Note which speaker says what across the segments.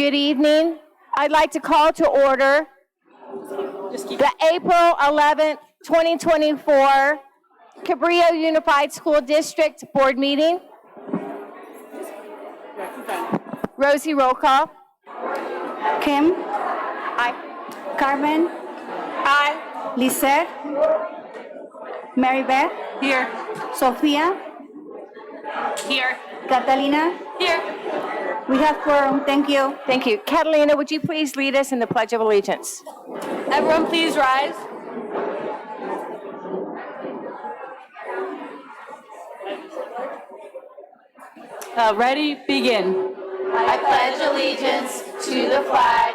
Speaker 1: Good evening. I'd like to call to order the April 11th, 2024 Cabrillo Unified School District Board meeting. Rosie, roll call.
Speaker 2: Kim?
Speaker 1: Aye.
Speaker 2: Carmen?
Speaker 1: Aye.
Speaker 2: Lisette? Mary Beth?
Speaker 1: Here.
Speaker 2: Sophia?
Speaker 1: Here.
Speaker 2: Catalina?
Speaker 1: Here.
Speaker 2: We have quorum. Thank you.
Speaker 1: Thank you. Catalina, would you please lead us in the Pledge of Allegiance?
Speaker 3: Everyone please rise. Ready, begin.
Speaker 4: I pledge allegiance to the flag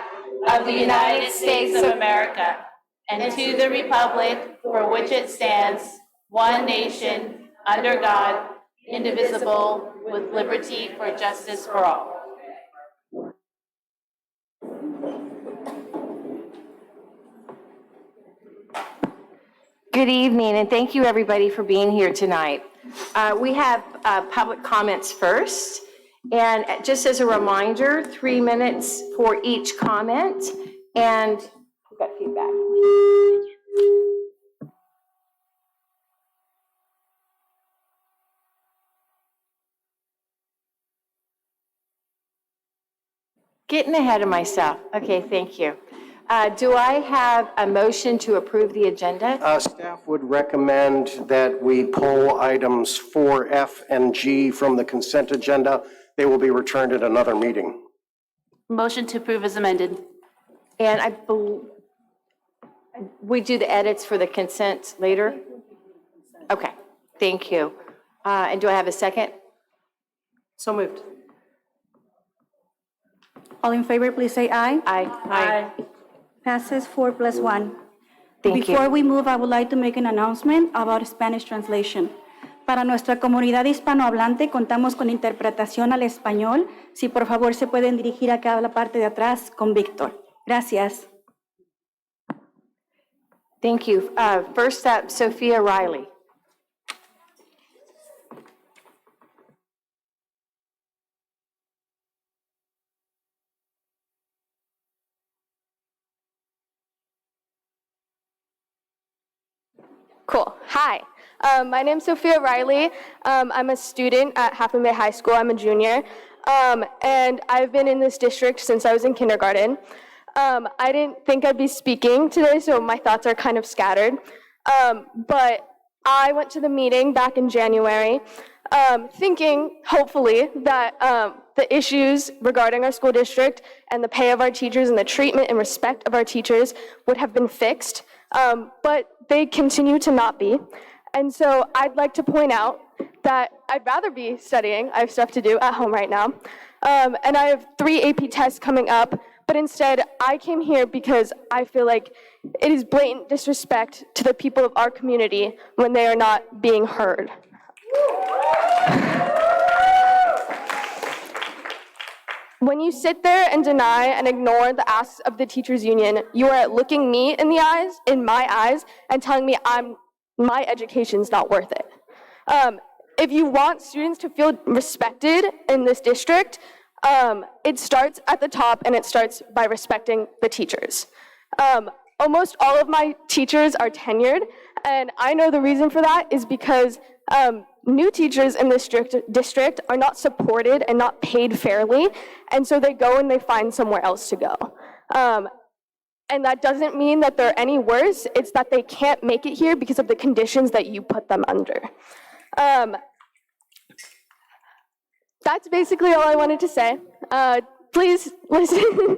Speaker 4: of the United States of America and to the republic for which it stands, one nation, under God, indivisible, with liberty for justice for all.
Speaker 1: Good evening, and thank you everybody for being here tonight. We have public comments first, and just as a reminder, 3 minutes for each comment, and we've got feedback. Getting ahead of myself. Okay, thank you. Do I have a motion to approve the agenda?
Speaker 5: Staff would recommend that we pull items 4F and G from the consent agenda. They will be returned at another meeting.
Speaker 4: Motion to approve is amended.
Speaker 1: And we do the edits for the consent later? Okay, thank you. And do I have a second?
Speaker 3: So moved.
Speaker 2: All in favor, please say aye.
Speaker 1: Aye.
Speaker 2: Passes 4+1.
Speaker 1: Thank
Speaker 2: Before
Speaker 1: you.
Speaker 2: we move, I would like to make an announcement about Spanish translation. Para nuestra comunidad hispanohablante, contamos con interpretación al español. Si por favor se pueden dirigir acá a la parte de atrás con Víctor. Gracias.
Speaker 1: Thank you. First up, Sophia Riley.
Speaker 6: Cool. Hi. My name's Sophia Riley. I'm a student at Half Moon Bay High School. I'm a junior. And I've been in this district since I was in kindergarten. I didn't think I'd be speaking today, so my thoughts are kind of scattered. But I went to the meeting back in January, thinking, hopefully, that the issues regarding our school district and the pay of our teachers and the treatment and respect of our teachers would have been fixed. But they continue to not be. And so I'd like to point out that I'd rather be studying. I have stuff to do at home right now. And I have 3 AP tests coming up, but instead I came here because I feel like it is blatant disrespect to the people of our community when they are not being heard. When you sit there and deny and ignore the asks of the teachers union, you are looking me in my eyes, and telling me my education's not worth it. If you want students to feel respected in this district, it starts at the top, and it starts by respecting the teachers. Almost all of my teachers are tenured, and I know the reason for that is because new teachers in this district are not supported and not paid fairly, and so they go and they find somewhere else to go. And that doesn't mean that they're any worse, it's that they can't make it here because of the conditions that you put them under. That's basically all I wanted to say. Please listen.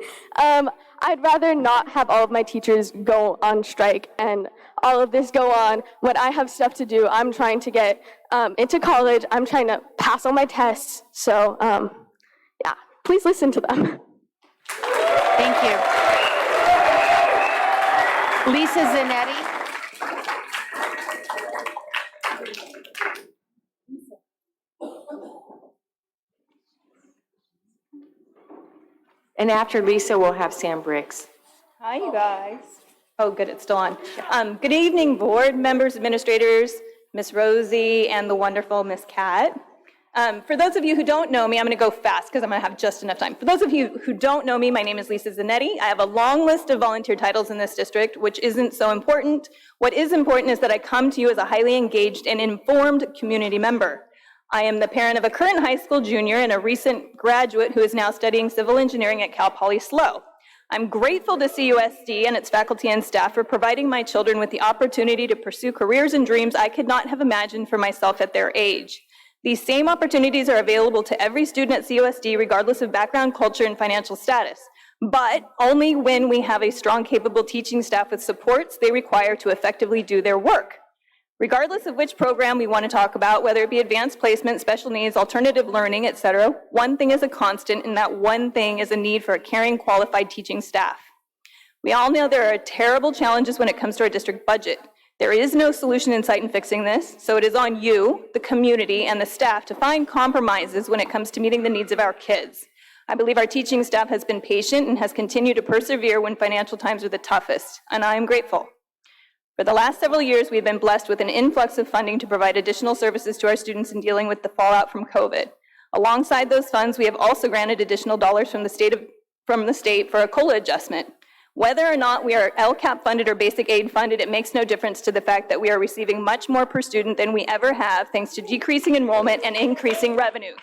Speaker 6: I'd rather not have all of my teachers go on strike and all of this go on when I have stuff to do. I'm trying to get into college. I'm trying to pass all my tests. So, yeah, please listen to them.
Speaker 1: Thank you. Lisa Zanetti. And after Lisa, we'll have Sam Briggs.
Speaker 7: Hi, you guys. Oh, good, it's still on. Good evening, board members, administrators, Miss Rosie, and the wonderful Miss Kat. For those of you who don't know me, I'm going to go fast because I'm going to have just enough time. For those of you who don't know me, my name is Lisa Zanetti. I have a long list of volunteer titles in this district, which isn't so important. What is important is that I come to you as a highly engaged and informed community member. I am the parent of a current high school junior and a recent graduate who is now studying civil engineering at Cal Poly SLO. I'm grateful to CUSD and its faculty and staff for providing my children with the opportunity to pursue careers and dreams I could not have imagined for myself at their age. These same opportunities are available to every student at CUSD regardless of background, culture, and financial status, but only when we have a strong, capable teaching staff with supports they require to effectively do their work. Regardless of which program we want to talk about, whether it be advanced placement, special needs, alternative learning, etc., one thing is a constant, and that one thing is a need for a caring, qualified teaching staff. We all know there are terrible challenges when it comes to our district budget. There is no solution in sight in fixing this, so it is on you, the community, and the staff to find compromises when it comes to meeting the needs of our kids. I believe our teaching staff has been patient and has continued to persevere when financial times are the toughest, and I am grateful. For the last several years, we've been blessed with an influx of funding to provide additional services to our students in dealing with the fallout from COVID. Alongside those funds, we have also granted additional dollars from the state for a COLA adjustment. Whether or not we are LCAP funded or basic aid funded, it makes no difference to the fact that we are receiving much more per student than we ever have, thanks to decreasing enrollment and increasing revenues.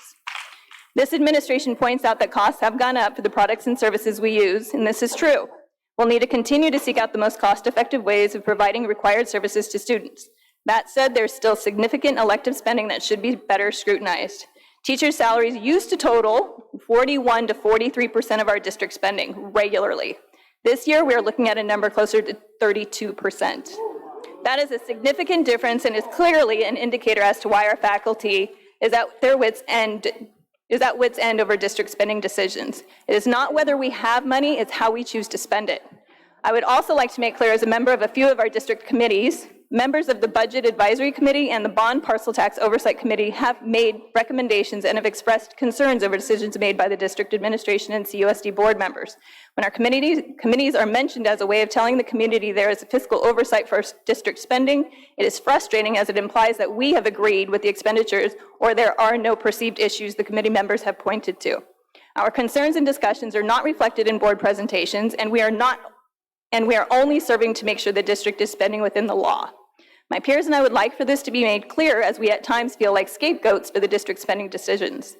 Speaker 7: This administration points out that costs have gone up for the products and services we use, and this is true. We'll need to continue to seek out the most cost-effective ways of providing required services to students. That said, there's still significant elective spending that should be better scrutinized. Teachers' salaries used to total 41 to 43% of our district spending regularly. This year, we are looking at a number closer to 32%. That is a significant difference and is clearly an indicator as to why our faculty is at their wits' end over district spending decisions. It is not whether we have money, it's how we choose to spend it. I would also like to make clear, as a member of a few of our district committees, members of the Budget Advisory Committee and the Bond Parcel Tax Oversight Committee have made recommendations and have expressed concerns over decisions made by the district administration and CUSD board members. When our committees are mentioned as a way of telling the community there is a fiscal oversight for district spending, it is frustrating as it implies that we have agreed with the expenditures or there are no perceived issues the committee members have pointed to. Our concerns and discussions are not reflected in board presentations, and we are only serving to make sure the district is spending within the law. My peers and I would like for this to be made clear, as we at times feel like scapegoats for the district spending decisions.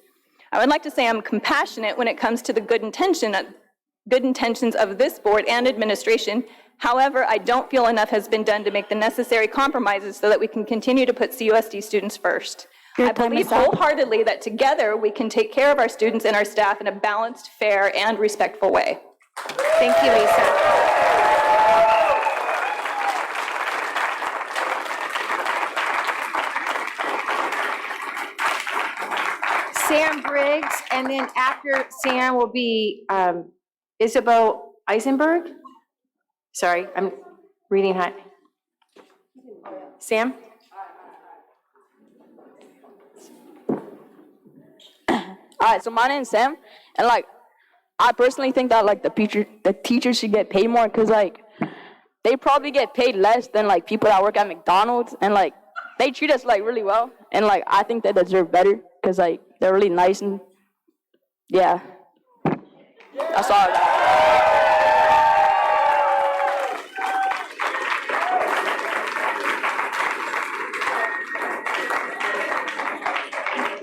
Speaker 7: I would like to say I'm compassionate when it comes to the good intentions of this board and administration. However, I don't feel enough has been done to make the necessary compromises so that we can continue to put CUSD students first. I believe wholeheartedly that together we can take care of our students and our staff in a balanced, fair, and respectful way.
Speaker 1: Thank you, Lisa. Sam Briggs, and then after Sam will be Isabel Eisenberg. Sorry, I'm reading high. Sam?
Speaker 8: All right, so my name's Sam, and I personally think that the teachers should get paid more, because they probably get paid less than people that work at McDonald's, and they treat us really well, and I think they deserve better, because they're really nice, and yeah, that's all I got.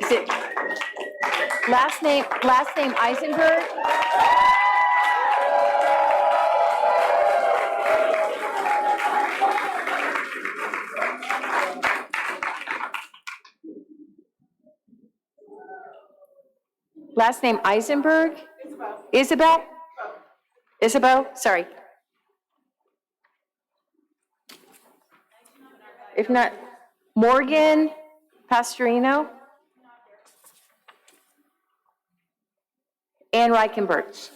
Speaker 1: Is it last name Eisenberg? Last name Eisenberg? Isabel? Isabel, sorry. If not, Morgan Pastorino? Ann Reichenberg.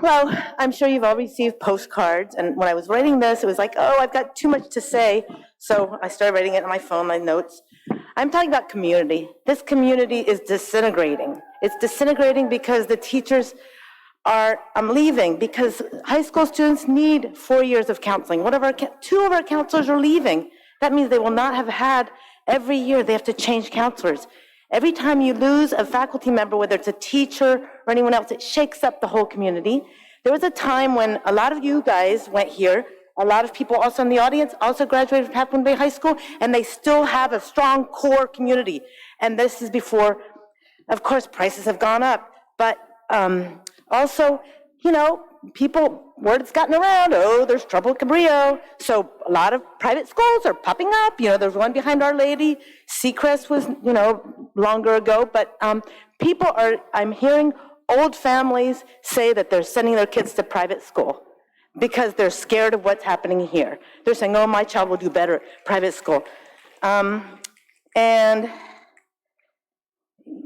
Speaker 9: Hello, I'm sure you've all received postcards, and when I was writing this, it was like, oh, I've got too much to say, so I started writing it on my phone, my notes. I'm talking about community. This community is disintegrating. It's disintegrating because the teachers are leaving because high school students need 4 years of counseling. Two of our counselors are leaving. That means they will not have had, every year they have to change counselors. Every time you lose a faculty member, whether it's a teacher or anyone else, it shakes up the whole community. There was a time when a lot of you guys went here, a lot of people also in the audience also graduated from Half Moon Bay High School, and they still have a strong core community. And this is before, of course, prices have gone up, but also, you know, word has gotten around, oh, there's trouble at Cabrillo. So a lot of private schools are popping up. You know, there's one behind Our Lady. Seacrest was, you know, longer ago. But I'm hearing old families say that they're sending their kids to private school because they're scared of what's happening here. They're saying, oh, my child will do better at private school. And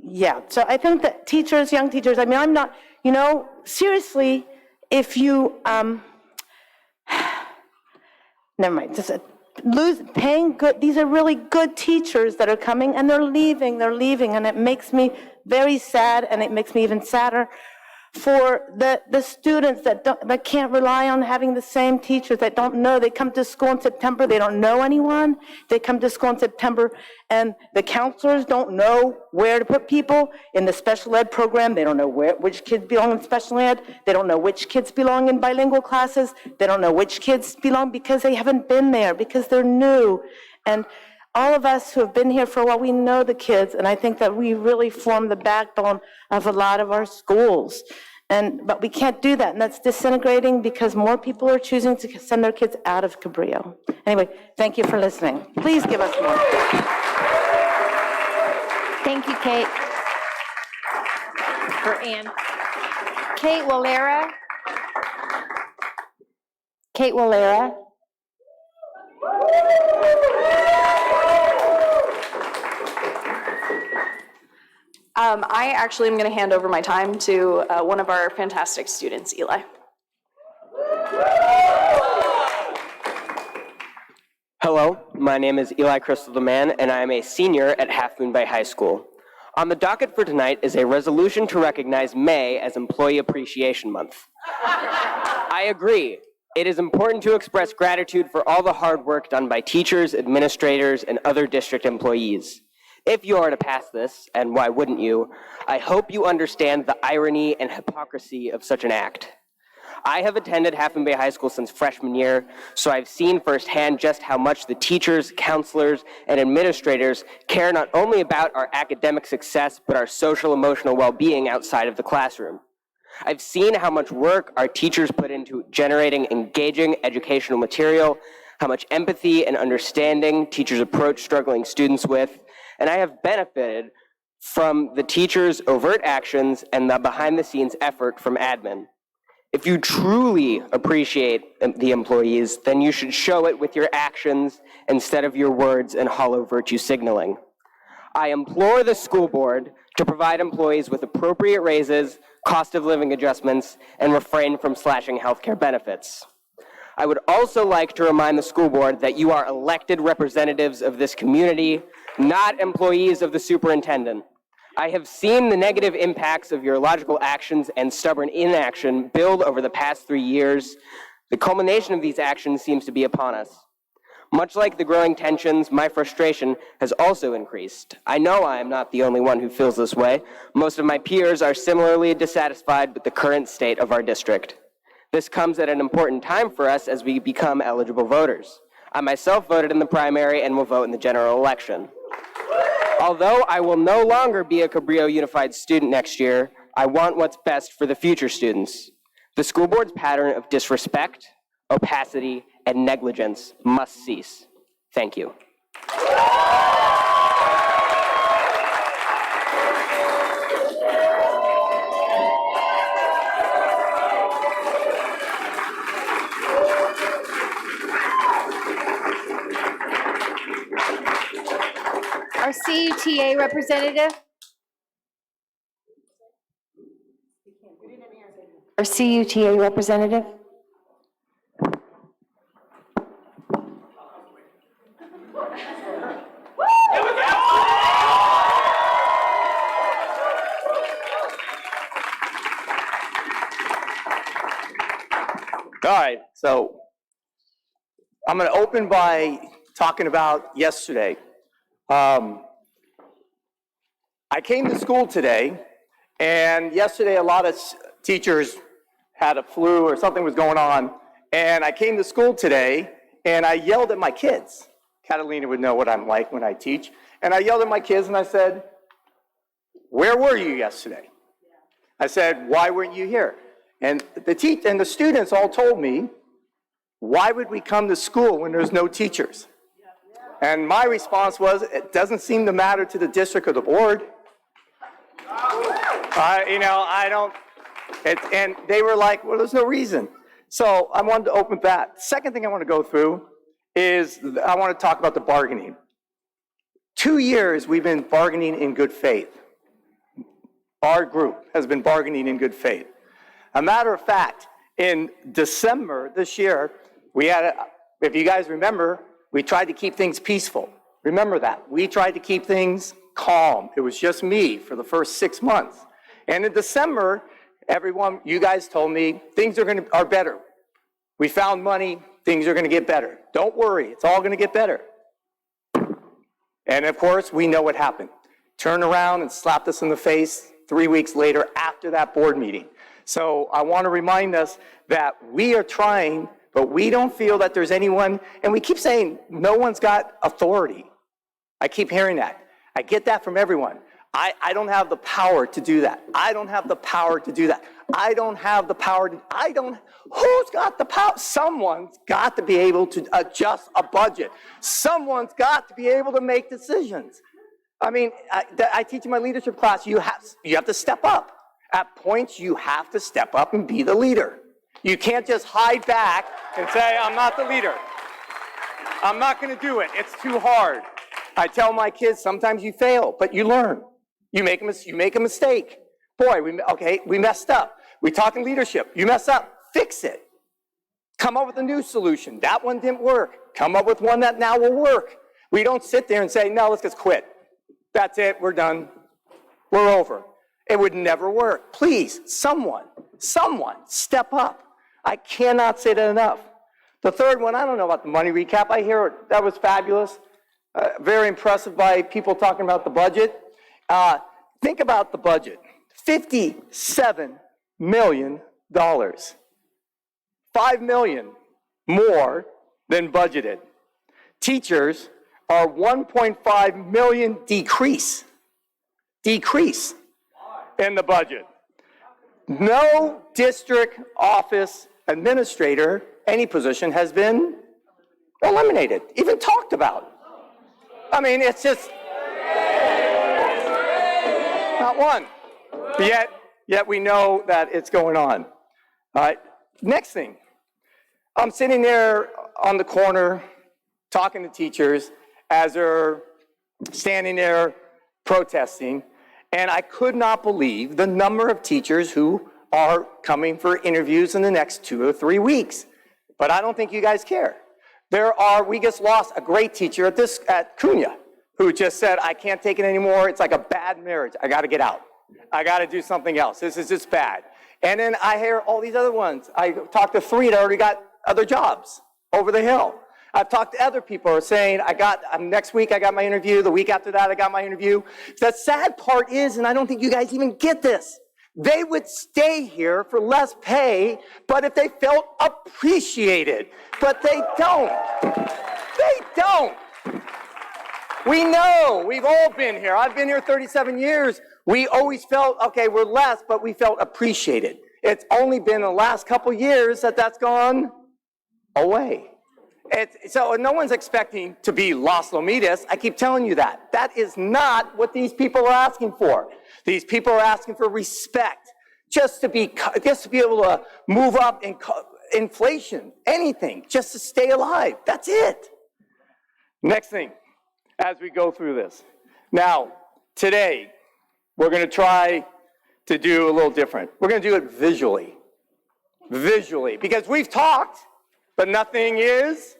Speaker 9: yeah, so I think that teachers, young teachers, I mean, I'm not, you know, seriously, if you, never mind, just paying good, these are really good teachers that are coming and they're leaving, and it makes me very sad, and it makes me even sadder for the students that can't rely on having the same teachers, that don't know. They come to school in September, they don't know anyone. They come to school in September and the counselors don't know where to put people in the special ed program. They don't know which kids belong in special ed. They don't know which kids belong in bilingual classes. They don't know which kids belong because they haven't been there, because they're new. And all of us who have been here for a while, we know the kids, and I think that we really form the backbone of a lot of our schools. But we can't do that, and that's disintegrating because more people are choosing to send their kids out of Cabrillo. Anyway, thank you for listening. Please give us more.
Speaker 1: Thank you, Kate. For Ann. Kate Walera. Kate Walera.
Speaker 10: I actually am going to hand over my time to one of our fantastic students, Eli.
Speaker 11: Hello, my name is Eli Crystal DeMann, and I am a senior at Half Moon Bay High School. On the docket for tonight is a resolution to recognize May as Employee Appreciation Month. I agree. It is important to express gratitude for all the hard work done by teachers, administrators, and other district employees. If you are to pass this, and why wouldn't you, I hope you understand the irony and hypocrisy of such an act. I have attended Half Moon Bay High School since freshman year, so I've seen firsthand just how much the teachers, counselors, and administrators care not only about our academic success, but our social emotional well-being outside of the classroom. I've seen how much work our teachers put into generating engaging educational material, how much empathy and understanding teachers approach struggling students with, and I have benefited from the teachers' overt actions and the behind-the-scenes effort from admin. If you truly appreciate the employees, then you should show it with your actions instead of your words and hollow virtue signaling. I implore the school board to provide employees with appropriate raises, cost of living adjustments, and refrain from slashing healthcare benefits. I would also like to remind the school board that you are elected representatives of this community, not employees of the superintendent. I have seen the negative impacts of your illogical actions and stubborn inaction build over the past 3 years. The culmination of these actions seems to be upon us. Much like the growing tensions, my frustration has also increased. I know I am not the only one who feels this way. Most of my peers are similarly dissatisfied with the current state of our district. This comes at an important time for us as we become eligible voters. I myself voted in the primary and will vote in the general election. Although I will no longer be a Cabrillo Unified student next year, I want what's best for the future students. The school board's pattern of disrespect, opacity, and negligence must cease. Thank you.
Speaker 1: Our CUTA representative. Our CUTA representative.
Speaker 12: All right, so I'm going to open by talking about yesterday. I came to school today, and yesterday a lot of teachers had a flu or something was going on, and I came to school today, and I yelled at my kids. Catalina would know what I'm like when I teach. And I yelled at my kids, and I said, "Where were you yesterday?" I said, "Why weren't you here?" And the students all told me, "Why would we come to school when there's no teachers?" And my response was, "It doesn't seem to matter to the district or the board." And they were like, "Well, there's no reason." So I wanted to open that. Second thing I want to go through is I want to talk about the bargaining. 2 years we've been bargaining in good faith. Our group has been bargaining in good faith. A matter of fact, in December this year, we had, if you guys remember, we tried to keep things peaceful. Remember that. We tried to keep things calm. It was just me for the first 6 months. And in December, everyone, you guys told me things are better. We found money, things are going to get better. Don't worry, it's all going to get better. And of course, we know what happened. Turned around and slapped us in the face 3 weeks later after that board meeting. So I want to remind us that we are trying, but we don't feel that there's anyone, and we keep saying no one's got authority. I keep hearing that. I get that from everyone. I don't have the power to do that. I don't have the power to do that. I don't have the power to, who's got the power? Someone's got to be able to adjust a budget. Someone's got to be able to make decisions. I mean, I teach in my leadership class, you have to step up. At points, you have to step up and be the leader. You can't just hide back and say, "I'm not the leader. I'm not going to do it. It's too hard." I tell my kids, sometimes you fail, but you learn. You make a mistake. Boy, we messed up. We talk in leadership. You mess up, fix it. Come up with a new solution. That one didn't work. Come up with one that now will work. We don't sit there and say, "No, let's just quit. That's it, we're done. We're over." It would never work. Please, someone, step up. I cannot say that enough. The third one, I don't know about the money recap. I hear that was fabulous. Very impressive by people talking about the budget. Think about the budget. $57 million. $5 million more than budgeted. Teachers are $1.5 million decrease in the budget. No district office administrator, any position, has been eliminated, even talked about. I mean, it's just not one. Yet we know that it's going on. All right, next thing. I'm sitting there on the corner talking to teachers as they're standing there protesting, and I could not believe the number of teachers who are coming for interviews in the next 2 or 3 weeks. But I don't think you guys care. We just lost a great teacher at Cunha who just said, "I can't take it anymore. It's like a bad marriage. I got to get out. I got to do something else. This is just bad." And then I hear all these other ones. I talked to 3 that already got other jobs over the hill. I've talked to other people who are saying, next week I got my interview, the week after that I got my interview. The sad part is, and I don't think you guys even get this, they would stay here for less pay, but if they felt appreciated. But they don't. They don't. We know, we've all been here. I've been here 37 years. We always felt, okay, we're less, but we felt appreciated. It's only been the last couple years that's gone away. So no one's expecting to be Los Lomitas. I keep telling you that. That is not what these people are asking for. These people are asking for respect, just to be able to move up in inflation, anything, just to stay alive. That's it. Next thing, as we go through this. Now, today, we're going to try to do a little different. We're going to do it visually. Visually, because we've talked, but nothing's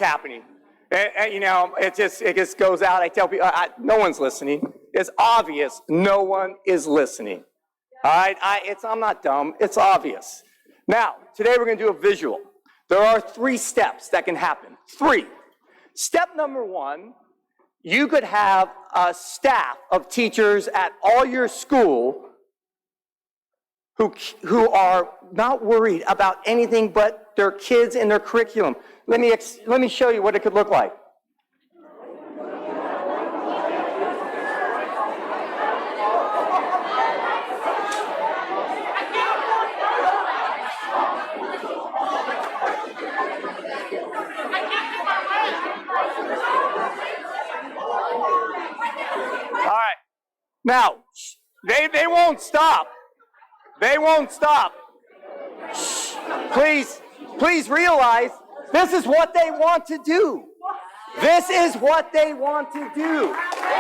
Speaker 12: happening. It just goes out. I tell people, no one's listening. It's obvious no one is listening. All right, I'm not dumb. It's obvious. Now, today we're going to do a visual. There are 3 steps that can happen. 3. Step number 1, you could have a staff of teachers at all your school who are not worried about anything but their kids and their curriculum. Let me show you what it could look like. All right. Now, they won't stop. They won't stop. Please realize this is what they want to do. This is what they want to do.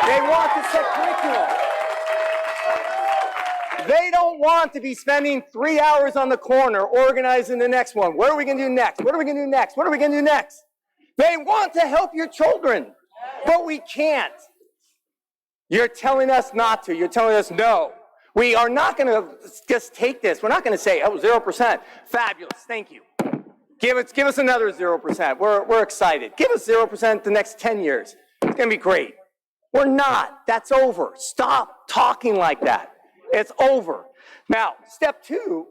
Speaker 12: They want to set curriculum. They don't want to be spending 3 hours on the corner organizing the next one. What are we going to do next? What are we going to do next? What are we going to do next? They want to help your children, but we can't. You're telling us not to. You're telling us no. We are not going to just take this. We're not going to say, oh, 0%. Fabulous. Thank you. Give us another 0%. We're excited. Give us 0% the next 10 years. It's going to be great. We're not. That's over. Stop talking like that. It's over. Now, step 2,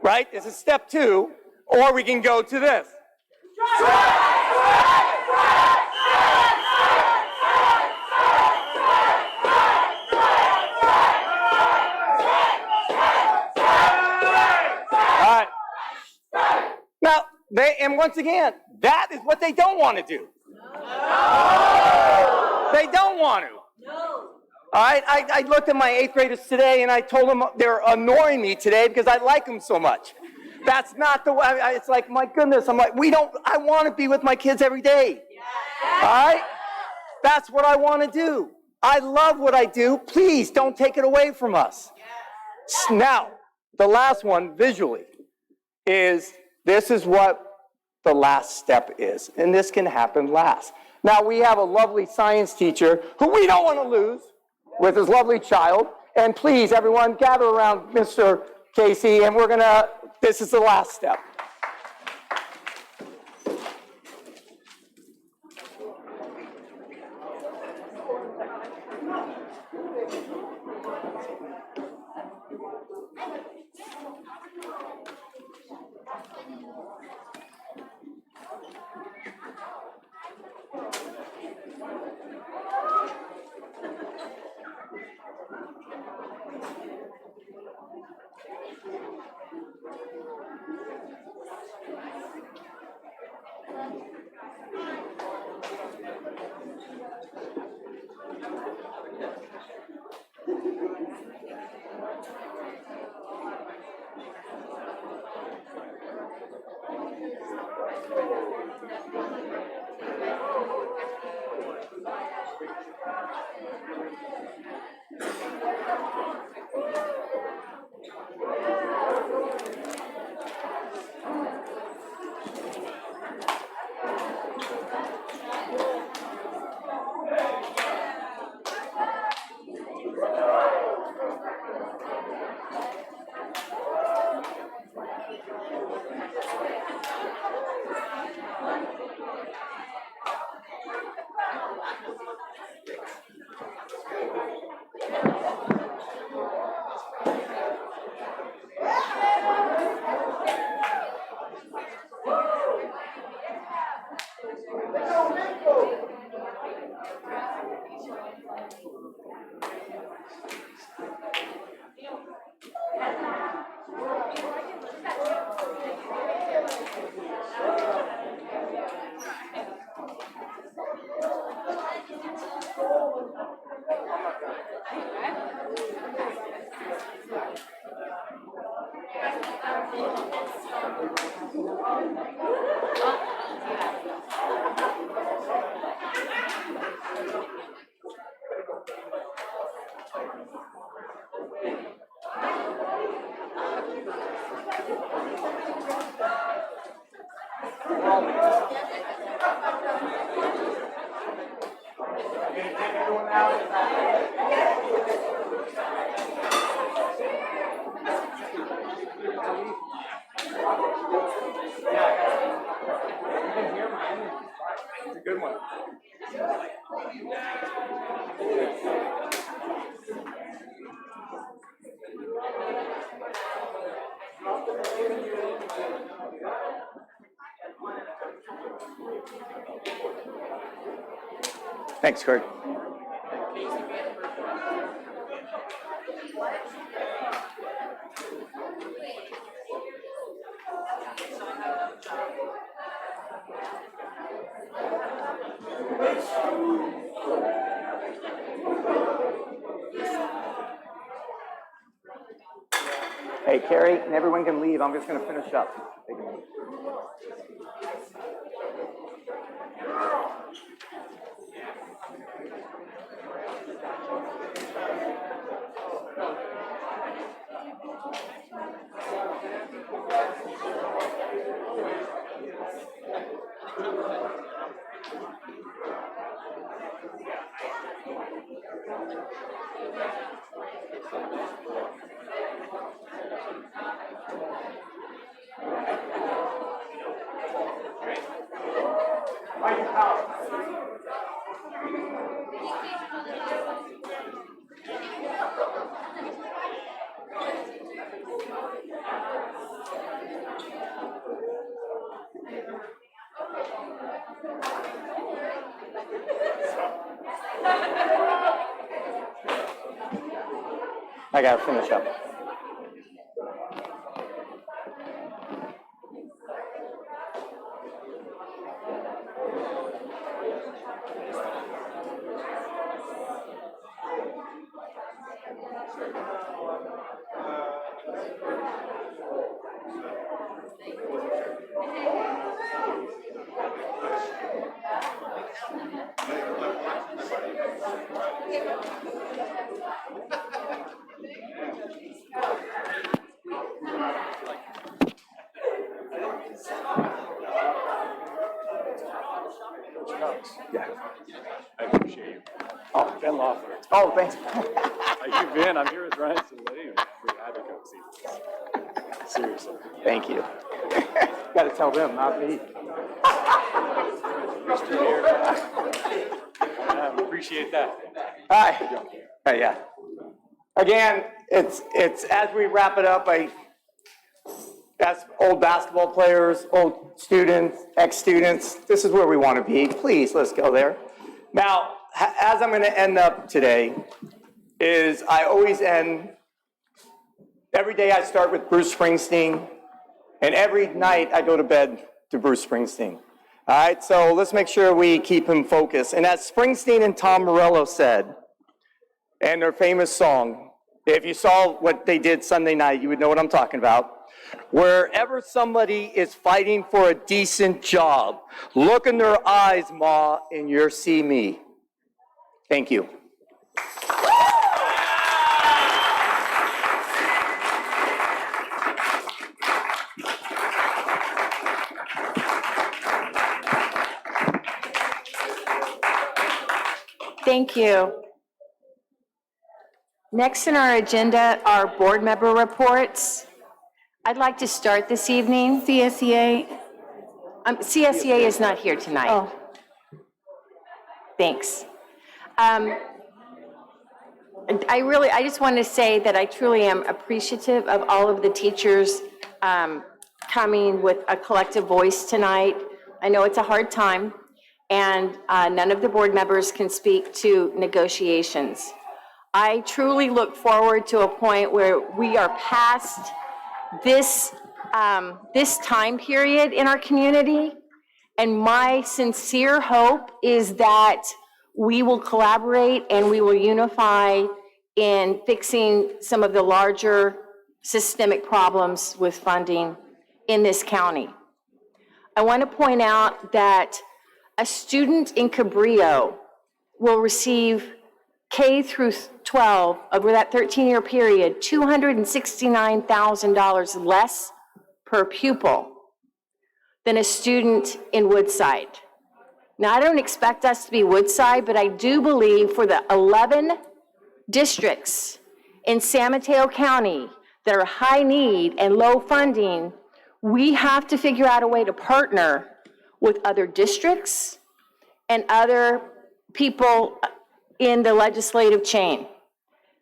Speaker 12: right? This is step 2, or we can go to this. Now, and once again, that is what they don't want to do. They don't want to. All right, I looked at my 8th graders today and I told them they're annoying me today because I like them so much. That's not the way, it's like, my goodness, I'm like, I want to be with my kids every day. All right? That's what I want to do. I love what I do. Please don't take it away from us. Now, the last one visually is, this is what the last step is, and this can happen last. Now, we have a lovely science teacher who we don't want to lose with his lovely child, and please, everyone, gather around Mr. Casey, and this is the last step. It's a good one. Thanks, Kurt. Hey, Carrie, and everyone can leave. I'm just going to finish up. Take a minute. I got to finish up. Yeah.
Speaker 13: I appreciate you.
Speaker 12: Oh,
Speaker 13: Ben Loeffler.
Speaker 12: oh, thanks.
Speaker 13: How you been? I'm here with Ryan Saleh for advocacy. Seriously.
Speaker 12: Thank you. Got to tell them, not me.
Speaker 13: Mr. Here. Appreciate that.
Speaker 12: Hi. Yeah. Again, it's as we wrap it up, as old basketball players, old students, ex-students, this is where we want to be. Please, let's go there. Now, as I'm going to end up today, is I always end, every day I start with Bruce Springsteen, and every night I go to bed to Bruce Springsteen. All right, so let's make sure we keep him focused. And as Springsteen and Tom Morello said, and their famous song, if you saw what they did Sunday night, you would know what I'm talking about. Wherever somebody is fighting for a decent job, look in their eyes, Ma, and you'll see me. Thank you.
Speaker 1: Thank you. Next on our agenda are board member reports. I'd like to start this evening.
Speaker 2: CSEA.
Speaker 1: CSEA is not here tonight.
Speaker 2: Oh.
Speaker 1: Thanks. I just want to say that I truly am appreciative of all of the teachers coming with a collective voice tonight. I know it's a hard time, and none of the board members can speak to negotiations. I truly look forward to a point where we are past this time period in our community, and my sincere hope is that we will collaborate and we will unify in fixing some of the larger systemic problems with funding in this county. I want to point out that a student in Cabrillo will receive K through 12 over that 13-year period, $269,000 less per pupil than a student in Woodside. Now, I don't expect us to be Woodside, but I do believe for the 11 districts in San Mateo County that are high need and low funding, We have to figure out a way to partner with other districts and other people in the legislative chain.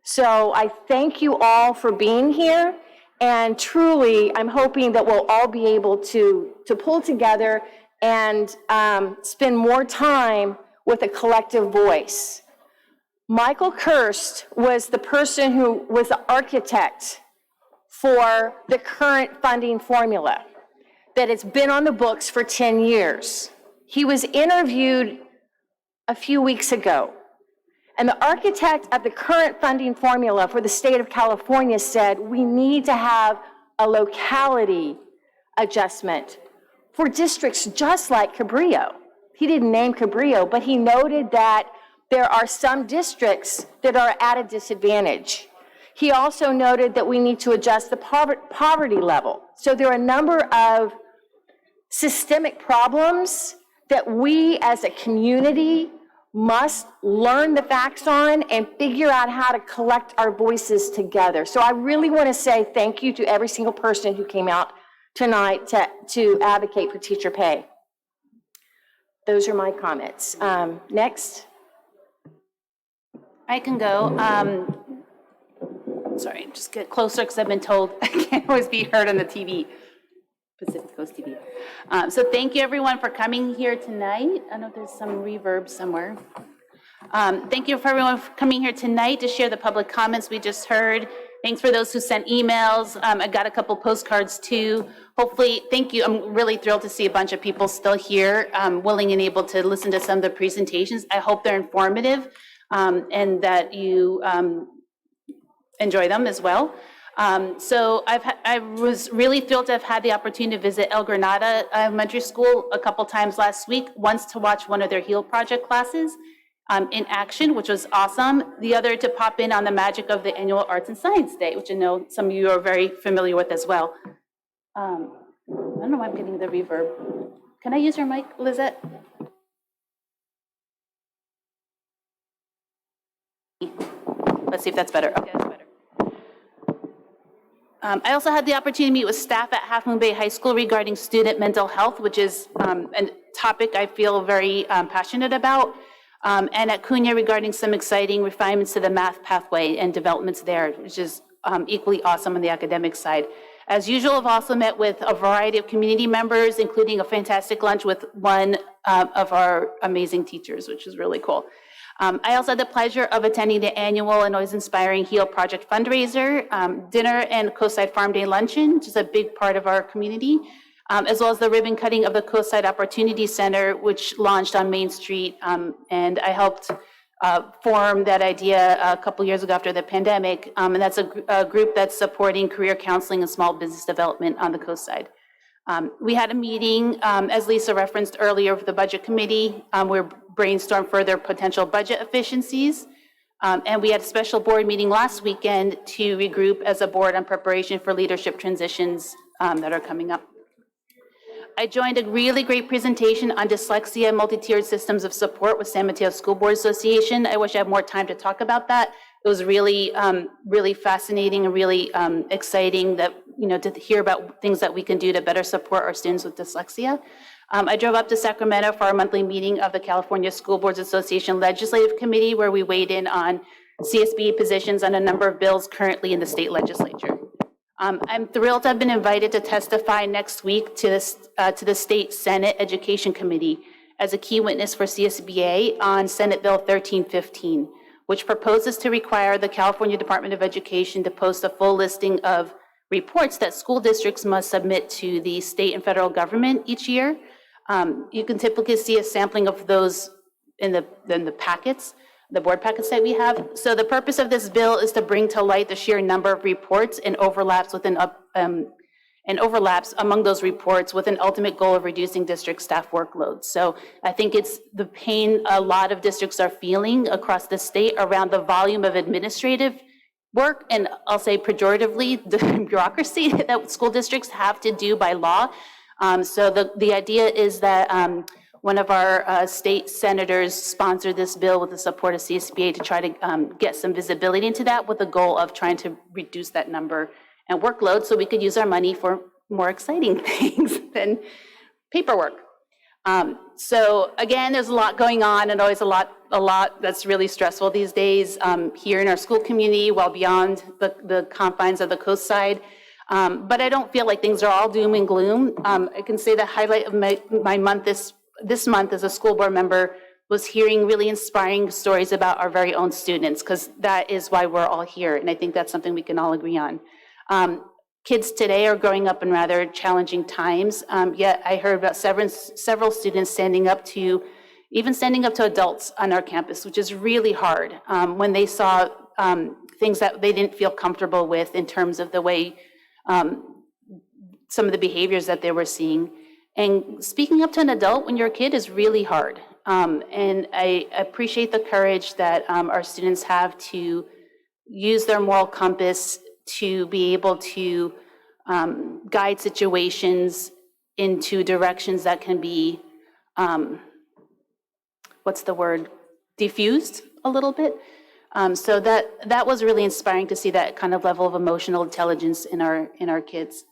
Speaker 1: So I thank you all for being here, and truly, I'm hoping that we'll all be able to pull together and spend more time with a collective voice. Michael Kirst was the person who was the architect for the current funding formula that has been on the books for 10 years. He was interviewed a few weeks ago, and the architect of the current funding formula for the state of California said we need to have a locality adjustment for districts just like Cabrillo. He didn't name Cabrillo, but he noted that there are some districts that are at a disadvantage. He also noted that we need to adjust the poverty level. So there are a number of systemic problems that we as a community must learn the facts on and figure out how to collect our voices together. So I really want to say thank you to every single person who came out tonight to advocate for teacher pay. Those are my comments. Next.
Speaker 4: I can go. Sorry, just get closer because I've been told I can't always be heard on the TV, Pacific Coast TV. So thank you everyone for coming here tonight. I know there's some reverb somewhere. Thank you for everyone for coming here tonight to share the public comments we just heard. Thanks for those who sent emails. I got a couple postcards too. Hopefully, thank you. I'm really thrilled to see a bunch of people still here, willing and able to listen to some of the presentations. I hope they're informative and that you enjoy them as well. So I was really thrilled to have had the opportunity to visit El Granada Elementary School a couple times last week, once to watch one of their HEAL project classes in action, which was awesome. The other to pop in on the magic of the annual Arts and Science Day, which I know some of you are very familiar with as well. I don't know why I'm getting the reverb. Can I use your mic, Lizette? Let's see if that's better. Okay, that's better. I also had the opportunity to meet with staff at Half Moon Bay High School regarding student mental health, which is a topic I feel very passionate about, and at Cunha regarding some exciting refinements to the math pathway and developments there, which is equally awesome on the academic side. As usual, I've also met with a variety of community members, including a fantastic lunch with one of our amazing teachers, which is really cool. I also had the pleasure of attending the annual and always inspiring HEAL Project fundraiser, dinner and Coastside Farm Day luncheon, which is a big part of our community, as well as the ribbon cutting of the Coastside Opportunity Center, which launched on Main Street. And I helped form that idea a couple years ago after the pandemic. And that's a group that's supporting career counseling and small business development on the Coastside. We had a meeting, as Lisa referenced earlier, with the Budget Committee. We brainstormed further potential budget efficiencies. And we had a special board meeting last weekend to regroup as a board on preparation for leadership transitions that are coming up. I joined a really great presentation on dyslexia and multi-tiered systems of support with San Mateo School Board Association. I wish I had more time to talk about that. It was really, really fascinating and really exciting that, to hear about things that we can do to better support our students with dyslexia. I drove up to Sacramento for our monthly meeting of the California School Boards Association Legislative Committee, where we weighed in on CSB positions on a number of bills currently in the state legislature. I'm thrilled to have been invited to testify next week to the State Senate Education Committee as a key witness for CSBA on Senate Bill 1315, which proposes to require the California Department of Education to post a full listing of reports that school districts must submit to the state and federal government each year. You can typically see a sampling of those in the packets, the board packets that we have. So the purpose of this bill is to bring to light the sheer number of reports and overlaps among those reports with an ultimate goal of reducing district staff workload. So I think it's the pain a lot of districts are feeling across the state around the volume of administrative work, and I'll say pejoratively, the bureaucracy that school districts have to do by law. So the idea is that one of our state senators sponsored this bill with the support of CSBA to try to get some visibility into that, with the goal of trying to reduce that number and workload so we could use our money for more exciting things than paperwork. So again, there's a lot going on and always a lot that's really stressful these days here in our school community, well beyond the confines of the coast side. But I don't feel like things are all doom and gloom. I can say the highlight of my month this month as a school board member was hearing really inspiring stories about our very own students, because that is why we're all here. And I think that's something we can all agree on. Kids today are growing up in rather challenging times, yet I heard about several students standing up to adults on our campus, which is really hard when they saw things that they didn't feel comfortable with in terms of the way some of the behaviors that they were seeing. And speaking up to an adult when you're a kid is really hard. And I appreciate the courage that our students have to use their moral compass to be able to guide situations into directions that can be, diffused a little bit. So that was really inspiring to see that kind of level of emotional intelligence in our kids.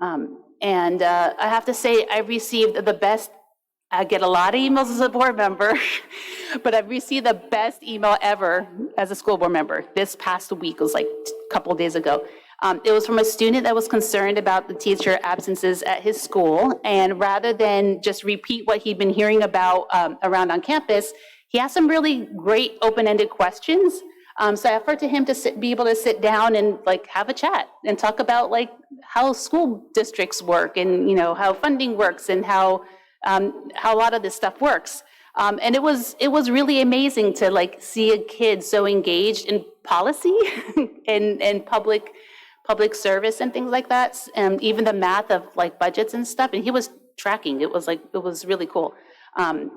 Speaker 4: And I have to say, I received the best. I get a lot of emails as a board member, but I've received the best email ever as a school board member. This past week, it was like a couple of days ago. It was from a student that was concerned about the teacher absences at his school, and rather than just repeat what he'd been hearing about around on campus, he asked some really great open-ended questions. So I offered to him to be able to sit down and have a chat and talk about how school districts work and how funding works and how a lot of this stuff works. And it was really amazing to see a kid so engaged in policy and public service and things like that, and even the math of budgets and stuff. And he was tracking. It was really cool.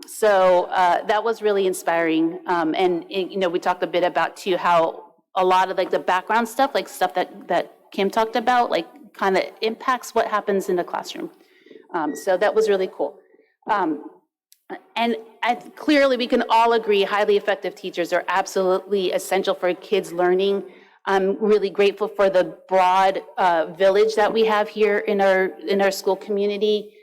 Speaker 4: So that was really inspiring. And we talked a bit about too how a lot of the background stuff, stuff that Kim talked about, kind of impacts what happens in the classroom. So that was really cool. And clearly we can all agree highly effective teachers are absolutely essential for kids' learning. I'm really grateful for the broad village that we have here in our school community,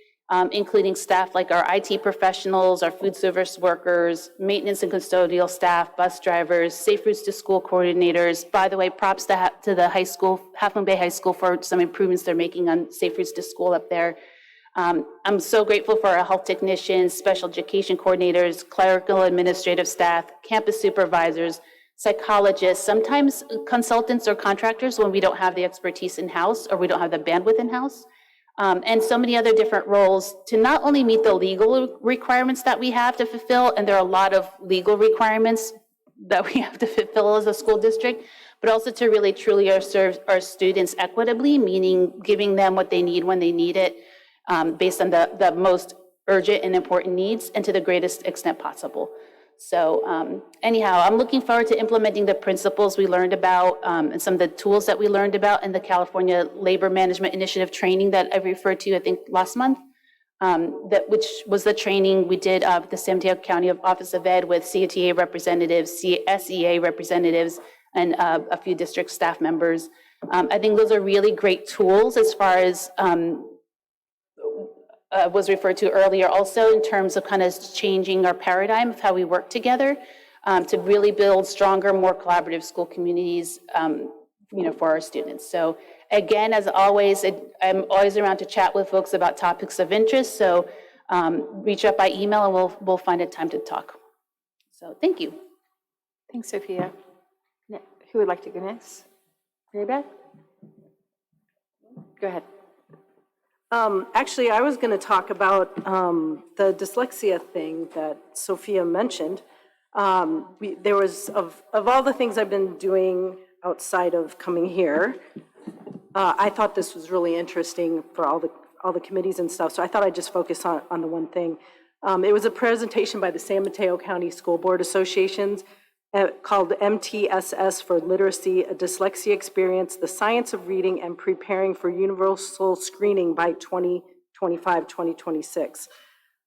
Speaker 4: including staff like our IT professionals, our food service workers, maintenance and custodial staff, bus drivers, safe routes to school coordinators. By the way, props to the high school, Half Moon Bay High School, for some improvements they're making on safe routes to school up there. I'm so grateful for our health technicians, special education coordinators, clerical administrative staff, campus supervisors, psychologists, sometimes consultants or contractors when we don't have the expertise in-house or we don't have the bandwidth in-house, and so many other different roles to not only meet the legal requirements that we have to fulfill, and there are a lot of legal requirements that we have to fulfill as a school district, but also to really truly serve our students equitably, meaning giving them what they need when they need it, based on the most urgent and important needs and to the greatest extent possible. So anyhow, I'm looking forward to implementing the principles we learned about and some of the tools that we learned about in the California Labor Management Initiative training that I referred to, I think, last month, which was the training we did at the San Mateo County Office of Ed with CTA representatives, SEA representatives, and a few district staff members. I think those are really great tools as far as was referred to earlier also in terms of kind of changing our paradigm of how we work together to really build stronger, more collaborative school communities, for our students. So again, as always, I'm always around to chat with folks about topics of interest. So reach out by email and we'll find a time to talk. So thank you.
Speaker 1: Thanks, Sophia. Who would like to go next? Mary Beth? Go ahead.
Speaker 3: Actually, I was going to talk about the dyslexia thing that Sophia mentioned. There was, of all the things I've been doing outside of coming here, I thought this was really interesting for all the committees and stuff, so I thought I'd just focus on the one thing. It was a presentation by the San Mateo County School Board Associations called MTSS for Literacy, a Dyslexia Experience, the Science of Reading and Preparing for Universal Screening by 2025, 2026.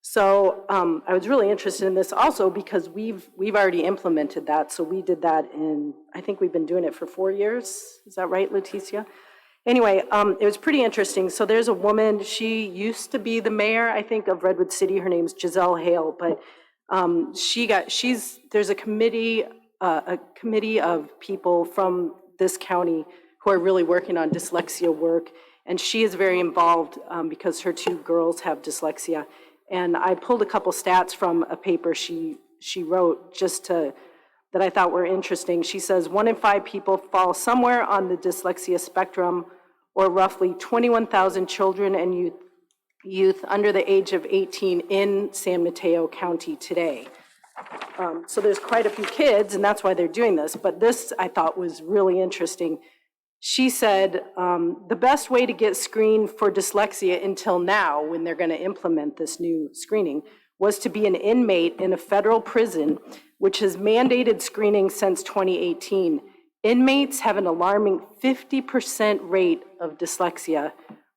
Speaker 3: So I was really interested in this also because we've already implemented that. So we did that I think we've been doing it for 4 years. Is that right, Leticia? Anyway, it was pretty interesting. So there's a woman, she used to be the mayor, I think, of Redwood City. Her name's Giselle Hale, but there's a committee of people from this county who are really working on dyslexia work. And she is very involved because her 2 girls have dyslexia. And I pulled a couple stats from a paper she wrote that I thought were interesting. She says 1 in 5 people fall somewhere on the dyslexia spectrum, or roughly 21,000 children and youth under the age of 18 in San Mateo County today. So there's quite a few kids, and that's why they're doing this. But this I thought was really interesting. She said the best way to get screened for dyslexia until now, when they're going to implement this new screening, was to be an inmate in a federal prison, which has mandated screening since 2018. Inmates have an alarming 50% rate of dyslexia,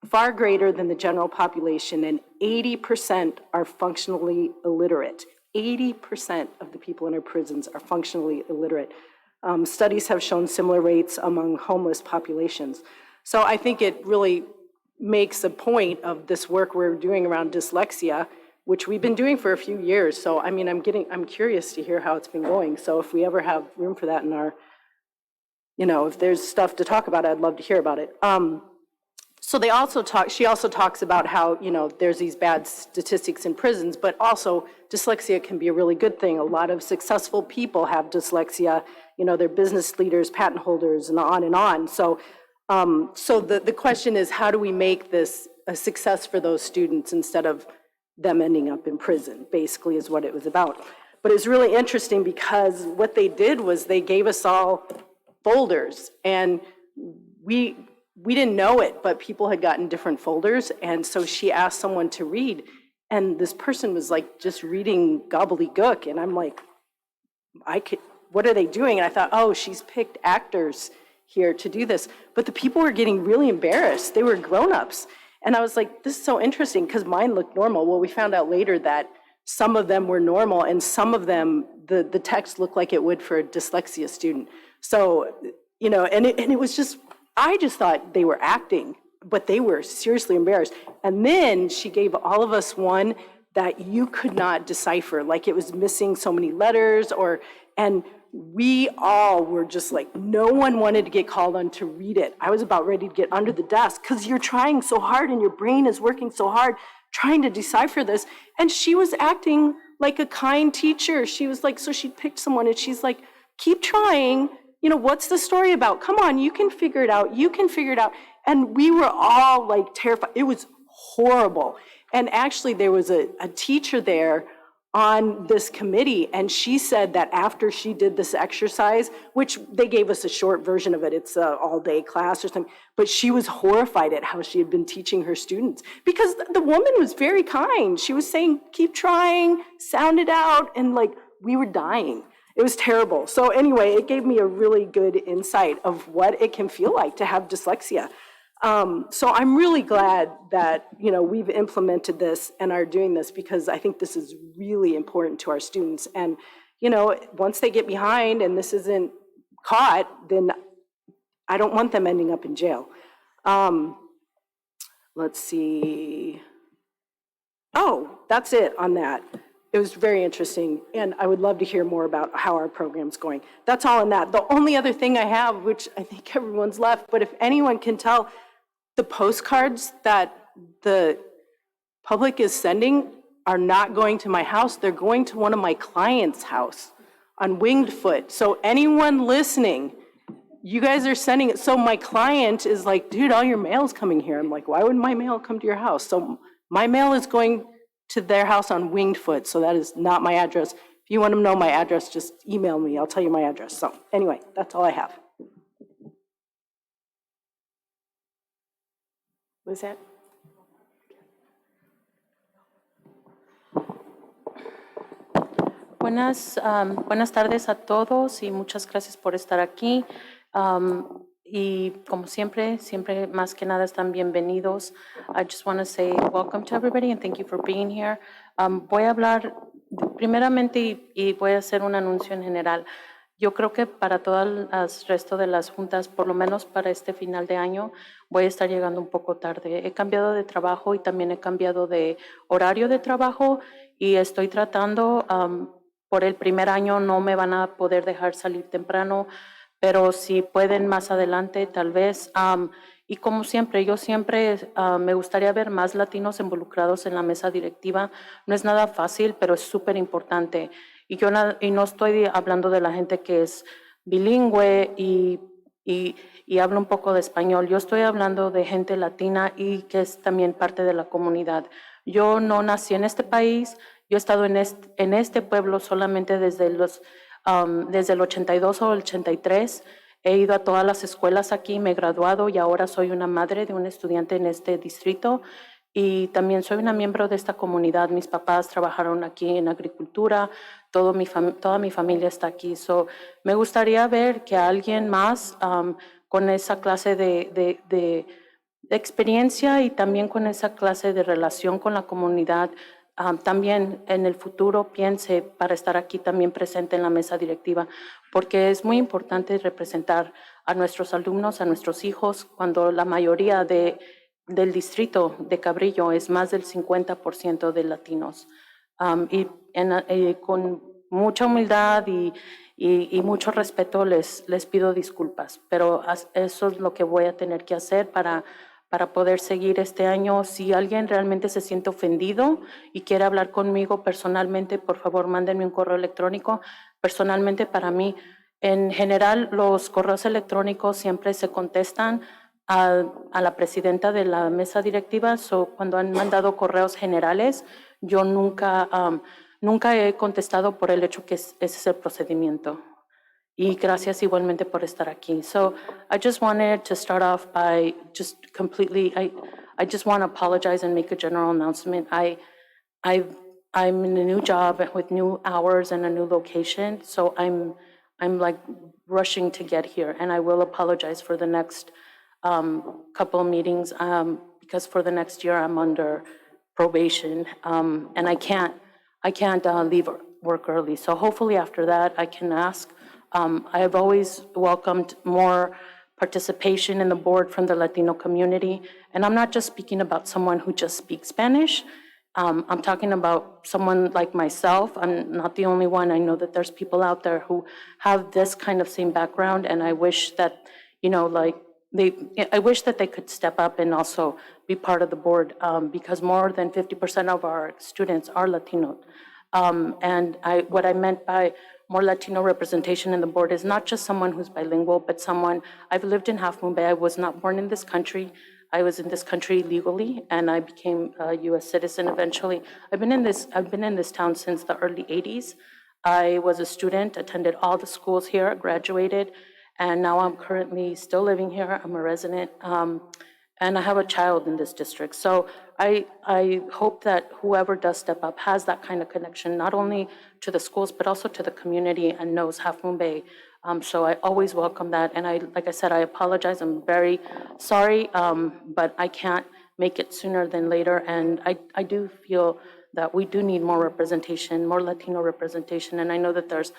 Speaker 3: far greater than the general population, and 80% are functionally illiterate. 80% of the people in our prisons are functionally illiterate. Studies have shown similar rates among homeless populations. So I think it really makes a point of this work we're doing around dyslexia, which we've been doing for a few years. So I mean, I'm curious to hear how it's been going. So if we ever have room for that in our, if there's stuff to talk about, I'd love to hear about it. So she also talks about how, there's these bad statistics in prisons, but also dyslexia can be a really good thing. A lot of successful people have dyslexia, they're business leaders, patent holders, and on and on. So the question is, how do we make this a success for those students instead of them ending up in prison, basically is what it was about. But it's really interesting because what they did was they gave us all folders, and we didn't know it, but people had gotten different folders, and so she asked someone to read, and this person was like just reading gobbledygook, and I'm like, what are they doing? And I thought, oh, she's picked actors here to do this. But the people were getting really embarrassed. They were grown-ups. And I was like, this is so interesting because mine looked normal. Well, we found out later that some of them were normal, and some of them, the text looked like it would for a dyslexia student. So, and it was just, I just thought they were acting, but they were seriously embarrassed. And then she gave all of us one that you could not decipher, like it was missing so many letters, and we all were just like, no one wanted to get called on to read it. I was about ready to get under the desk because you're trying so hard and your brain is working so hard trying to decipher this. And she was acting like a kind teacher. She was like, so she picked someone and she's like, keep trying. What's the story about? Come on, you can figure it out. You can figure it out. And we were all like terrified. It was horrible. And actually there was a teacher there on this committee, and she said that after she did this exercise, which they gave us a short version of it, it's an all-day class or something, but she was horrified at how she had been teaching her students because the woman was very kind. She was saying, keep trying, sound it out, and like we were dying. It was terrible. So anyway, it gave me a really good insight of what it can feel like to have dyslexia. So I'm really glad that, we've implemented this and are doing this because I think this is really important to our students. And, once they get behind and this isn't caught, then I don't want them ending up in jail. Let's see. Oh, that's it on that. It was very interesting, and I would love to hear more about how our program's going. That's all on that. The only other thing I have, which I think everyone's left, but if anyone can tell, the postcards that the public is sending are not going to my house. They're going to one of my clients' house on Winged Foot. So anyone listening, you guys are sending it. So my client is like, dude, all your mail's coming here. I'm like, why would my mail come to your house? So my mail is going to their house on Winged Foot. So that is not my address. If you want to know my address, just email me. I'll tell you my address. So anyway, that's all I have. What's that?
Speaker 14: Buenas tardes a todos y muchas gracias por estar aquí. Y como siempre más que nada están bienvenidos. I just want to say welcome to everybody and thank you for being here. Voy a hablar primeramente y voy a hacer un anuncio en general. yo creo que para todo el resto de las juntas, por lo menos para este final de año, voy a estar llegando un poco tarde. He cambiado de trabajo y también he cambiado de horario de trabajo y estoy tratando, por el primer año no me van a poder dejar salir temprano, pero si pueden más adelante, tal vez. Y como siempre, yo siempre me gustaría ver más latinos involucrados en la mesa directiva. No es nada fácil, pero es súper importante. Y no estoy hablando de la gente que es bilingüe y habla un poco de español. Yo estoy hablando de gente latina y que es también parte de la comunidad. Yo no nací en este país, yo he estado en este pueblo solamente desde el 82 o el 83. He ido a todas las escuelas aquí, me he graduado y ahora soy una madre de un estudiante en este distrito y también soy una miembro de esta comunidad. Mis papás trabajaron aquí en agricultura, toda mi familia está aquí. Me gustaría ver que alguien más con esa clase de experiencia y también con esa clase de relación con la comunidad también en el futuro piense para estar aquí también presente en la mesa directiva, porque es muy importante representar a nuestros alumnos, a nuestros hijos, cuando la mayoría del distrito de Cabrillo es más del 50% de latinos. Con mucha humildad y mucho respeto les pido disculpas, pero eso es lo que voy a tener que hacer para poder seguir este año. Si alguien realmente se siente ofendido y quiere hablar conmigo personalmente, por favor, mándenme un correo electrónico. Personalmente, para mí, en general, los correos electrónicos siempre se contestan a la presidenta de la mesa directiva. Cuando han mandado correos generales, yo nunca he contestado por el hecho que ese es el procedimiento. Y gracias igualmente por estar aquí. So I just wanted to start off by just completely, I just want to apologize and make a general announcement. I'm in a new job with new hours and a new location, so I'm like rushing to get here, and I will apologize for the next couple of meetings because for the next year I'm under probation, and I can't leave work early. So hopefully after that I can ask. I have always welcomed more participation in the board from the Latino community. And I'm not just speaking about someone who just speaks Spanish. I'm talking about someone like myself. I'm not the only one. I know that there's people out there who have this kind of same background. And I wish that, I wish that they could step up and also be part of the board because more than 50% of our students are Latino. And what I meant by more Latino representation in the board is not just someone who's bilingual, but I've lived in Half Moon Bay. I was not born in this country. I was in this country legally, and I became a U.S. citizen eventually. I've been in this town since the early 80s. I was a student, attended all the schools here, graduated, and now I'm currently still living here. I'm a resident, and I have a child in this district. So I hope that whoever does step up has that kind of connection, not only to the schools, but also to the community and knows Half Moon Bay. So I always welcome that. And like I said, I apologize. I'm very sorry, but I can't make it sooner than later. And I do feel that we do need more representation, more Latino representation. And I know that there's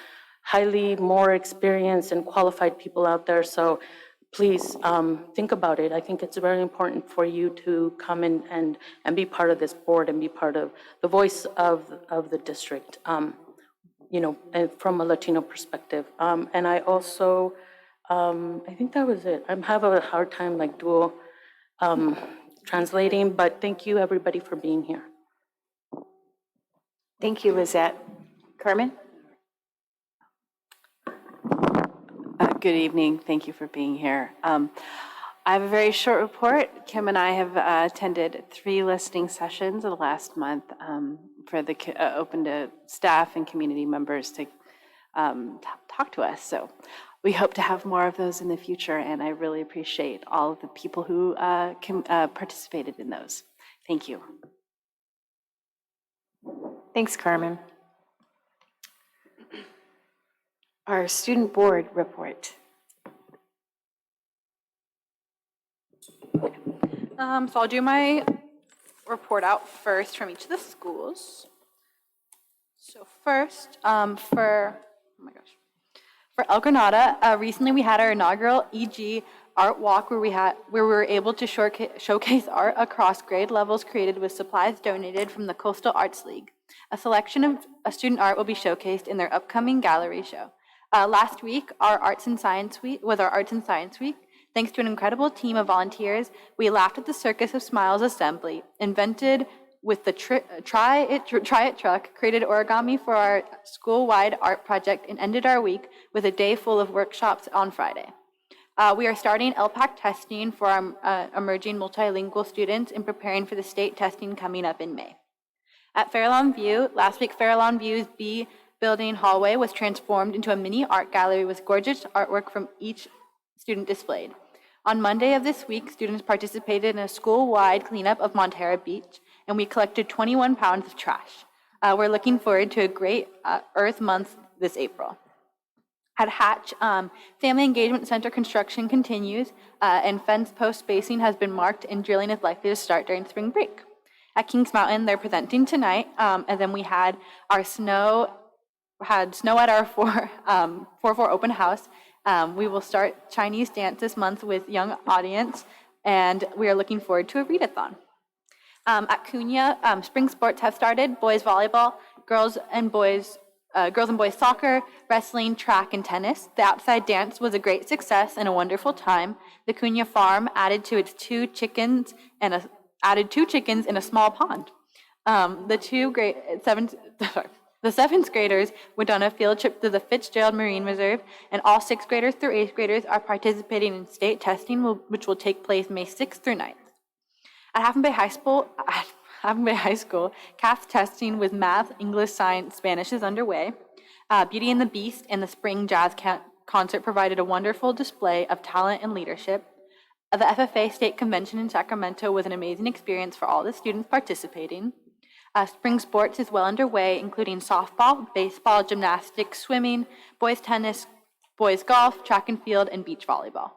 Speaker 14: highly more experienced and qualified people out there. So please think about it. I think it's very important for you to come in and be part of this board and be part of the voice of the district, and from a Latino perspective. And I also, I think that was it. I'm having a hard time like dual translating, but thank you everybody for being here.
Speaker 1: Thank you, Lizette. Carmen?
Speaker 15: Good evening. Thank you for being here. I have a very short report. Kim and I have attended 3 listening sessions in the last month for the open to staff and community members to talk to us. So we hope to have more of those in the future, and I really appreciate all of the people who participated in those. Thank you.
Speaker 1: Thanks, Carmen. Our student board report.
Speaker 16: So I'll do my report out first from each of the schools. So first, For El Granada, recently we had our inaugural EG Art Walk where we were able to showcase art across grade levels created with supplies donated from the Coastal Arts League. A selection of student art will be showcased in their upcoming gallery show. Last week, our Arts and Science Week was our Arts and Science Week. Thanks to an incredible team of volunteers, we laughed at the Circus of Smiles assembly, invented with the Try It truck, created origami for our school-wide art project, and ended our week with a day full of workshops on Friday. We are starting LPAC testing for our emerging multilingual students and preparing for the state testing coming up in May. At Fairlawn View, last week Fairlawn View's B building hallway was transformed into a mini art gallery with gorgeous artwork from each student displayed. On Monday of this week, students participated in a school-wide cleanup of Montera Beach, and we collected 21 pounds of trash. We're looking forward to a great Earth Month this April. At Hatch, Family Engagement Center construction continues, and fence post spacing has been marked, and drilling is likely to start during spring break. At Kings Mountain, they're presenting tonight, and then we had snow at our 4-4 open house. We will start Chinese dance this month with young audience, and we are looking forward to a readathon. At Cunha, spring sports have started: boys volleyball, girls and boys soccer, wrestling, track, and tennis. The outside dance was a great success and a wonderful time. The Cunha farm added two chickens in a small pond. The seventh graders went on a field trip to the Fitzgerald Marine Reserve, and all 6th graders through 8th graders are participating in state testing, which will take place May 6th through 9th. At Half Moon Bay High School, CAF testing with math, English, science, Spanish is underway. Beauty and the Beast and the Spring Jazz Concert provided a wonderful display of talent and leadership. The FFA State Convention in Sacramento was an amazing experience for all the students participating. Spring sports is well underway, including softball, baseball, gymnastics, swimming, boys tennis, boys golf, track and field, and beach volleyball.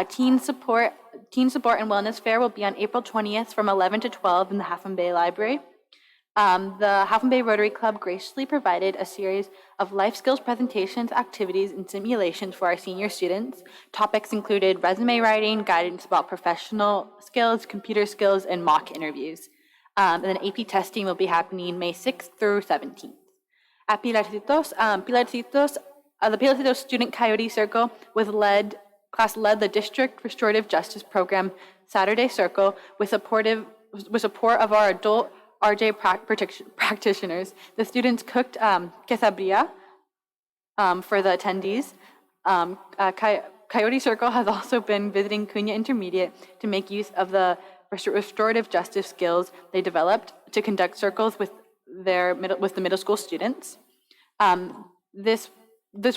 Speaker 16: Teen Support and Wellness Fair will be on April 20th from 11 to 12 in the Half Moon Bay Library. The Half Moon Bay Rotary Club graciously provided a series of life skills presentations, activities, and simulations for our senior students. Topics included resume writing, guidance about professional skills, computer skills, and mock interviews. And then AP testing will be happening May 6th through 17th. At Pilarcitos, the Pilarcitos Student Coyote Circle led the District Restorative Justice Program Saturday Circle with support of our adult RJ practitioners. The students cooked quesadilla for the attendees. Coyote Circle has also been visiting Cunha Intermediate to make use of the restorative justice skills they developed to conduct circles with the middle school students. This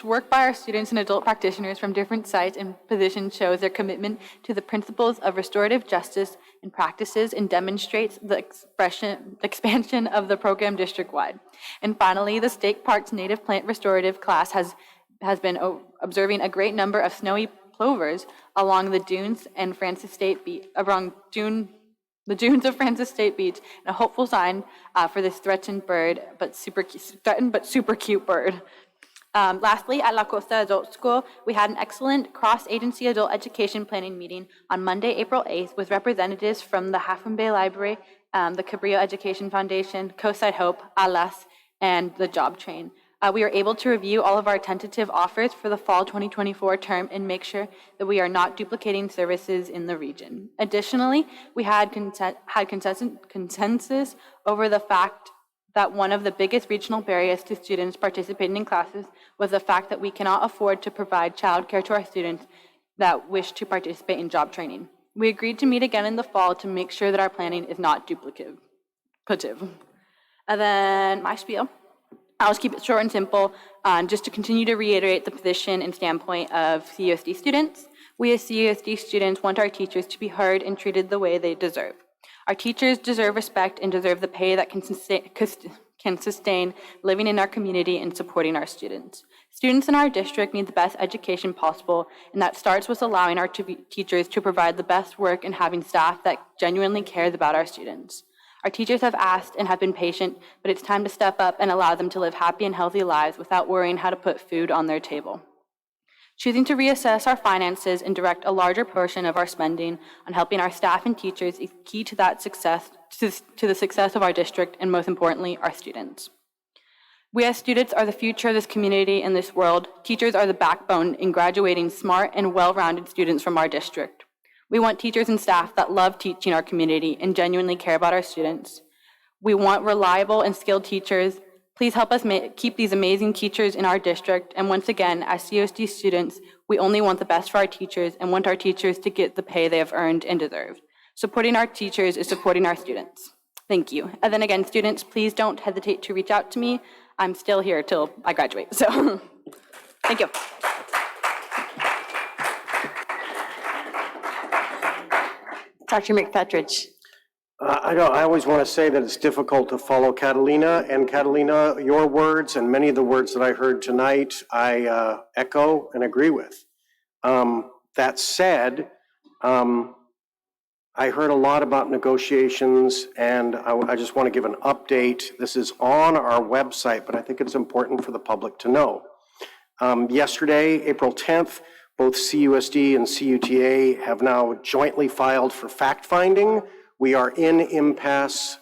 Speaker 16: work by our students and adult practitioners from different sites and positions shows their commitment to the principles of restorative justice and practices and demonstrates the expansion of the program district-wide. And finally, the State Parks Native Plant Restorative class has been observing a great number of snowy plovers along the dunes and Francis State Beach, the dunes of Francis State Beach, and a hopeful sign for this threatened but super cute bird. Lastly, at La Costa Adult School, we had an excellent cross-agency adult education planning meeting on Monday, April 8th, with representatives from the Half Moon Bay Library, the Cabrillo Education Foundation, Coastside Hope, ALAS, and the Job Train. We were able to review all of our tentative offers for the fall 2024 term and make sure that we are not duplicating services in the region. Additionally, we had consensus over the fact that one of the biggest regional barriers to students participating in classes was the fact that we cannot afford to provide childcare to our students that wish to participate in job training. We agreed to meet again in the fall to make sure that our planning is not duplicative. And then my spiel. I'll just keep it short and simple, just to continue to reiterate the position and standpoint of CUSD students. We as CUSD students want our teachers to be heard and treated the way they deserve. Our teachers deserve respect and deserve the pay that can sustain living in our community and supporting our students. Students in our district need the best education possible, and that starts with allowing our teachers to provide the best work and having staff that genuinely cares about our students. Our teachers have asked and have been patient, but it's time to step up and allow them to live happy and healthy lives without worrying how to put food on their table. Choosing to reassess our finances and direct a larger portion of our spending on helping our staff and teachers is key to that success, to the success of our district, and most importantly, our students. We as students are the future of this community and this world. Teachers are the backbone in graduating smart and well-rounded students from our district. We want teachers and staff that love teaching our community and genuinely care about our students. We want reliable and skilled teachers. Please help us keep these amazing teachers in our district. And once again, as CUSD students, we only want the best for our teachers and want our teachers to get the pay they have earned and deserved. Supporting our teachers is supporting our students. Thank you. And then again, students, please don't hesitate to reach out to me. I'm still here till I graduate, so thank you.
Speaker 1: Dr. McFetridge.
Speaker 5: I always want to say that it's difficult to follow Catalina, and Catalina, your words and many of the words that I heard tonight, I echo and agree with. That said, I heard a lot about negotiations, and I just want to give an update. This is on our website, but I think it's important for the public to know. Yesterday, April 10th, both CUSD and CUTA have now jointly filed for fact-finding. We are in impasse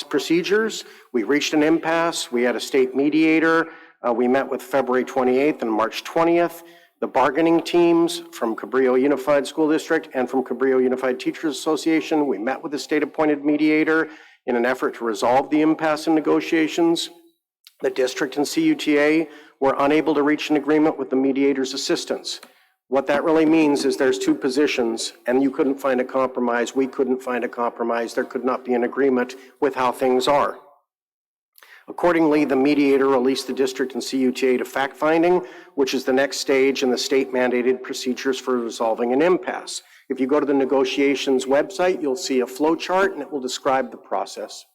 Speaker 5: procedures. We reached an impasse. We had a state mediator. We met with February 28th and March 20th. The bargaining teams from Cabrillo Unified School District and from Cabrillo Unified Teachers Association, we met with the state-appointed mediator in an effort to resolve the impasse in negotiations. The district and CUTA were unable to reach an agreement with the mediator's assistance. What that really means is there's two positions, and you couldn't find a compromise. We couldn't find a compromise. There could not be an agreement with how things are. Accordingly, the mediator released the district and CUTA to fact-finding, which is the next stage in the state-mandated procedures for resolving an impasse. If you go to the negotiations website, you'll see a flow chart, and it will describe the process.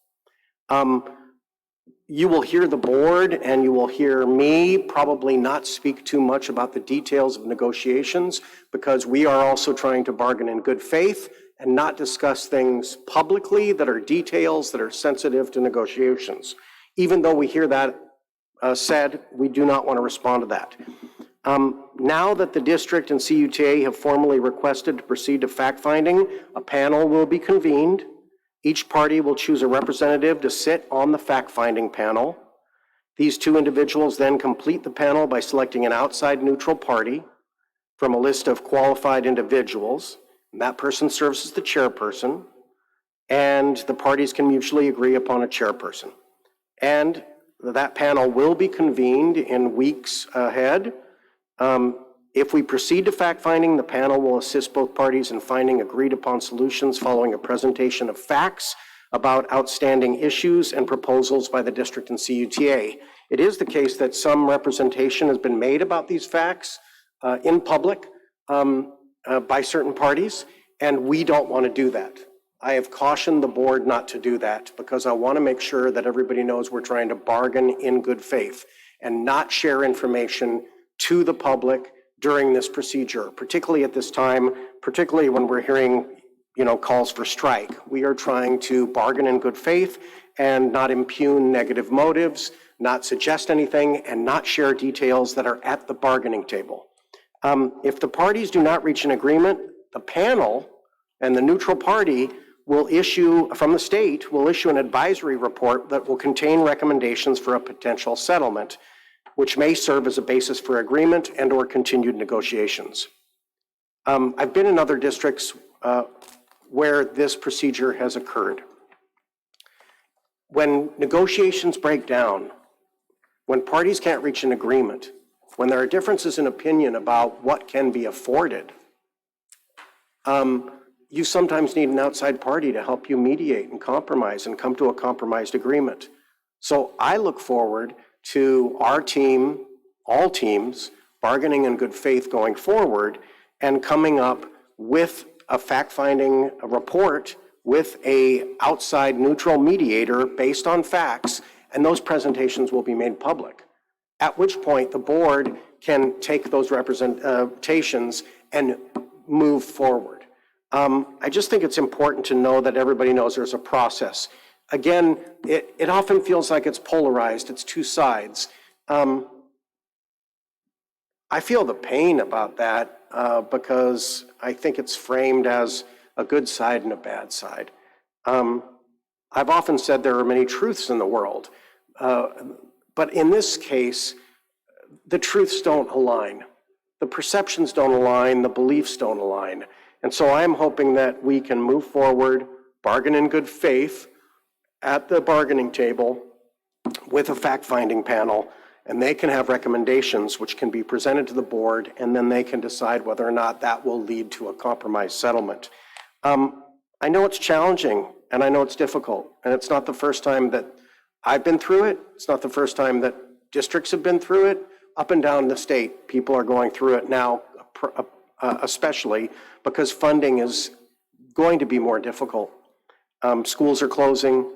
Speaker 5: You will hear the board and you will hear me probably not speak too much about the details of negotiations, because we are also trying to bargain in good faith and not discuss things publicly that are details that are sensitive to negotiations. Even though we hear that said, we do not want to respond to that. Now that the district and CUTA have formally requested to proceed to fact-finding, a panel will be convened. Each party will choose a representative to sit on the fact-finding panel. These two individuals then complete the panel by selecting an outside neutral party from a list of qualified individuals. And that person serves as the chairperson, and the parties can mutually agree upon a chairperson. And that panel will be convened in weeks ahead. If we proceed to fact-finding, the panel will assist both parties in finding agreed-upon solutions following a presentation of facts about outstanding issues and proposals by the district and CUTA. It is the case that some representation has been made about these facts in public by certain parties, and we don't want to do that. I have cautioned the board not to do that because I want to make sure that everybody knows we're trying to bargain in good faith and not share information to the public during this procedure, particularly at this time, particularly when we're hearing, calls for strike. We are trying to bargain in good faith and not impugn negative motives, not suggest anything, and not share details that are at the bargaining table. If the parties do not reach an agreement, the panel and the neutral party will issue, from the state, will issue an advisory report that will contain recommendations for a potential settlement, which may serve as a basis for agreement and or continued negotiations. I've been in other districts where this procedure has occurred. When negotiations break down, when parties can't reach an agreement, when there are differences in opinion about what can be afforded, you sometimes need an outside party to help you mediate and compromise and come to a compromised agreement. So I look forward to our team, all teams, bargaining in good faith going forward and coming up with a fact-finding report with a outside neutral mediator based on facts, and those presentations will be made public. At which point the board can take those representations and move forward. I just think it's important to know that everybody knows there's a process. Again, it often feels like it's polarized, it's two sides. I feel the pain about that because I think it's framed as a good side and a bad side. I've often said there are many truths in the world, but in this case, the truths don't align. The perceptions don't align, the beliefs don't align. And so I'm hoping that we can move forward, bargain in good faith at the bargaining table with a fact-finding panel, and they can have recommendations which can be presented to the board, and then they can decide whether or not that will lead to a compromise settlement. I know it's challenging, and I know it's difficult, and it's not the first time that I've been through it. It's not the first time that districts have been through it. Up and down the state, people are going through it now, especially because funding is going to be more difficult. Schools are closing,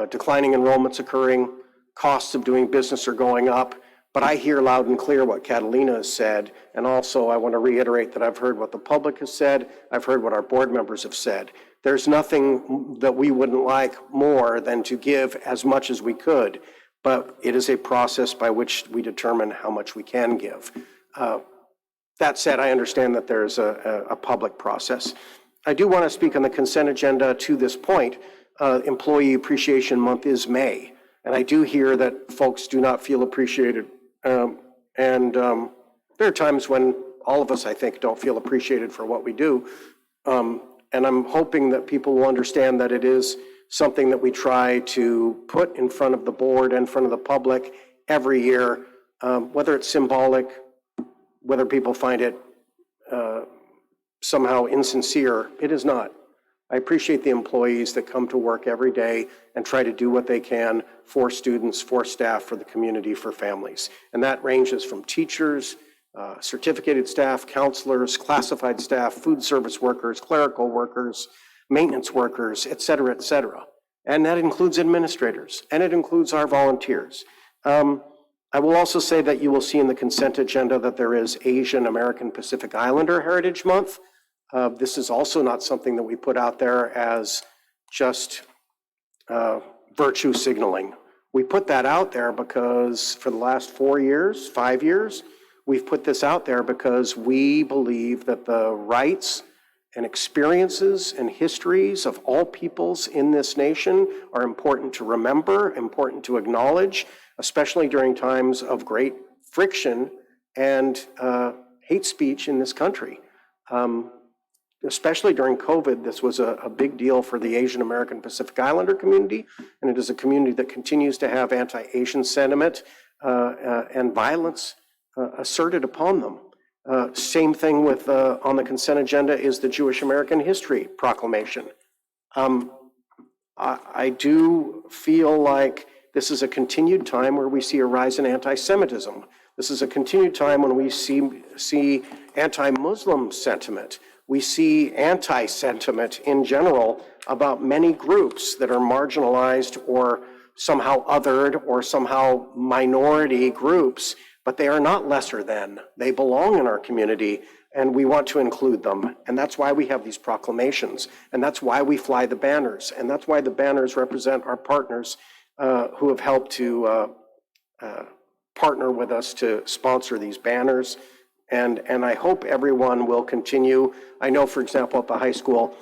Speaker 5: declining enrollments occurring, costs of doing business are going up, but I hear loud and clear what Catalina has said, and also I want to reiterate that I've heard what the public has said, I've heard what our board members have said. There's nothing that we wouldn't like more than to give as much as we could, but it is a process by which we determine how much we can give. That said, I understand that there's a public process. I do want to speak on the consent agenda to this point. Employee Appreciation Month is May, and I do hear that folks do not feel appreciated. There are times when all of us, I think, don't feel appreciated for what we do. And I'm hoping that people will understand that it is something that we try to put in front of the board and in front of the public every year, whether it's symbolic, whether people find it somehow insincere. It is not. I appreciate the employees that come to work every day and try to do what they can for students, for staff, for the community, for families. And that ranges from teachers, certificated staff, counselors, classified staff, food service workers, clerical workers, maintenance workers, et cetera, et cetera. And that includes administrators, and it includes our volunteers. I will also say that you will see in the consent agenda that there is Asian American Pacific Islander Heritage Month. This is also not something that we put out there as just virtue signaling. We put that out there because for the last 4 years, 5 years, we've put this out there because we believe that the rights and experiences and histories of all peoples in this nation are important to remember, important to acknowledge, especially during times of great friction and hate speech in this country. Especially during COVID, this was a big deal for the Asian American Pacific Islander community, and it is a community that continues to have anti-Asian sentiment and violence asserted upon them. Same thing with, on the consent agenda is the Jewish American History Proclamation. I do feel like this is a continued time where we see a rise in anti-Semitism. This is a continued time when we see anti-Muslim sentiment. We see anti-sentiment in general about many groups that are marginalized or somehow othered or somehow minority groups, but they are not lesser than. They belong in our community, and we want to include them. And that's why we have these proclamations, and that's why we fly the banners, and that's why the banners represent our partners who have helped to partner with us to sponsor these banners. And I hope everyone will continue. I know, for example, at the high school,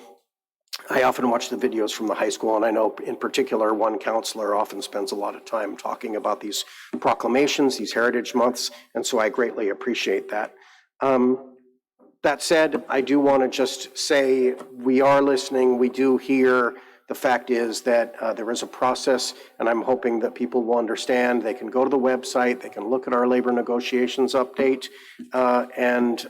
Speaker 5: I often watch the videos from the high school, and I know in particular one counselor often spends a lot of time talking about these proclamations, these heritage months, and so I greatly appreciate that. That said, I do want to just say we are listening, we do hear. The fact is that there is a process, and I'm hoping that people will understand. They can go to the website, they can look at our labor negotiations update, and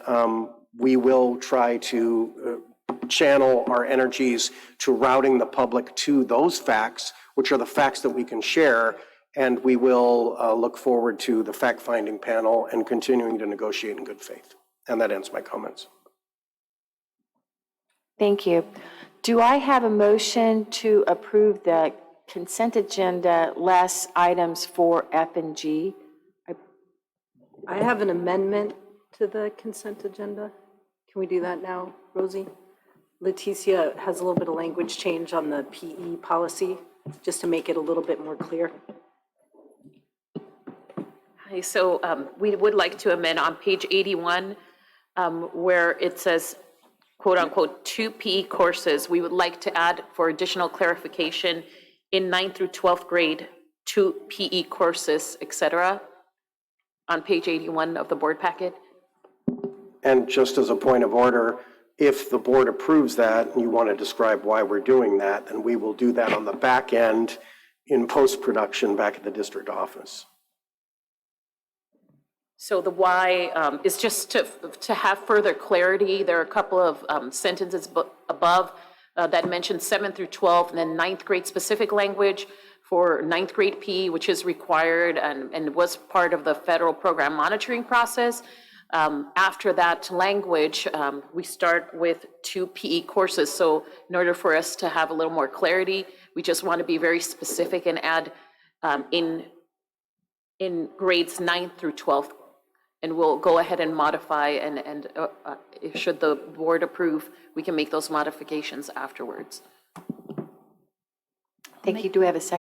Speaker 5: we will try to channel our energies to routing the public to those facts, which are the facts that we can share, and we will look forward to the fact-finding panel and continuing to negotiate in good faith. And that ends my comments.
Speaker 1: Thank you. Do I have a motion to approve the consent agenda less items for F and G?
Speaker 3: I have an amendment to the consent agenda. Can we do that now, Rosie? Leticia has a little bit of language change on the PE policy, just to make it a little bit more clear.
Speaker 14: Hi, so we would like to amend on page 81, where it says, quote unquote, 2 PE courses. We would like to add for additional clarification in 9th through 12th grade, 2 PE courses, et cetera, on page 81 of the board packet.
Speaker 5: And just as a point of order, if the board approves that and you want to describe why we're doing that, then we will do that on the back end in post-production back at the district office.
Speaker 14: So the why is just to have further clarity. There are a couple of sentences above that mention 7th through 12th, and then 9th grade specific language for 9th grade PE, which is required and was part of the federal program monitoring process. After that language, we start with 2 PE courses. So in order for us to have a little more clarity, we just want to be very specific and add in grades 9th through 12th. And we'll go ahead and modify, and should the board approve, we can make those modifications afterwards.
Speaker 1: Thank you. Do we have a second?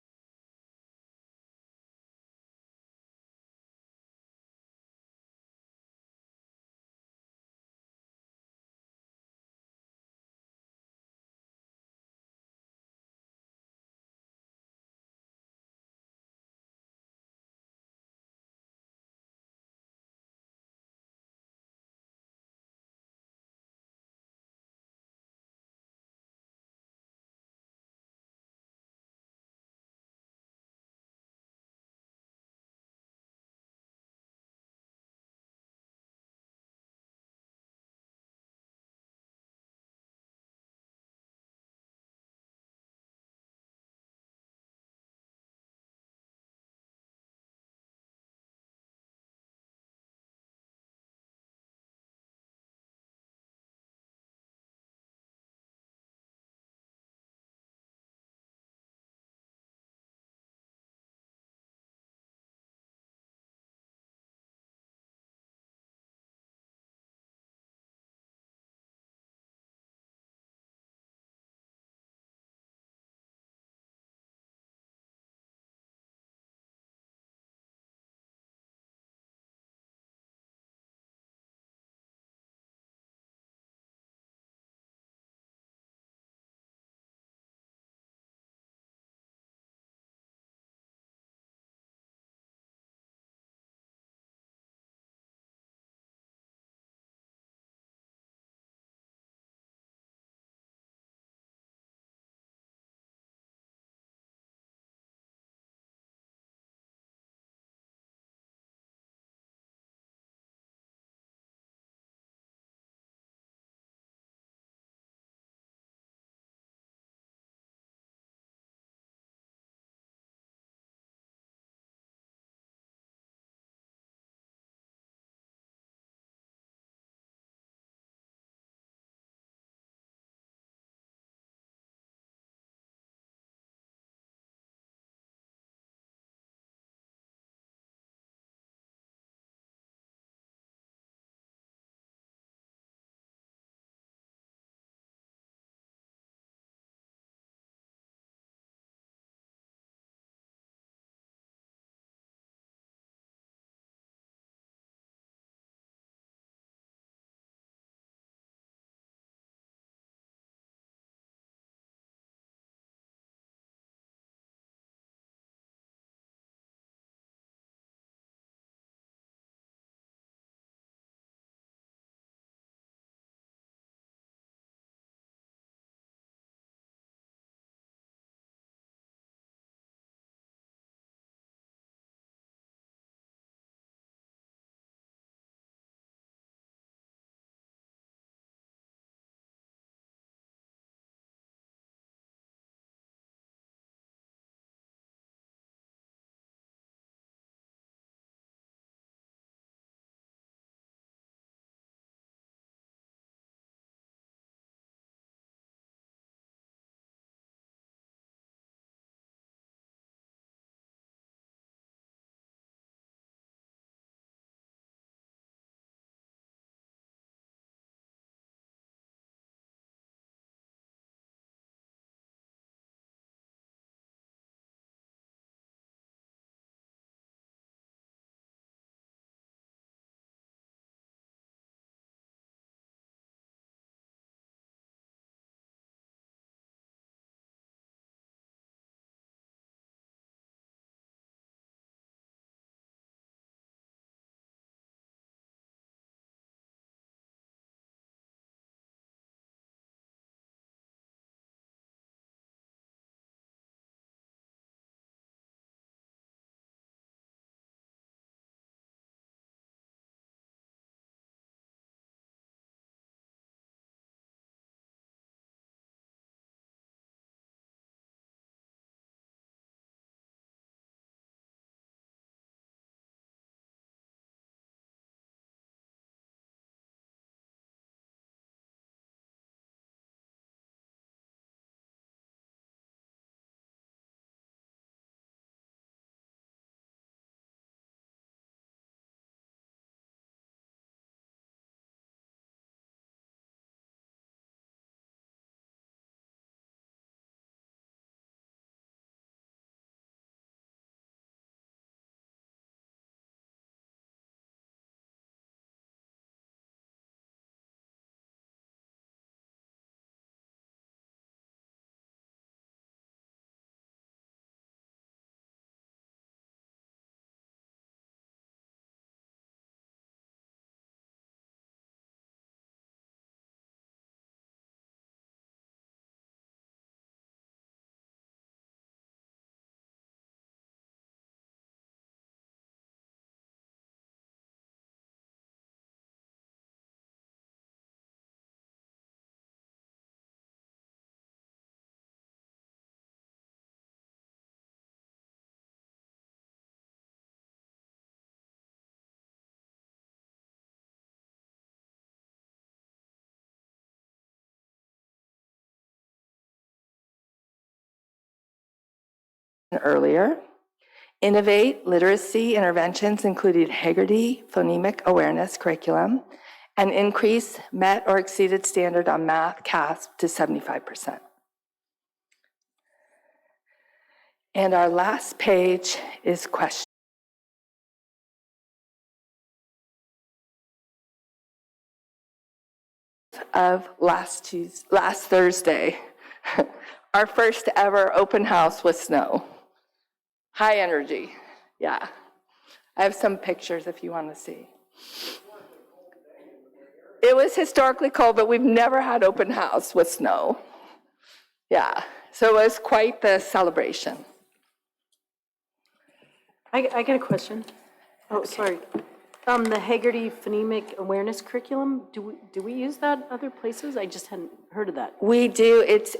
Speaker 17: earlier. Innovate literacy interventions included Haggerty phonemic awareness curriculum and increase met or exceeded standard on math CASP to 75%. And our last page is questions. Of last Thursday, our first ever open house with snow. High energy, yeah. I have some pictures if you want to see. It was historically cold, but we've never had open house with snow. Yeah, so it was quite the celebration.
Speaker 3: I got a question. Oh, sorry. The Haggerty phonemic awareness curriculum, do we use that other places? I just hadn't heard of that.
Speaker 17: We do. It's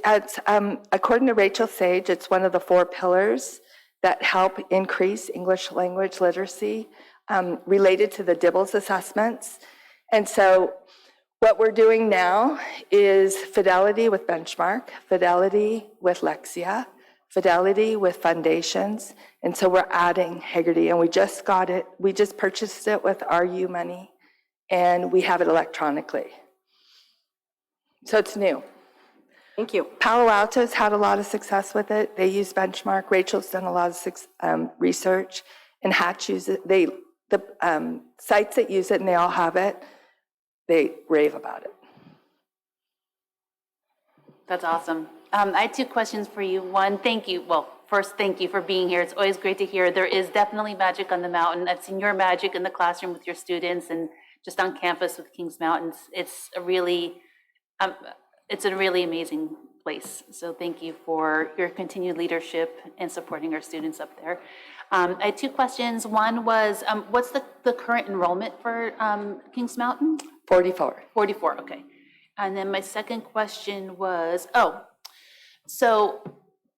Speaker 17: according to Rachel Sage, it's one of the 4 pillars that help increase English language literacy related to the DIBELS assessments. And so what we're doing now is fidelity with benchmark, fidelity with Lexia, fidelity with foundations. And so we're adding Haggerty, and we just got it. We just purchased it with RU money, and we have it electronically. So it's new.
Speaker 3: Thank you.
Speaker 17: Palo Alto's had a lot of success with it. They use benchmark. Rachel's done a lot of research, and Hatch use it. The sites that use it, and they all have it, they rave about it.
Speaker 4: That's awesome. I had 2 questions for you. One, thank you. Well, first, thank you for being here. It's always great to hear. There is definitely magic on the mountain. I've seen your magic in the classroom with your students and just on campus with Kings Mountains. It's a really amazing place. So thank you for your continued leadership and supporting our students up there. I had 2 questions. One was, what's the current enrollment for Kings Mountain?
Speaker 17: 44.
Speaker 4: 44, okay. And then my second question was, so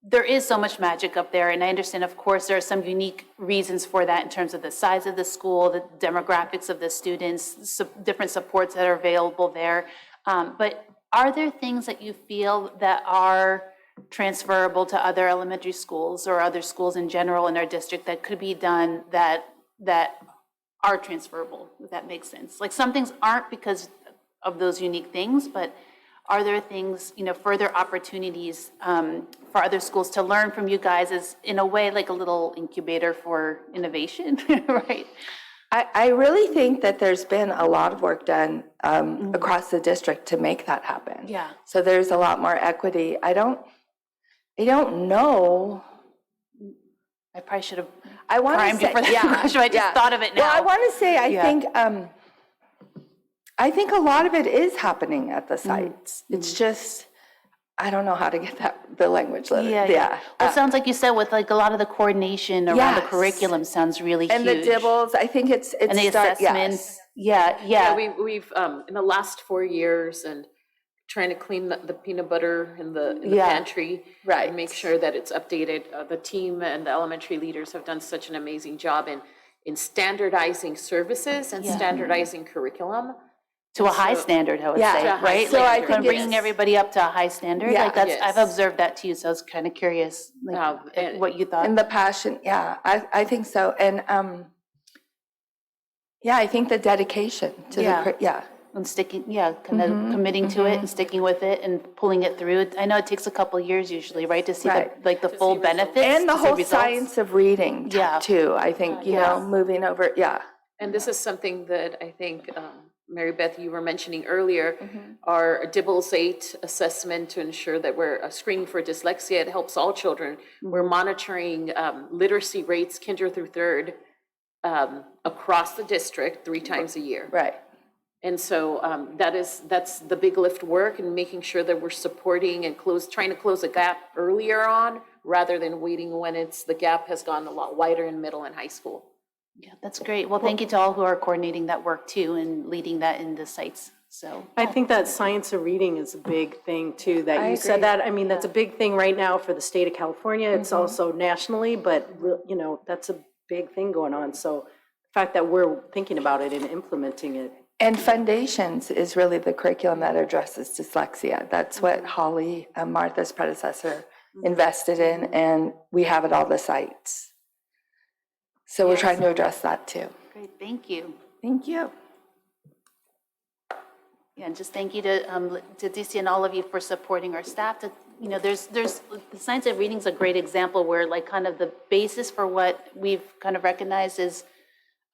Speaker 4: there is so much magic up there, and I understand, of course, there are some unique reasons for that in terms of the size of the school, the demographics of the students, different supports that are available there. But are there things that you feel that are transferable to other elementary schools or other schools in general in our district that could be done that are transferable, if that makes sense? Like some things aren't because of those unique things, but are there things, further opportunities for other schools to learn from you guys as, in a way, like a little incubator for innovation, right?
Speaker 17: I really think that there's been a lot of work done across the district to make that happen.
Speaker 4: Yeah.
Speaker 17: So there's a lot more equity. I don't know.
Speaker 4: I probably should have
Speaker 17: primed
Speaker 4: you for that question. I just thought of it now.
Speaker 17: Well, I want to say, I think a lot of it is happening at the sites. It's just, I don't know how to get the language letter.
Speaker 4: Yeah. Well, it sounds like you said with like a lot of the coordination around the curriculum sounds really
Speaker 17: and
Speaker 4: huge.
Speaker 17: And the DIBELS, I think it's
Speaker 4: and the assessments. Yes. Yeah.
Speaker 18: We've in the last 4 years and trying to clean the peanut butter in the pantry.
Speaker 17: Right.
Speaker 18: And make sure that it's updated. The team and the elementary leaders have done such an amazing job in standardizing services and standardizing curriculum.
Speaker 4: To a high standard, I would say, right?
Speaker 17: So I
Speaker 4: think bringing everybody up to a high standard, like that's, I've observed that too, so I was kind of curious, like what you thought.
Speaker 17: And the passion, I think so. And I think the dedication to
Speaker 4: and sticking, kind of committing to it and sticking with it and pulling it through. I know it takes a couple of years usually, right, to see the full benefits.
Speaker 17: And the whole science of reading too, I think, moving over,
Speaker 18: And this is something that I think, Mary Beth, you were mentioning earlier, our DIBELS 8 assessment to ensure that we're screening for dyslexia. It helps all children. We're monitoring literacy rates, kinder through third, across the district 3 times a year.
Speaker 17: Right.
Speaker 18: And so that's the big lift work and making sure that we're supporting and trying to close a gap earlier on rather than waiting when the gap has gone a lot wider in middle and high school.
Speaker 4: Yeah, that's great. Well, thank you to all who are coordinating that work too and leading that in the sites. So
Speaker 3: I think that science of reading is a big thing too, that you said that. I mean, that's a big thing right now for the state of California. It's also nationally, but that's a big thing going on. So the fact that we're thinking about it and implementing it.
Speaker 17: And Foundations is really the curriculum that addresses dyslexia. That's what Holly, Martha's predecessor, invested in, and we have at all the sites. So we're trying to address that too.
Speaker 16: Great, thank you.
Speaker 17: Thank you.
Speaker 16: Yeah, and just thank you to DC and all of you for supporting our staff. There's the science of reading is a great example where like kind of the basis for what we've kind of recognized is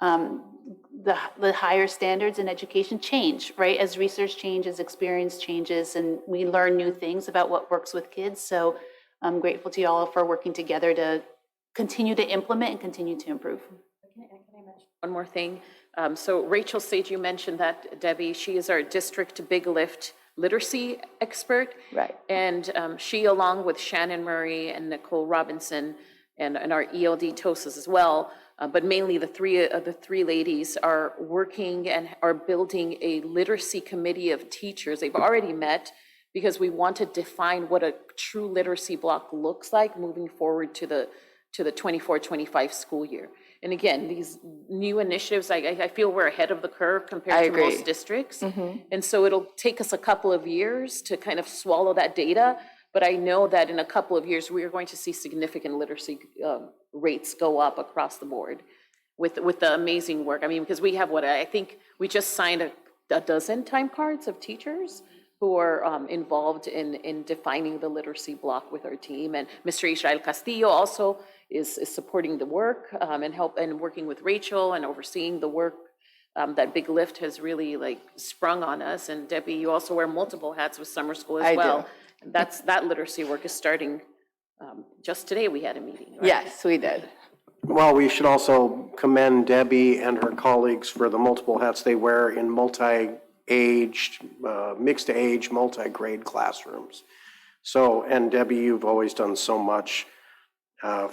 Speaker 16: the higher standards in education change, right? As research changes, experience changes, and we learn new things about what works with kids. So I'm grateful to you all for working together to continue to implement and continue to improve.
Speaker 18: Can I mention one more thing? So Rachel Sage, you mentioned that, Debbie, she is our district Big Lift literacy expert.
Speaker 17: Right.
Speaker 18: And she, along with Shannon Murray and Nicole Robinson and our ELD TOSAs as well, but mainly the three ladies are working and are building a literacy committee of teachers. They've already met because we want to define what a true literacy block looks like moving forward to the 24-25 school year. And again, these new initiatives, I feel we're ahead of the curve compared to most districts. And so it'll take us a couple of years to kind of swallow that data. But I know that in a couple of years, we are going to see significant literacy rates go up across the board with the amazing work. I mean, because we have I think we just signed a dozen time cards of teachers who are involved in defining the literacy block with our team. And Mr. Israel Castillo also is supporting the work and working with Rachel and overseeing the work that Big Lift has really sprung on us. And Debbie, you also wear multiple hats with summer school as well. And that literacy work is starting. Just today we had a meeting. Right?
Speaker 17: Yes, we did.
Speaker 5: Well, we should also commend Debbie and her colleagues for the multiple hats they wear in multi-aged, mixed-age, multi-grade classrooms. So, and Debbie, you've always done so much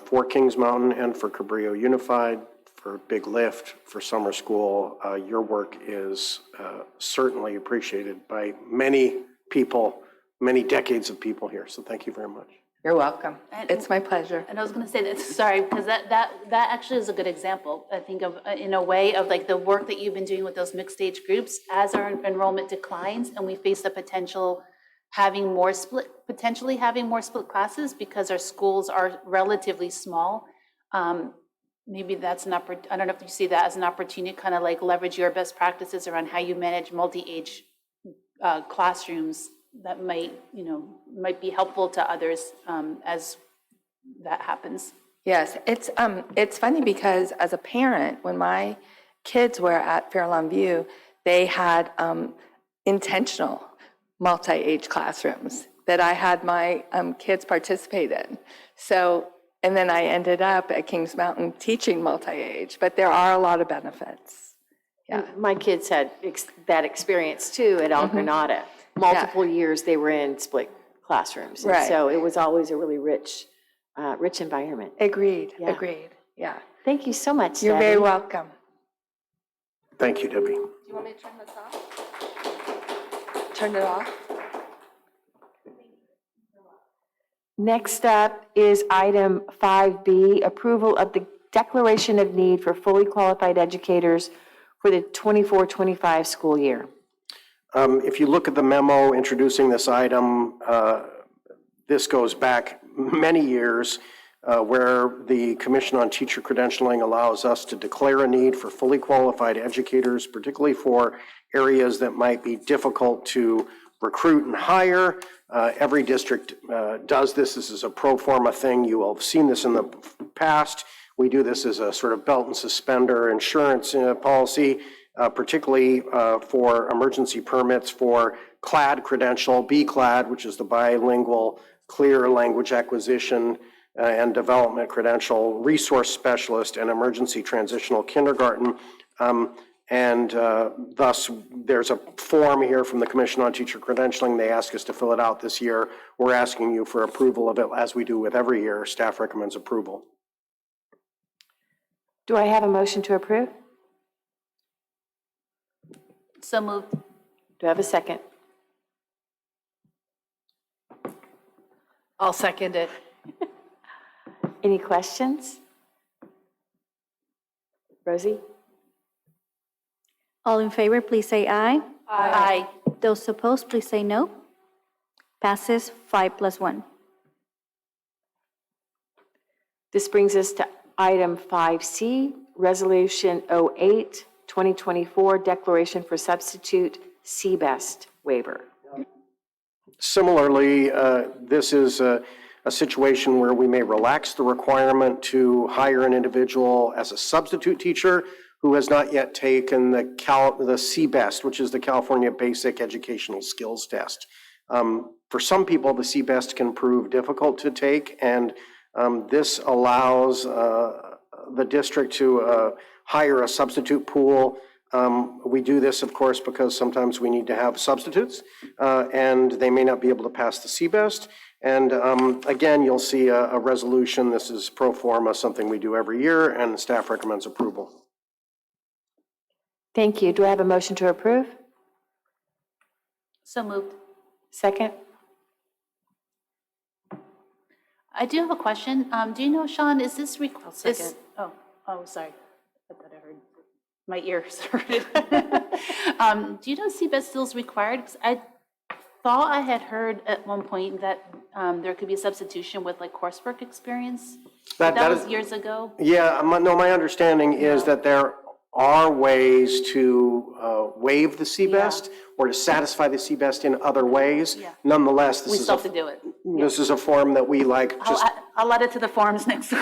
Speaker 5: for Kings Mountain and for Cabrillo Unified, for Big Lift, for summer school. Your work is certainly appreciated by many people, many decades of people here. So thank you very much.
Speaker 17: You're welcome. It's my pleasure.
Speaker 16: And I was going to say that, sorry, because that actually is a good example, I think, of in a way of like the work that you've been doing with those mixed age groups as our enrollment declines and we face the potentially having more split classes because our schools are relatively small. Maybe that's an opportunity. I don't know if you see that as an opportunity to kind of like leverage your best practices around how you manage multi-age classrooms that might be helpful to others as that happens.
Speaker 17: Yes, it's funny because as a parent, when my kids were at Fairlawn View, they had intentional multi-age classrooms that I had my kids participate in. So, and then I ended up at Kings Mountain teaching multi-age, but there are a lot of benefits.
Speaker 1: Yeah, my kids had that experience too at Al Granada. Multiple years they were in split classrooms. And so it was always a really rich environment.
Speaker 17: Agreed,
Speaker 1: Yeah.
Speaker 17: agreed, yeah.
Speaker 1: Thank you so much,
Speaker 17: You're
Speaker 1: Debbie.
Speaker 17: very welcome.
Speaker 5: Thank you, Debbie.
Speaker 17: Do you want me to turn this off? Turn it off?
Speaker 1: Next up is item 5B, approval of the declaration of need for fully qualified educators for the 24-25 school year.
Speaker 5: If you look at the memo introducing this item, this goes back many years where the Commission on Teacher Credentialing allows us to declare a need for fully qualified educators, particularly for areas that might be difficult to recruit and hire. Every district does this. This is a pro forma thing. You will have seen this in the past. We do this as a sort of belt and suspender insurance policy, particularly for emergency permits for CLAD credential, BCLAD, which is the bilingual clear language acquisition and development credential, resource specialist, and emergency transitional kindergarten. Thus, there's a form here from the Commission on Teacher Credentialing. They ask us to fill it out this year. We're asking you for approval of it, as we do with every year. Staff recommends approval.
Speaker 1: Do I have a motion to approve?
Speaker 16: So moved.
Speaker 1: Do I have a second?
Speaker 15: I'll second it.
Speaker 1: Any questions? Rosie?
Speaker 2: All in favor, please say aye.
Speaker 16: Aye.
Speaker 2: Those opposed, please say no. Passes 5+1.
Speaker 1: This brings us to item 5C, Resolution 08, 2024, Declaration for Substitute CBEST Waiver.
Speaker 5: Similarly, this is a situation where we may relax the requirement to hire an individual as a substitute teacher who has not yet taken the CBEST, which is the California Basic Educational Skills Test. For some people, the CBEST can prove difficult to take, and this allows the district to hire a substitute pool. We do this, of course, because sometimes we need to have substitutes, and they may not be able to pass the CBEST. And again, you'll see a resolution. This is pro forma, something we do every year, and staff recommends approval.
Speaker 1: Thank you. Do I have a motion to approve?
Speaker 14: So moved.
Speaker 1: Second?
Speaker 14: I do have a question. Do you know, Sean, is this
Speaker 1: second.
Speaker 14: Sorry. I thought I heard, my ears heard it. Do you know CBEST still is required? 'Cause I thought I had heard at one point that there could be a substitution with like coursework experience. That was years ago.
Speaker 5: Yeah, my understanding is that there are ways to waive the CBEST or to satisfy the CBEST in other ways.
Speaker 14: Yeah.
Speaker 5: Nonetheless,
Speaker 14: We still have to do it.
Speaker 5: This is a form that we like just.
Speaker 14: I'll add it to the forms next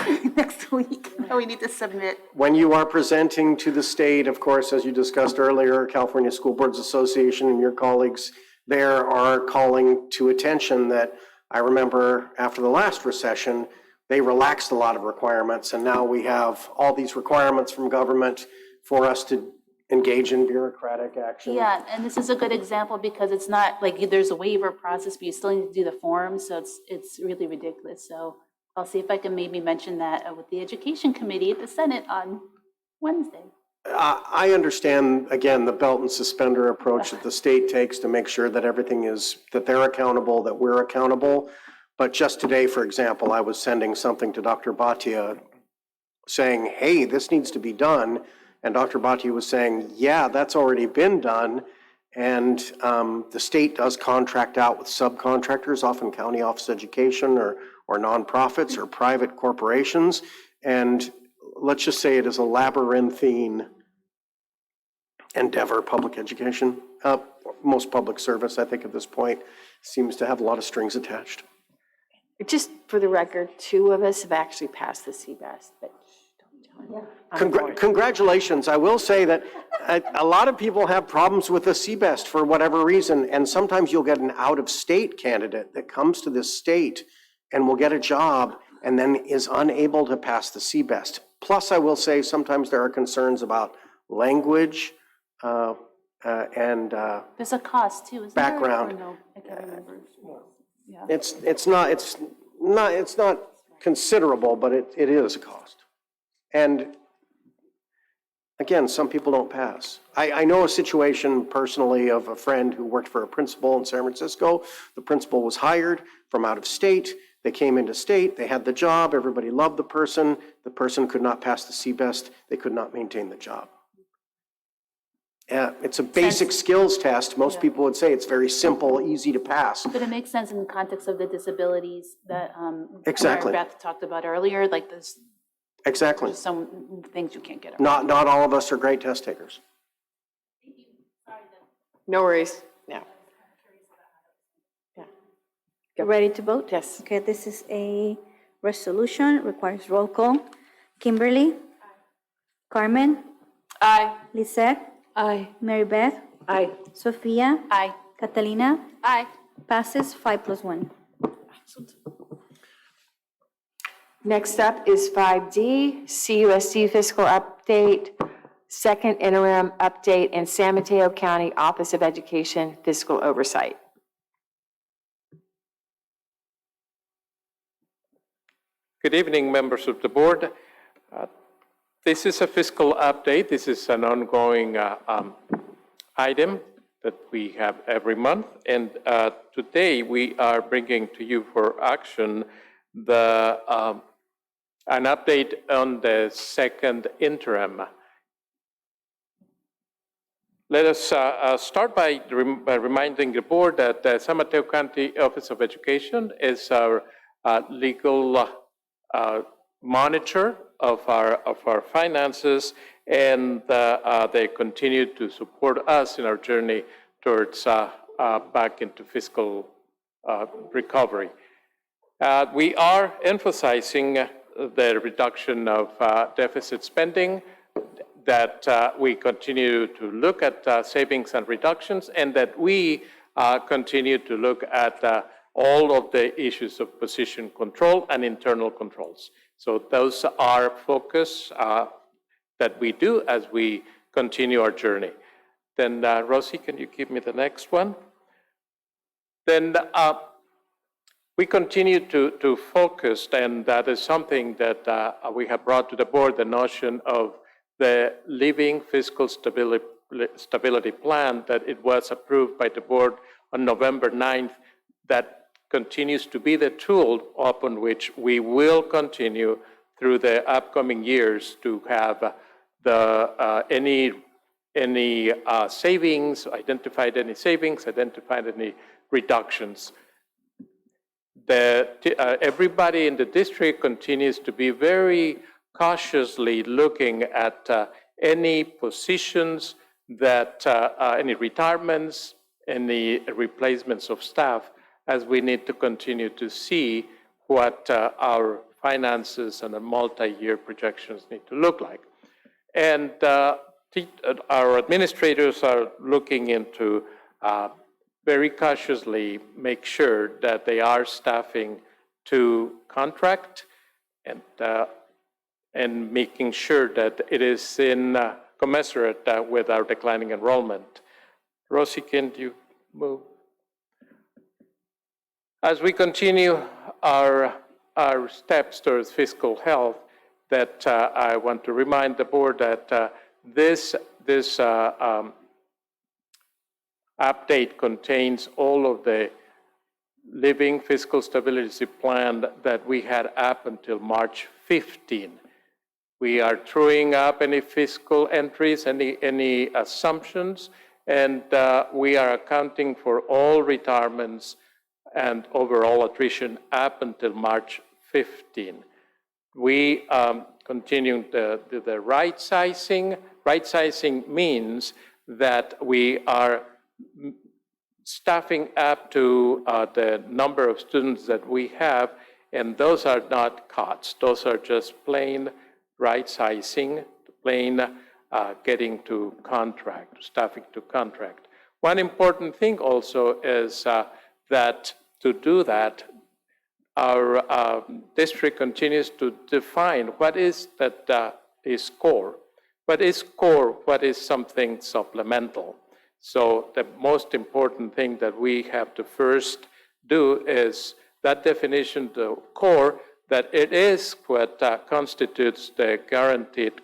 Speaker 14: week. We need to submit.
Speaker 5: When you are presenting to the state, of course, as you discussed earlier, California School Boards Association and your colleagues there are calling to attention that I remember after the last recession, they relaxed a lot of requirements, and now we have all these requirements from government for us to engage in bureaucratic action.
Speaker 14: Yeah, and this is a good example because it's not like there's a waiver process, but you still need to do the forms, so it's really ridiculous. So I'll see if I can maybe mention that with the Education Committee at the Senate on Wednesday.
Speaker 5: I understand, again, the belt and suspender approach that the state takes to make sure that everything is, that they're accountable, that we're accountable. But just today, for example, I was sending something to Dr. Bhatia saying, hey, this needs to be done. And Dr. Bhatia was saying, yeah, that's already been done. And the state does contract out with subcontractors, often county office education or nonprofits or private corporations. And let's just say it is a labyrinthine endeavor, public education. Most public service, I think, at this point, seems to have a lot of strings attached.
Speaker 1: Just for the record, 2 of us have actually passed the CBEST, but
Speaker 5: Congratulations. I will say that a lot of people have problems with the CBEST for whatever reason, and sometimes you'll get an out-of-state candidate that comes to this state and will get a job and then is unable to pass the CBEST. Plus, I will say sometimes there are concerns about language and
Speaker 14: there's a cost too, isn't
Speaker 5: background.
Speaker 14: there? Or no, I can't remember. Yeah.
Speaker 5: It's not considerable, but it is a cost. And again, some people don't pass. I know a situation personally of a friend who worked for a principal in San Francisco. The principal was hired from out of state. They came into state, they had the job, everybody loved the person could not pass the CBEST, they could not maintain the job. It's a basic skills test. Most people would say it's very simple, easy to pass.
Speaker 14: But it makes sense in the context of the disabilities that
Speaker 5: Exactly.
Speaker 14: Mary Beth talked about earlier, like there's
Speaker 5: Exactly.
Speaker 14: some things you can't get.
Speaker 5: Not all of us are great test takers.
Speaker 1: no worries. Yeah.
Speaker 2: Ready to vote?
Speaker 1: Yes.
Speaker 2: Okay, this is a resolution, requires roll call. Kimberly? Carmen?
Speaker 18: Aye.
Speaker 2: Lisette?
Speaker 18: Aye.
Speaker 2: Mary Beth?
Speaker 1: Aye.
Speaker 2: Sophia?
Speaker 14: Aye.
Speaker 2: Catalina?
Speaker 14: Aye.
Speaker 2: Passes 5+1.
Speaker 1: Next up is 5D, CUSD fiscal update, second interim update, and San Mateo County Office of Education fiscal oversight.
Speaker 19: Good evening, members of the board. This is a fiscal update. This is an ongoing item that we have every month. And today we are bringing to you for action an update on the second interim. Let us start by reminding the board that the San Mateo County Office of Education is our legal monitor of our finances, and they continue to support us in our journey towards back into fiscal recovery. We are emphasizing the reduction of deficit spending, that we continue to look at savings and reductions, and that we continue to look at all of the issues of position control and internal controls. So those are focus that we do as we continue our journey. Then Rosie, can you give me the next one? Then we continue to focus, and that is something that we have brought to the board, the notion of the Living Fiscal Stability Plan, that it was approved by the board on November 9th, that continues to be the tool upon which we will continue through the upcoming years to have any savings, identified any reductions. Everybody in the district continues to be very cautiously looking at any positions that, any retirements, any replacements of staff, as we need to continue to see what our finances and the multi-year projections need to look like. And our administrators are looking into very cautiously make sure that they are staffing to contract, and making sure that it is in commensurate with our declining enrollment. Rosie, can you move? As we continue our steps towards fiscal health, that I want to remind the board that this update contains all of the Living Fiscal Stability Plan that we had up until March 15. We are truing up any fiscal entries, any assumptions, and we are accounting for all retirements and overall attrition up until March 15. We continue the right sizing. Right sizing means that we are staffing up to the number of students that we have, and those are not cuts. Those are just plain right sizing, plain getting to contract, staffing to contract. One important thing also is that to do that, our district continues to define what is that is core. What is core? What is something supplemental? So the most important thing that we have to first do is that definition, the core, that it is what constitutes the guaranteed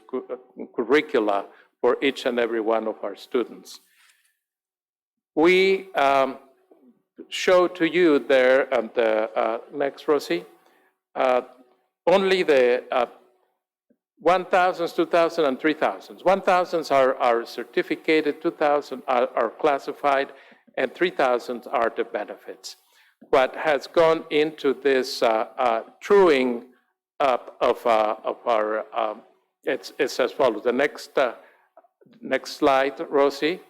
Speaker 19: curricula for each and every one of our students. We show to you there on the next, Rosie, only the 1,000s, 2,000s, and 3,000s. 1,000s are certificated, 2,000 are classified, and 3,000s are the benefits. What has gone into this truing up of our, it's as follows. The next slide, Rosie,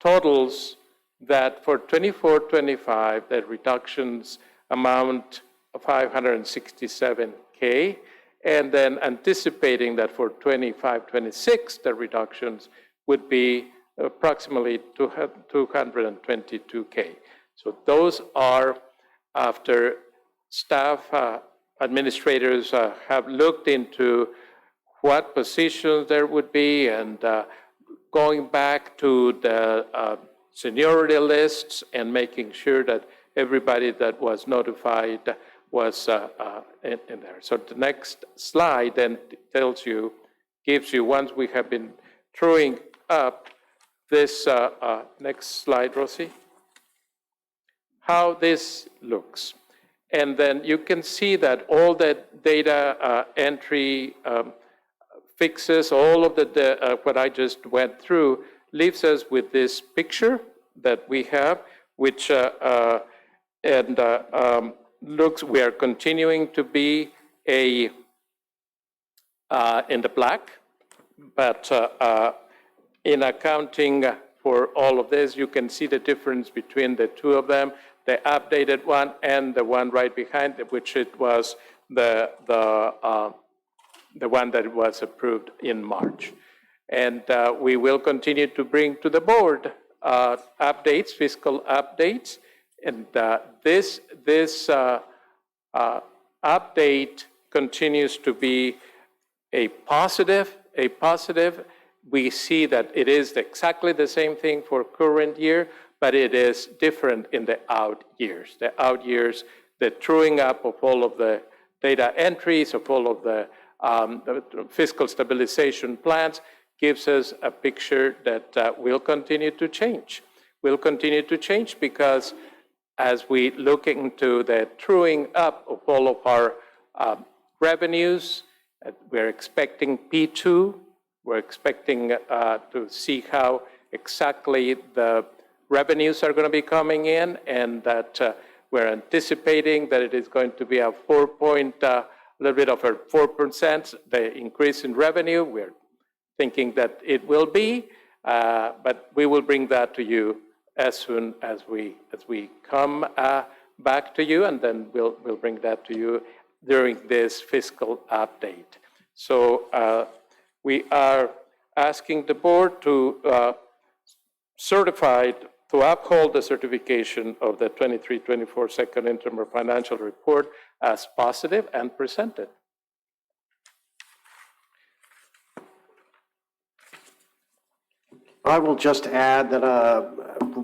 Speaker 19: totals that for 24-25, the reductions amount of 567K, and then anticipating that for 25-26, the reductions would be approximately 222K. So those are after staff administrators have looked into what positions there would be, and going back to the seniority lists and making sure that everybody that was notified was in there. So the next slide then tells you, gives you, once we have been truing up this, next slide, Rosie, how this looks. And then you can see that all the data entry fixes, all of the what I just went through, leaves us with this picture that we have, which looks, we are continuing to be a in the black. But in accounting for all of this, you can see the difference between the two of them, the updated one and the one right behind it, which it was the one that was approved in March. And we will continue to bring to the board updates, fiscal updates. And this update continues to be a positive. We see that it is exactly the same thing for current year, but it is different in the out years. The out years, the truing up of all of the data entries, of all of the fiscal stabilization plans, gives us a picture that will continue to change. Will continue to change because as we look into the truing up of all of our revenues, we're expecting P2. We're expecting to see how exactly the revenues are going to be coming in, and that we're anticipating that it is going to be a little bit over 4%, the increase in revenue. We're thinking that it will be, but we will bring that to you as soon as we come back to you, and then we'll bring that to you during this fiscal update. So we are asking the board to uphold the certification of the 23-24 second interim financial report as positive and presented.
Speaker 5: I will just add that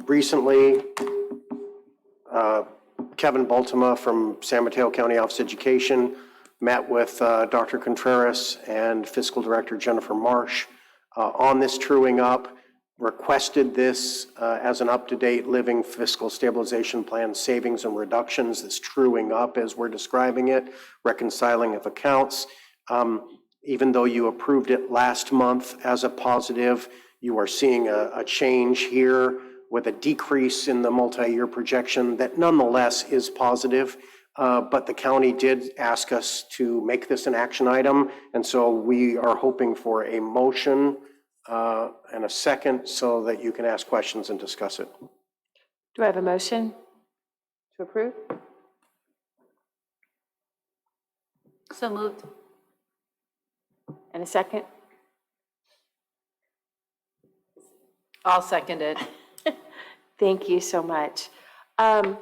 Speaker 5: recently, Kevin Baltima from San Mateo County Office of Education met with Dr. Contreras and Fiscal Director Jennifer Marsh on this truing up, requested this as an up-to-date living fiscal stabilization plan, savings and reductions, this truing up as we're describing it, reconciling of accounts. Even though you approved it last month as a positive, you are seeing a change here with a decrease in the multi-year projection that nonetheless is positive. But the county did ask us to make this an action item, and so we are hoping for a motion and a second so that you can ask questions and discuss it.
Speaker 1: Do I have a motion to approve?
Speaker 14: So moved.
Speaker 1: And a second?
Speaker 4: I'll second it.
Speaker 1: Thank you so much. Dr.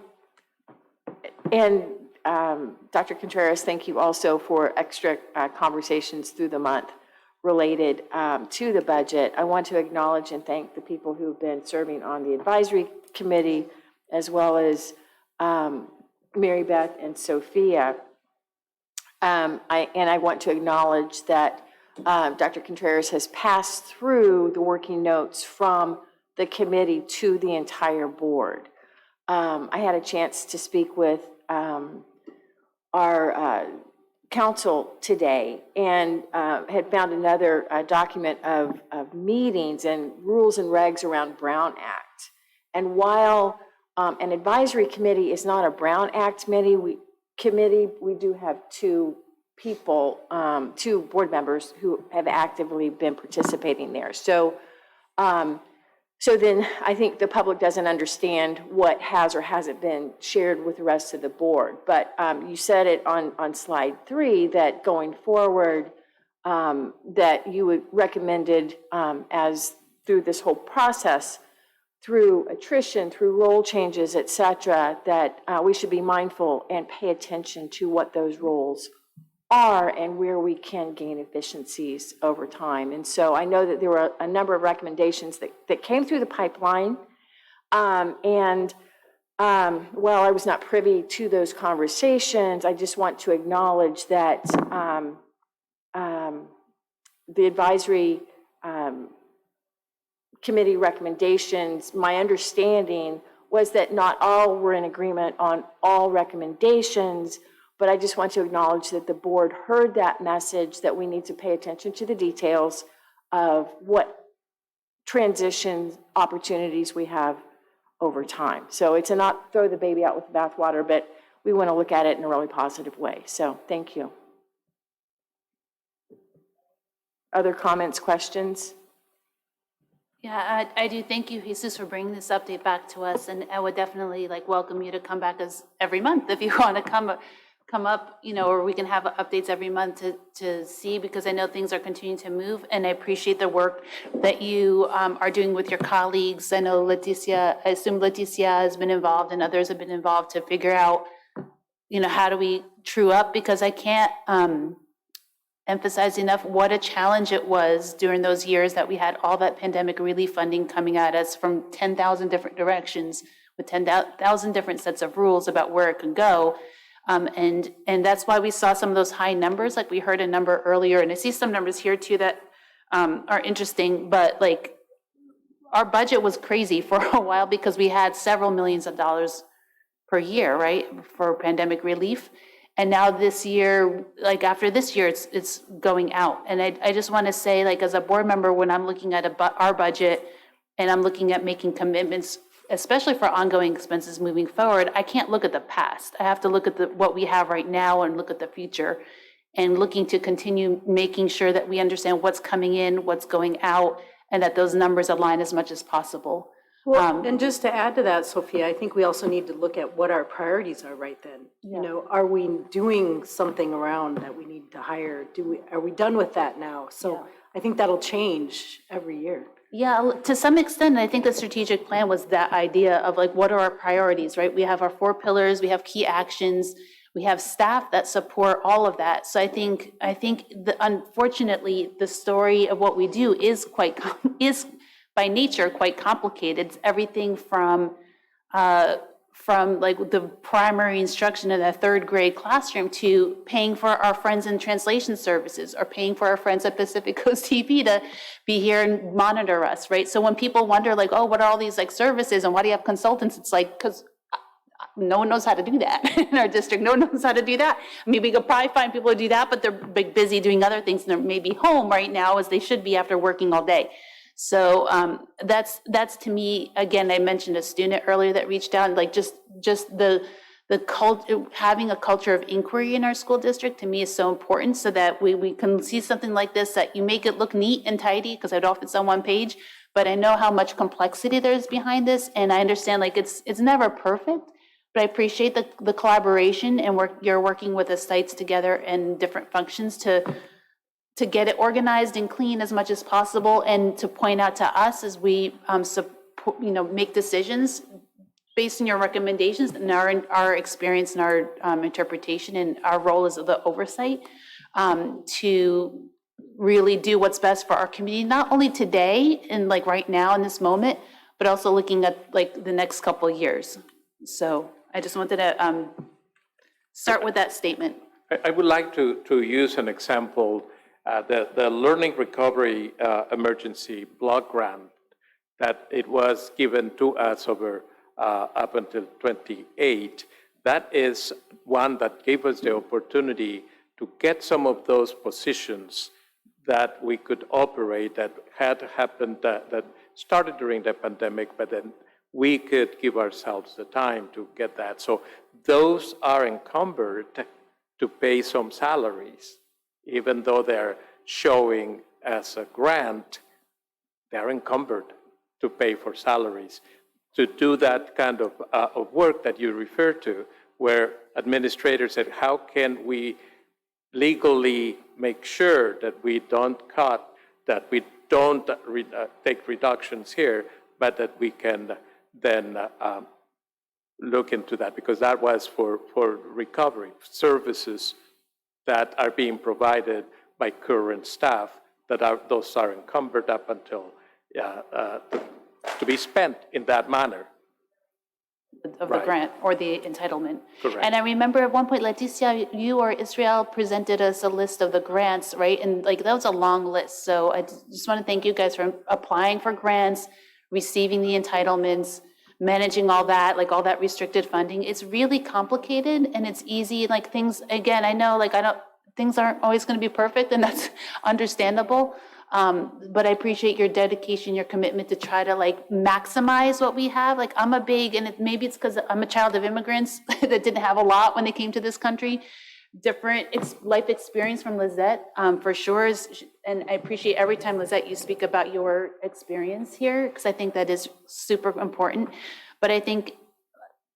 Speaker 1: Contreras, thank you also for extra conversations through the month related to the budget. I want to acknowledge and thank the people who've been serving on the advisory committee, as well as Mary Beth and Sophia. I want to acknowledge that Dr. Contreras has passed through the working notes from the committee to the entire board. I had a chance to speak with our council today and had found another document of meetings and rules and regs around Brown Act. And while an advisory committee is not a Brown Act committee, we do have two board members who have actively been participating there. So then I think the public doesn't understand what has or hasn't been shared with the rest of the board. But you said it on slide 3 that going forward, that you would recommended as through this whole process, through attrition, through role changes, et cetera, that we should be mindful and pay attention to what those roles are and where we can gain efficiencies over time. And so I know that there were a number of recommendations that came through the pipeline. While I was not privy to those conversations, I just want to acknowledge that the advisory committee recommendations, my understanding was that not all were in agreement on all recommendations, but I just want to acknowledge that the board heard that message that we need to pay attention to the details of what transition opportunities we have over time. So it's a not throw the baby out with the bathwater, but we want to look at it in a really positive way. So thank you. other comments, questions?
Speaker 4: Yeah, I do thank you, Jesus, for bringing this update back to us, and I would definitely welcome you to come back as every month if you want to come up, or we can have updates every month to see, because I know things are continuing to move, and I appreciate the work that you are doing with your colleagues. I know I assume Leticia has been involved and others have been involved to figure out, how do we true up, because I can't emphasize enough what a challenge it was during those years that we had all that pandemic relief funding coming at us from 10,000 different directions with 10,000 different sets of rules about where it could go. And that's why we saw some of those high numbers, like we heard a number earlier, and I see some numbers here too that are interesting, but our budget was crazy for a while because we had several millions of dollars per year, right, for pandemic relief. And now this year, after this year, it's going out. And I just want to say, as a board member, when I'm looking at our budget and I'm looking at making commitments, especially for ongoing expenses moving forward, I can't look at the past. I have to look at what we have right now and look at the future, and looking to continue making sure that we understand what's coming in, what's going out, and that those numbers align as much as possible.
Speaker 3: Well, and just to add to that, Sophia, I think we also need to look at what our priorities are right then. Are we doing something around that we need to hire? Are we done with that now? So I think that'll change every year.
Speaker 4: Yeah, to some extent, I think the strategic plan was that idea of what are our priorities, right? We have our 4 pillars, we have key actions, we have staff that support all of that. So I think unfortunately, the story of what we do is by nature quite complicated. It's everything from the primary instruction in a 3rd grade classroom to paying for our friends in translation services, or paying for our friends at Pacific Coast TV to be here and monitor us, right? So when people wonder oh, what are all these services and why do you have consultants? It's because no one knows how to do that in our district. No one knows how to do that. I mean, we could probably find people to do that, but they're busy doing other things, and they're maybe home right now as they should be after working all day. So that's to me, again, I mentioned a student earlier that reached out, just the having a culture of inquiry in our school district to me is so important, so that we can see something like this, that you make it look neat and tidy, because I'd often it's on one page, but I know how much complexity there is behind this, and I understand it's never perfect, but I appreciate the collaboration, and you're working with the sites together and different functions to get it organized and clean as much as possible, and to point out to us as we make decisions based on your recommendations and our experience and our interpretation and our role as the oversight, to really do what's best for our community, not only today and right now in this moment, but also looking at the next couple of years. So I just wanted to start with that statement.
Speaker 19: I would like to use an example. The Learning Recovery Emergency Block Grant, that it was given to us up until 28, that is one that gave us the opportunity to get some of those positions that we could operate that had happened, that started during the pandemic, but then we could give ourselves the time to get that. So those are encumbered to pay some salaries. Even though they're showing as a grant, they're encumbered to pay for salaries. To do that kind of work that you refer to, where administrators said, how can we legally make sure that we don't cut, that we don't take reductions here, but that we can then look into that, because that was for recovery services that are being provided by current staff, those are encumbered up until to be spent in that manner.
Speaker 4: Of the grant or the entitlement.
Speaker 19: Correct.
Speaker 4: And I remember at one point, Leticia, you or Israel presented us a list of the grants, right? And that was a long list. So I just want to thank you guys for applying for grants, receiving the entitlements, managing all that, all that restricted funding. It's really complicated, and it's easy. Things, again, I know, things aren't always going to be perfect, and that's understandable. But I appreciate your dedication, your commitment to try to maximize what we have. I'm a big, and maybe it's because I'm a child of immigrants that didn't have a lot when they came to this country. Different life experience from Lizette, for sure,
Speaker 14: and I appreciate every time, Lizette, you speak about your experience here, because I think that is super important. But I think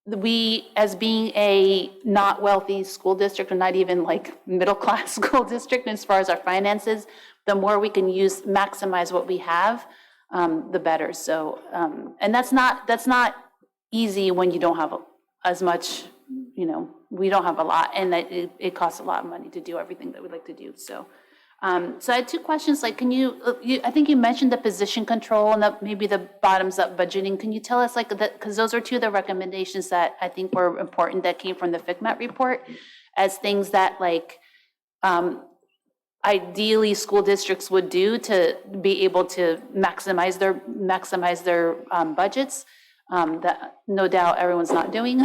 Speaker 14: we, as being a not wealthy school district, or not even like middle-class school district as far as our finances, the more we can maximize what we have, the better. So, and that's not easy when you don't have as much, we don't have a lot, and it costs a lot of money to do everything that we'd like to do. So, so I had two questions. Like, can I think you mentioned the position control and maybe the bottoms-up budgeting. Can you tell us, like, because those are two of the recommendations that I think were important that came from the FCMAT report, as things that, like, ideally school districts would do to be able to maximize their budgets. That no doubt everyone's not doing,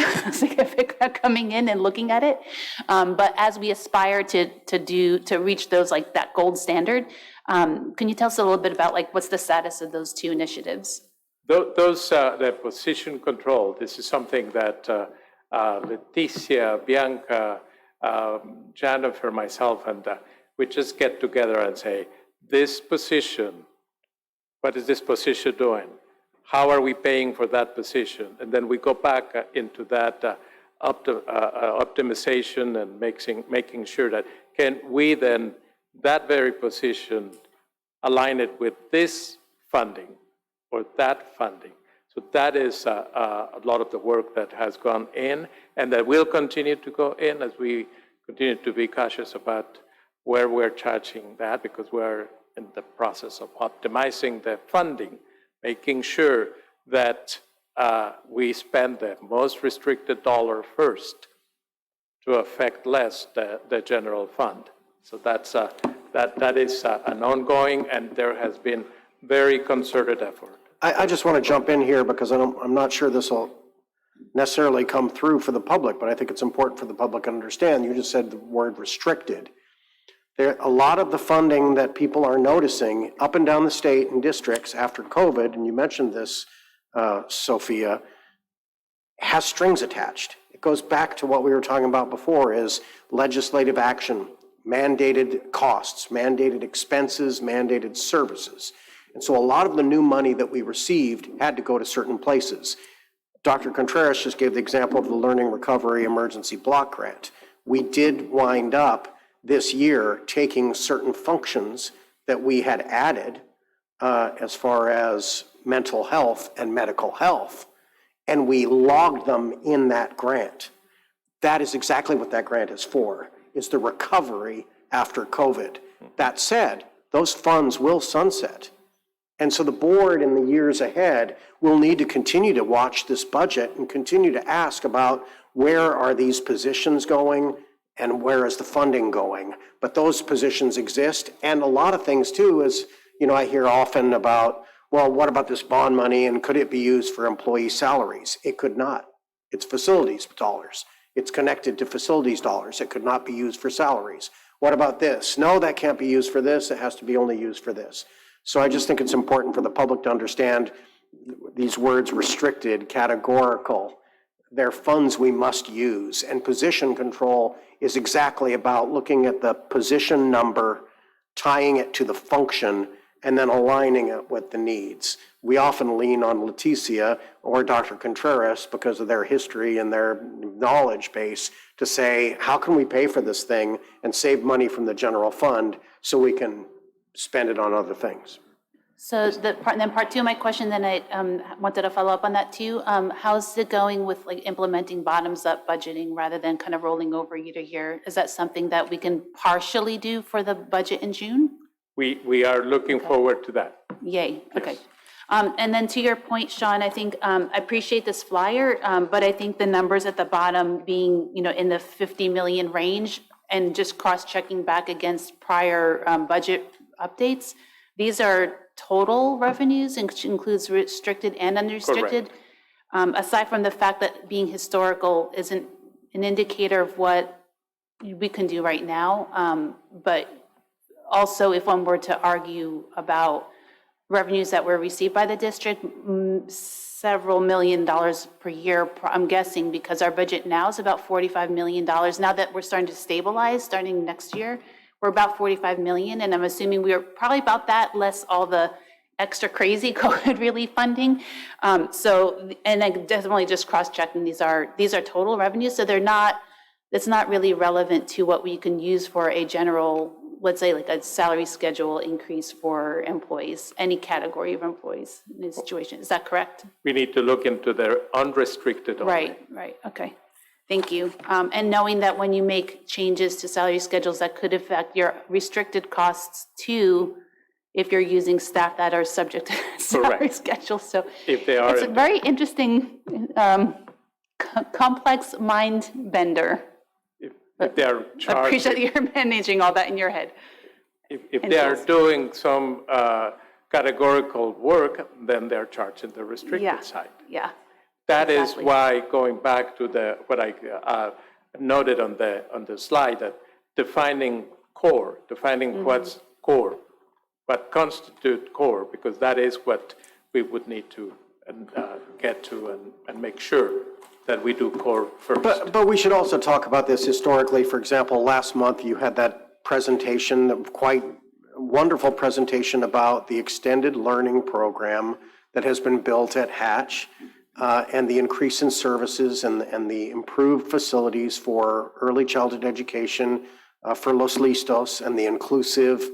Speaker 14: coming in and looking at it. But as we aspire to reach those, like, that gold standard, can you tell us a little bit about, like, what's the status of those two initiatives?
Speaker 19: The position control, this is something that Leticia, Bianca, Jennifer, myself, and we just get together and say, this position, what is this position doing? How are we paying for that position? And then we go back into that optimization and making sure that can we then, that very position, align it with this funding or that funding. So that is a lot of the work that has gone in and that will continue to go in as we continue to be cautious about where we're charging that, because we're in the process of optimizing the funding, making sure that we spend the most restricted dollar first to affect less the general fund. So that is an ongoing, and there has been very concerted effort.
Speaker 5: I just want to jump in here because I'm not sure this will necessarily come through for the public, but I think it's important for the public to understand. You just said the word restricted. A lot of the funding that people are noticing up and down the state and districts after COVID, and you mentioned this, Sophia, has strings attached. It goes back to what we were talking about before, is legislative action, mandated costs, mandated expenses, mandated services. And so a lot of the new money that we received had to go to certain places. Dr. Contreras just gave the example of the Learning Recovery Emergency Block Grant. We did wind up this year taking certain functions that we had added as far as mental health and medical health, and we logged them in that grant. That is exactly what that grant is for, is the recovery after COVID. That said, those funds will sunset. And so the board in the years ahead will need to continue to watch this budget and continue to ask about where are these positions going and where is the funding going. But those positions exist. And a lot of things too is, I hear often about, well, what about this bond money and could it be used for employee salaries? It could not. It's facilities dollars. It's connected to facilities dollars. It could not be used for salaries. What about this? No, that can't be used for this. It has to be only used for this. So I just think it's important for the public to understand these words: restricted, categorical. They're funds we must use. And position control is exactly about looking at the position number, tying it to the function, and then aligning it with the needs. We often lean on Leticia or Dr. Contreras because of their history and their knowledge base to say, how can we pay for this thing and save money from the general fund so we can spend it on other things?
Speaker 14: So part two of my question, then I wanted to follow up on that too. How's it going with, like, implementing bottoms-up budgeting rather than kind of rolling over year to year? Is that something that we can partially do for the budget in June?
Speaker 19: We are looking forward to that.
Speaker 14: Yay,
Speaker 19: Yes.
Speaker 14: okay. And then to your point, Sean, I think I appreciate this flyer, but I think the numbers at the bottom being, in the 50 million range and just cross-checking back against prior budget updates, these are total revenues, which includes restricted and unrestricted. Aside from the fact that being historical isn't an indicator of what we can do right now, but also if one were to argue about revenues that were received by the district, several $1 million per year, I'm guessing, because our budget now is about $45 million. Now that we're starting to stabilize, starting next year,
Speaker 4: we're about 45 million, and I'm assuming we are probably about that, less all the extra crazy COVID relief funding. And I definitely just cross-checking, these are total revenues, so it's not really relevant to what we can use for a general, let's say like a salary schedule increase for employees, any category of employees in this situation. Is that correct?
Speaker 19: We need to look into their unrestricted only.
Speaker 4: Right, okay. Thank you. And knowing that when you make changes to salary schedules, that could affect your restricted costs too, if you're using staff that are subject to salary schedules. So
Speaker 19: If they are,
Speaker 4: it's a very interesting, complex mind bender.
Speaker 19: if they are
Speaker 4: I
Speaker 19: charged,
Speaker 4: appreciate you're managing all that in your head.
Speaker 19: if they are doing some categorical work, then they're charged in the restricted side.
Speaker 4: Yeah.
Speaker 19: That is
Speaker 4: Exactly.
Speaker 19: why, going back to what I noted on the slide, that defining what's core, what constitute core, because that is what we would need to get to and make sure that we do core first.
Speaker 5: But we should also talk about this historically. For example, last month you had that presentation, quite wonderful presentation about the extended learning program that has been built at Hatch, and the increase in services and the improved facilities for early childhood education for Los Listos, and the inclusive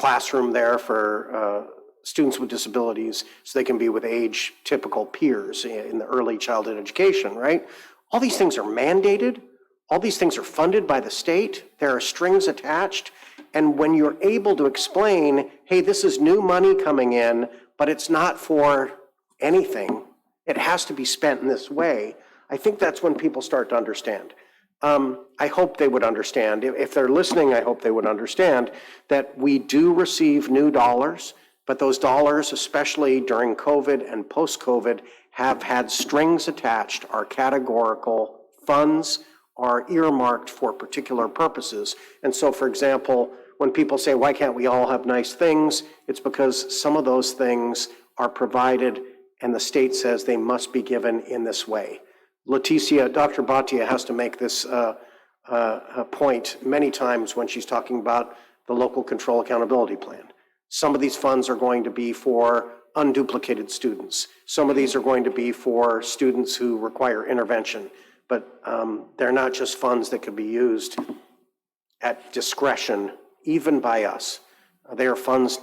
Speaker 5: classroom there for students with disabilities, so they can be with age typical peers in the early childhood education, right? All these things are mandated. All these things are funded by the state. There are strings attached. And when you're able to explain, hey, this is new money coming in, but it's not for anything, it has to be spent in this way, I think that's when people start to understand. I hope they would understand. If they're listening, I hope they would understand that we do receive new dollars, but those dollars, especially during COVID and post-COVID, have had strings attached, are categorical. Funds are earmarked for particular purposes. And so, for example, when people say, why can't we all have nice things? It's because some of those things are provided and the state says they must be given in this way. Dr. Bhatia has to make this point many times when she's talking about the local control accountability plan. Some of these funds are going to be for unduplicated students. Some of these are going to be for students who require intervention, but they're not just funds that could be used at discretion, even by us. They are funds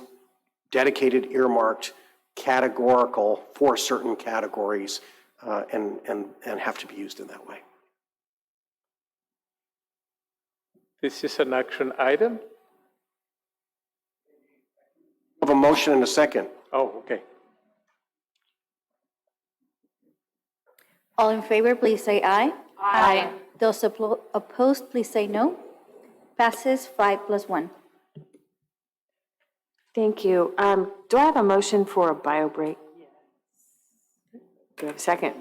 Speaker 5: dedicated, earmarked, categorical for certain categories, and have to be used in that way.
Speaker 19: This is an action item?
Speaker 5: Of a motion and a second.
Speaker 19: Oh, okay.
Speaker 20: All in favor, please say aye.
Speaker 4: Aye.
Speaker 20: Those opposed, please say no. Passes 5+1.
Speaker 1: Thank you. Do I have a motion for a bio break? Do I have a second?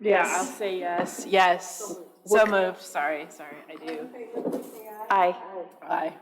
Speaker 15: Yeah, I'll say yes. Yes. So moved. Sorry, I do.
Speaker 1: Aye.
Speaker 15: Aye.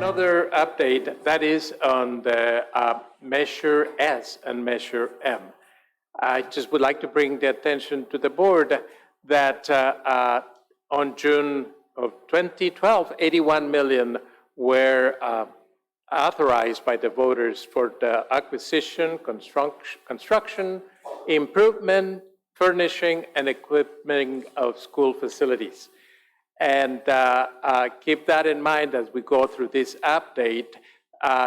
Speaker 19: another update that is on the Measure S and Measure M. I just would like to bring the attention to the board that on June of 2012, 81 million were authorized by the voters for the acquisition, construction, improvement, furnishing, and equipping of school facilities. And keep that in mind as we go through this update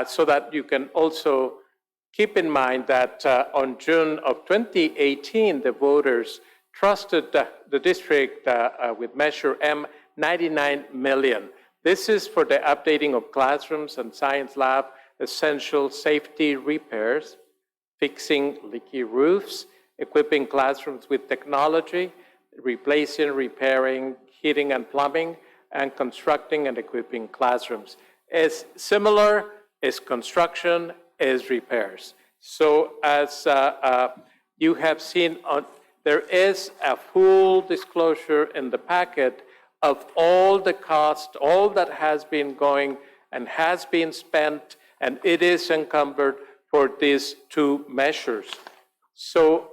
Speaker 19: so that you can also keep in mind that on June of 2018, the voters trusted the district with Measure M, 99 million. This is for the updating of classrooms and science lab, essential safety repairs, fixing leaky roofs, equipping classrooms with technology, replacing, repairing, heating and plumbing, and constructing and equipping classrooms. As similar as construction is repairs. So as you have seen, there is a full disclosure in the packet of all the cost, all that has been going and has been spent, and it is encumbered for these two measures. So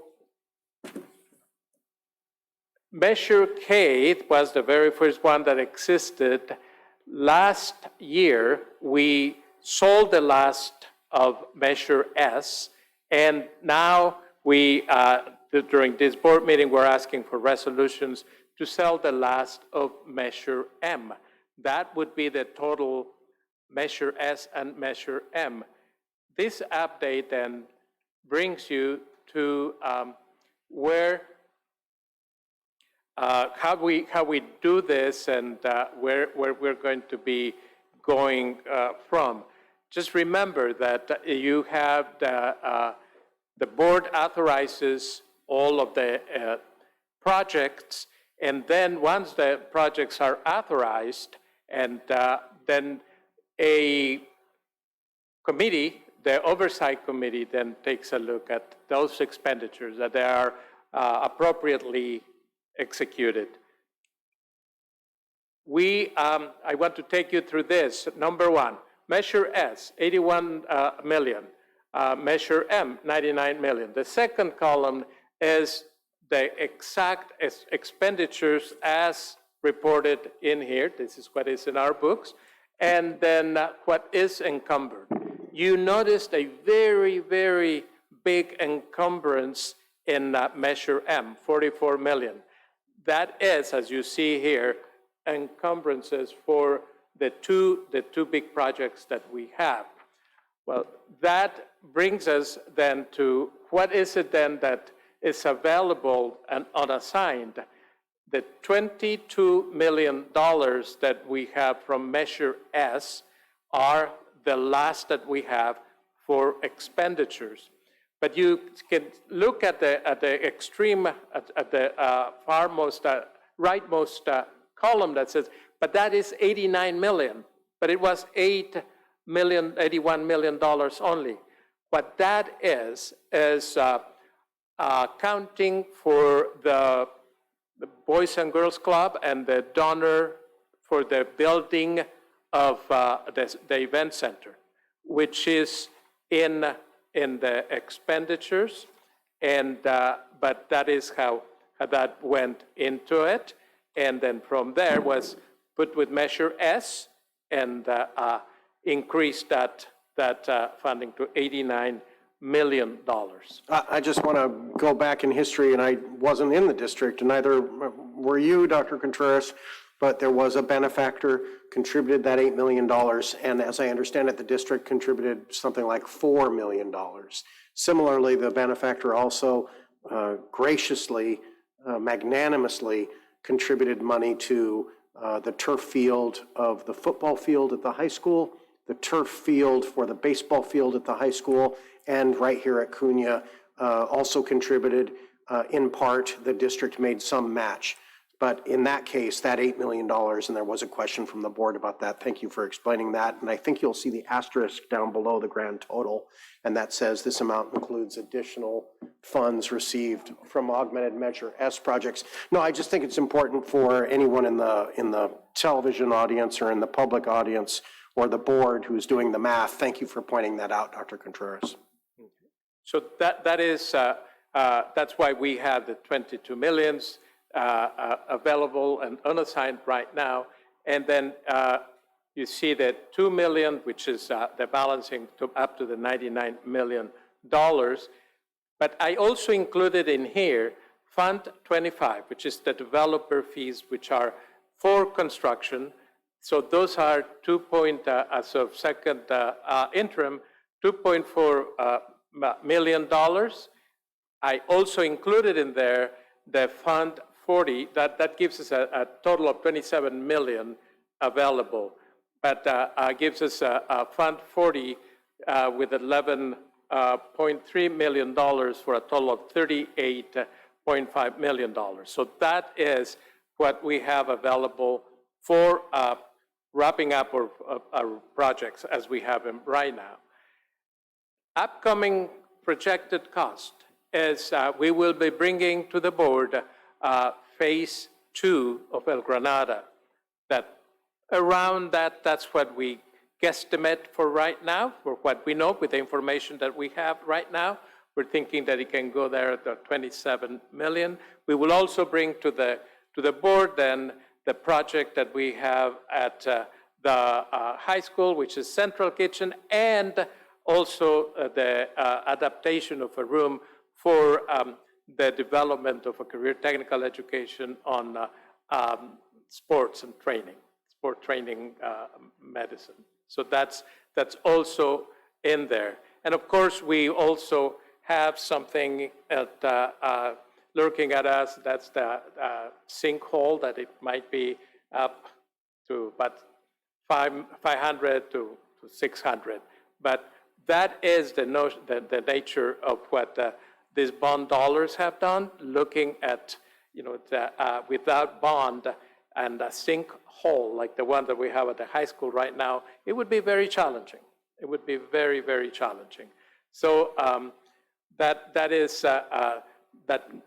Speaker 19: Measure K was the very first one that existed. Last year, we sold the last of Measure S, and now we, during this board meeting, we're asking for resolutions to sell the last of Measure M. That would be the total Measure S and Measure M. This update then brings you to where how we do this and where we're going to be going from. Just remember that you have the board authorizes all of the projects, and then once the projects are authorized, and then a committee, the oversight committee, then takes a look at those expenditures that they are appropriately executed. I want to take you through this. Number one, Measure S, 81 million. Measure M, 99 million. The second column is the exact expenditures as reported in here. This is what is in our books. And then what is encumbered. You noticed a very, very big encumbrance in Measure M, 44 million. That is, as you see here, encumbrances for the two big projects that we have. Well, that brings us then to what is it then that is available and unassigned? The $22 million that we have from Measure S are the last that we have for expenditures. But you can look at the extreme, at the farmost, rightmost column that says, but that is 89 million, but it was $81 million only. What that is counting for the Boys and Girls Club and the donor for the building of the event center, which is in the expenditures, and but that is how that went into it, and then from there was put with Measure S and increased that funding to $89 million.
Speaker 5: I just want to go back in history, and I wasn't in the district, and neither were you, Dr. Contreras, but there was a benefactor, contributed that $8 million, and as I understand it, the district contributed something like $4 million. Similarly, the benefactor also graciously, magnanimously contributed money to the turf field of the football field at the high school, the turf field for the baseball field at the high school, and right here at Cunha also contributed in part. The district made some match. But in that case, that $8 million, and there was a question from the board about that. Thank you for explaining that. And I think you'll see the asterisk down below the grand total, and that says this amount includes additional funds received from augmented Measure S projects. No, I just think it's important for anyone in the television audience or in the public audience or the board who's doing the math. Thank you for pointing that out, Dr. Contreras.
Speaker 19: So that's why we have the 22 millions available and unassigned right now. And then you see that 2 million, which is the balancing to up to the $99 million. But I also included in here Fund 25, which is the developer fees, which are for construction. So those are as of second interim, $2.4 million. I also included in there the Fund 40, that gives us a total of 27 million available, but gives us a Fund 40 with $11.3 million for a total of $38.5 million. So that is what we have available for wrapping up our projects as we have them right now. Upcoming projected cost is we will be bringing to the board phase 2 of El Granada. That around that's what we guesstimate for right now, for what we know with the information that we have right now. We're thinking that it can go there at the 27 million. We will also bring to the board then the project that we have at the high school, which is Central Kitchen, and also the adaptation of a room for the development of a career technical education on sports and training, sport training medicine. So that's also in there. And of course, we also have something lurking at us. That's the sinkhole, that it might be up to about 500 to 600. But that is the nature of what these bond dollars have done. Looking at, without bond and a sinkhole like the one that we have at the high school right now, it would be very challenging. It would be very, very challenging. So that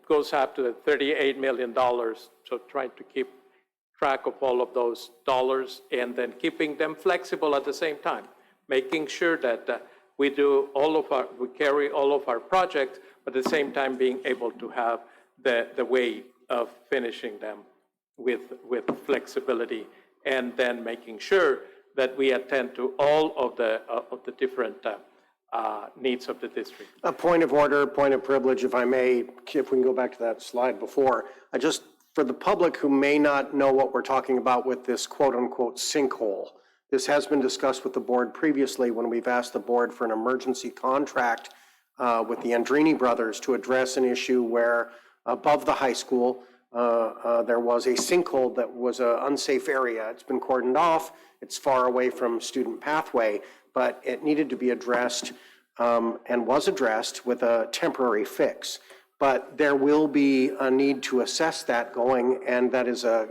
Speaker 19: goes up to the $38 million. So trying to keep track of all of those dollars and then keeping them flexible at the same time, making sure that we carry all of our projects, but at the same time being able to have the way of finishing them with flexibility, and then making sure that we attend to all of the different needs of the district.
Speaker 5: A point of order, point of privilege, if I may, if we can go back to that slide before. For the public who may not know what we're talking about with this quote-unquote sinkhole, this has been discussed with the board previously when we've asked the board for an emergency contract with the Andrini brothers to address an issue where above the high school, there was a sinkhole that was an unsafe area. It's been cordoned off. It's far away from student pathway, but it needed to be addressed and was addressed with a temporary fix. But there will be a need to assess that going, and that is an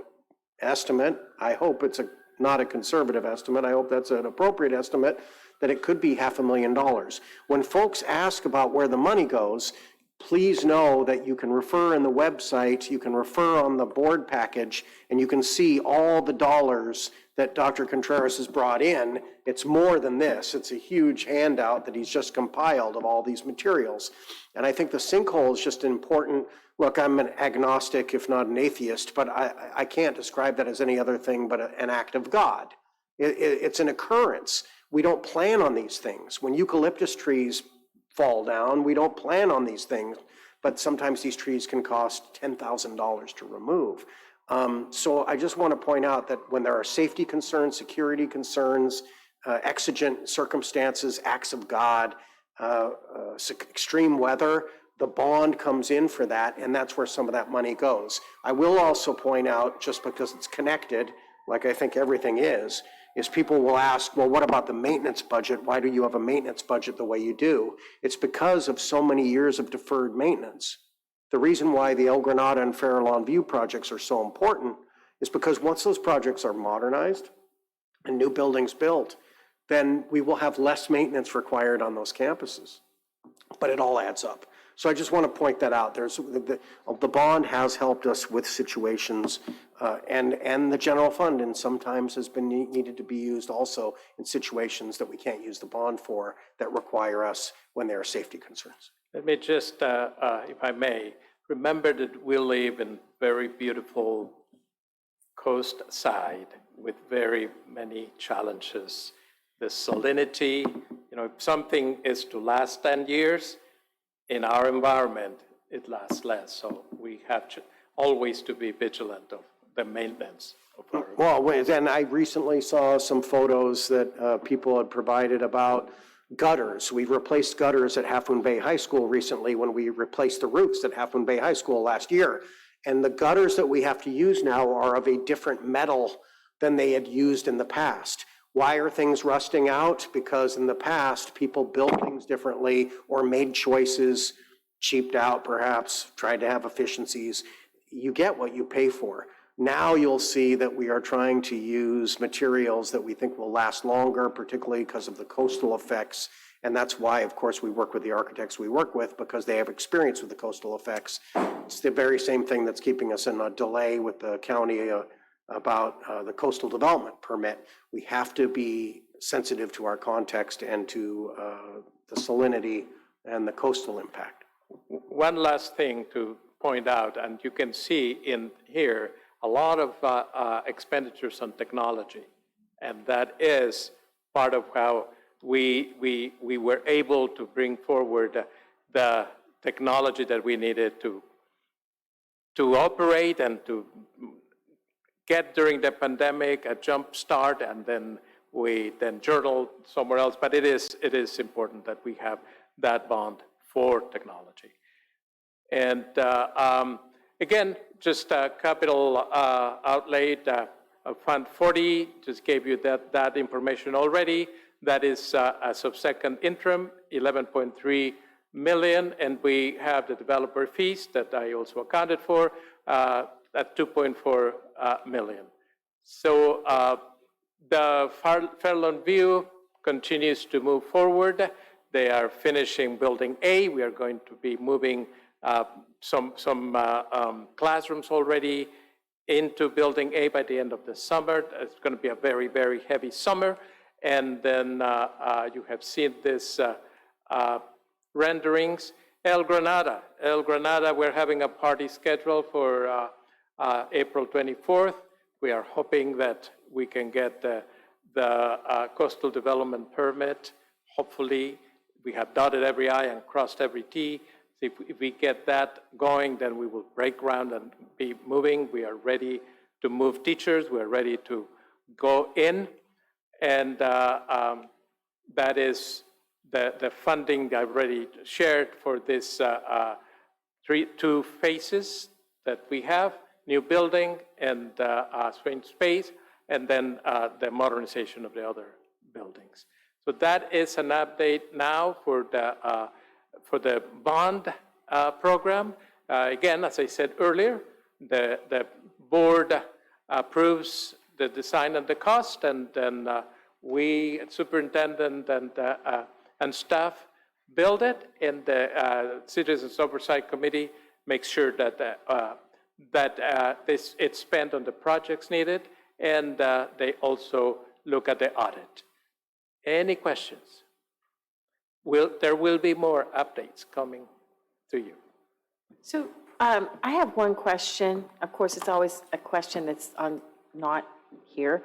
Speaker 5: estimate. I hope it's not a conservative estimate. I hope that's an appropriate estimate, that it could be $500,000. When folks ask about where the money goes, please know that you can refer in the website, you can refer on the board package, and you can see all the dollars that Dr. Contreras has brought in. It's more than this. It's a huge handout that he's just compiled of all these materials. And I think the sinkhole is just important. Look, I'm an agnostic, if not an atheist, but I can't describe that as any other thing but an act of God. It's an occurrence. We don't plan on these things. When eucalyptus trees fall down, we don't plan on these things, but sometimes these trees can cost $10,000 to remove. So I just want to point out that when there are safety concerns, security concerns, exigent circumstances, acts of God, extreme weather, the bond comes in for that, and that's where some of that money goes. I will also point out, just because it's connected, like I think everything is people will ask, well, what about the maintenance budget? Why do you have a maintenance budget the way you do? It's because of so many years of deferred maintenance. The reason why the El Granada and Farallon View projects are so important is because once those projects are modernized and new buildings built, then we will have less maintenance required on those campuses. But it all adds up. So I just want to point that out. The bond has helped us with situations, and the general fund, and sometimes has been needed to be used also in situations that we can't use the bond for that require us when there are safety concerns.
Speaker 19: Let me just, if I may, remember that we live in very beautiful coast side with very many challenges. The salinity, if something is to last 10 years, in our environment, it lasts less. So we have to always to be vigilant of the maintenance of our.
Speaker 5: Well, and I recently saw some photos that people had provided about gutters. We replaced gutters at Half Moon Bay High School recently when we replaced the roofs at Half Moon Bay High School last year. And the gutters that we have to use now are of a different metal than they had used in the past. Why are things rusting out? Because in the past, people built things differently or made choices, cheaped out perhaps, tried to have efficiencies. You get what you pay for. Now you'll see that we are trying to use materials that we think will last longer, particularly because of the coastal effects. And that's why, of course, we work with the architects we work with, because they have experience with the coastal effects. It's the very same thing that's keeping us in a delay with the county about the coastal development permit. We have to be sensitive to our context and to the salinity and the coastal impact.
Speaker 19: One last thing to point out, and you can see in here a lot of expenditures on technology, and that is part of how we were able to bring forward the technology that we needed to operate and to get during the pandemic a jump start, and then we journal somewhere else. But it is important that we have that bond for technology. And again, just capital outlay, Fund 40, just gave you that information already. That is as of second interim, 11.3 million, and we have the developer fees that I also accounted for at 2.4 million. So the Fairlawn View continues to move forward. They are finishing Building A. We are going to be moving some classrooms already into Building A by the end of the summer. It's going to be a very, very heavy summer. And then you have seen this renderings. El Granada, we're having a party scheduled for April 24th. We are hoping that we can get the coastal development permit. Hopefully, we have dotted every I and crossed every T. If we get that going, then we will break ground and be moving. We are ready to move teachers. We're ready to go in. And that is the funding I've already shared for this 2 phases that we have, new building and strange space, and then the modernization of the other buildings. So that is an update now for the bond program. Again, as I said earlier, the board approves the design and the cost, and then we, superintendent and staff, build it, and the Citizens Oversight Committee makes sure that it's spent on the projects needed, and they also look at the audit. Any questions? There will be more updates coming to you.
Speaker 1: So I have one question. Of course, it's always a question that's not here.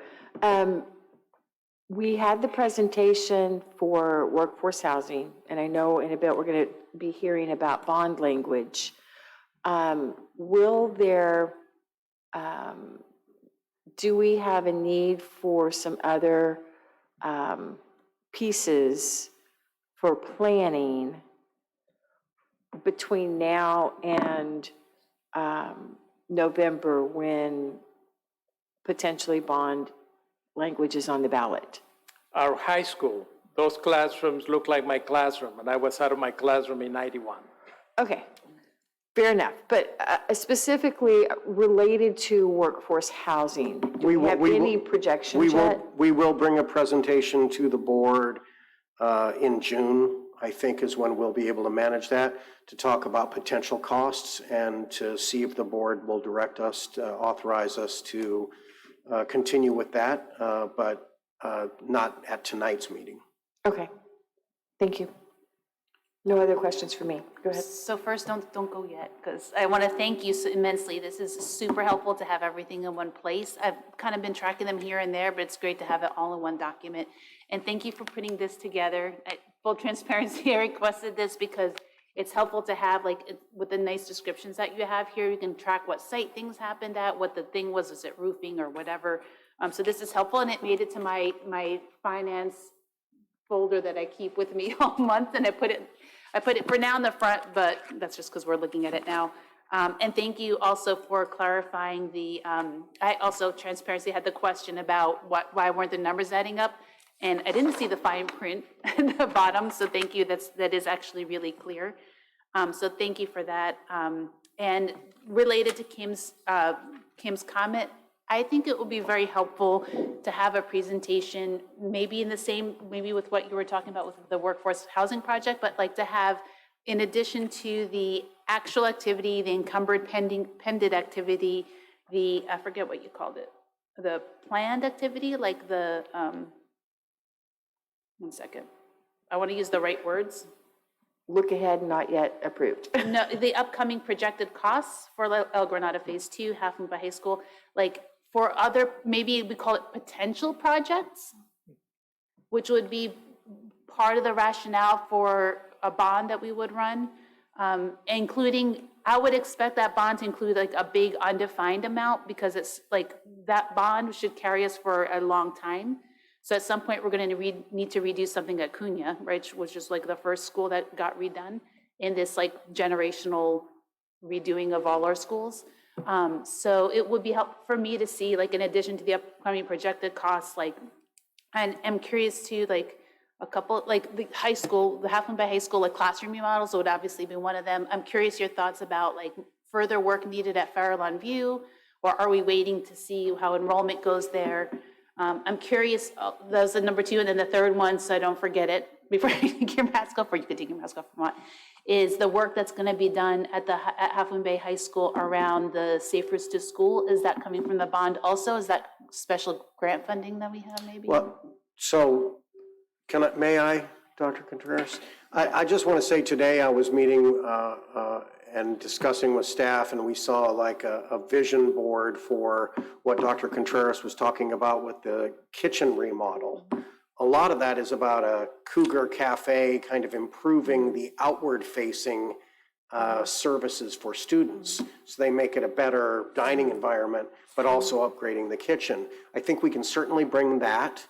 Speaker 1: We had the presentation for workforce housing, and I know in a bit we're going to be hearing about bond language. Do we have a need for some other pieces for planning between now and November, when potentially bond language is on the ballot?
Speaker 19: Our high school, those classrooms look like my classroom, and I was out of my classroom in '91.
Speaker 1: Okay, fair enough. But specifically related to workforce housing, do we have any projections yet?
Speaker 5: We will bring a presentation to the board in June I think, is when we'll be able to manage that, to talk about potential costs and to see if the board will direct us, to authorize us to continue with that, but not at tonight's meeting.
Speaker 1: Okay, thank you. No other questions for me. Go ahead.
Speaker 4: So first, don't go yet, because I want to thank you so immensely. This is super helpful to have everything in one place. I've kind of been tracking them here and there, but it's great to have it all in one document. And thank you for putting this together. Full transparency, I requested this because it's helpful to have, like, with the nice descriptions that you have here, you can track what site things happened at, what the thing was it roofing or whatever. So this is helpful, and it made it to my finance folder that I keep with me all month, and I put it for now in the front, but that's just because we're looking at it now. And thank you also for clarifying the, I also, transparency, had the question about why weren't the numbers adding up? And I didn't see the fine print at the bottom, so thank you, that is actually really clear. So thank you for that. And related to Kim's comment, I think it would be very helpful to have a presentation, maybe in the same, maybe with what you were talking about with the workforce housing project, but like to have, in addition to the actual activity, the encumbered pended activity, the, I forget what you called it, the planned activity, like the, one second, I want to use the right words.
Speaker 1: Look ahead, not yet approved.
Speaker 4: No, the upcoming projected costs for El Granada Phase 2, Half Moon by High School, like for other, maybe we call it potential projects, which would be part of the rationale for a bond that we would run, including, I would expect that bond to include like a big undefined amount, because it's like that bond should carry us for a long time. So at some point, we're going to need to redo something at Cunha, right, which is like the first school that got redone in this like generational redoing of all our schools. So it would be helpful for me to see, like, in addition to the upcoming projected costs, like, and I'm curious to, like, a couple, like the high school, the Half Moon by High School, like classroom remodels would obviously be one of them. I'm curious your thoughts about like further work needed at Farallon View, or are we waiting to see how enrollment goes there? I'm curious, that was the number 2, and then the third one, so I don't forget it, before you take your mask off, or you could take your mask off if you want, is the work that's gonna be done at Half Moon Bay High School around the Safe Routes to School. Is that coming from the bond also? Is that special grant funding that we have maybe?
Speaker 5: Well, so may I, Dr. Contreras? I just want to say today I was meeting and discussing with staff, and we saw like a vision board for what Dr. Contreras was talking about with the kitchen remodel. A lot of that is about a Cougar Cafe, kind of improving the outward facing services for students, so they make it a better dining environment, but also upgrading the kitchen. I think we can certainly bring that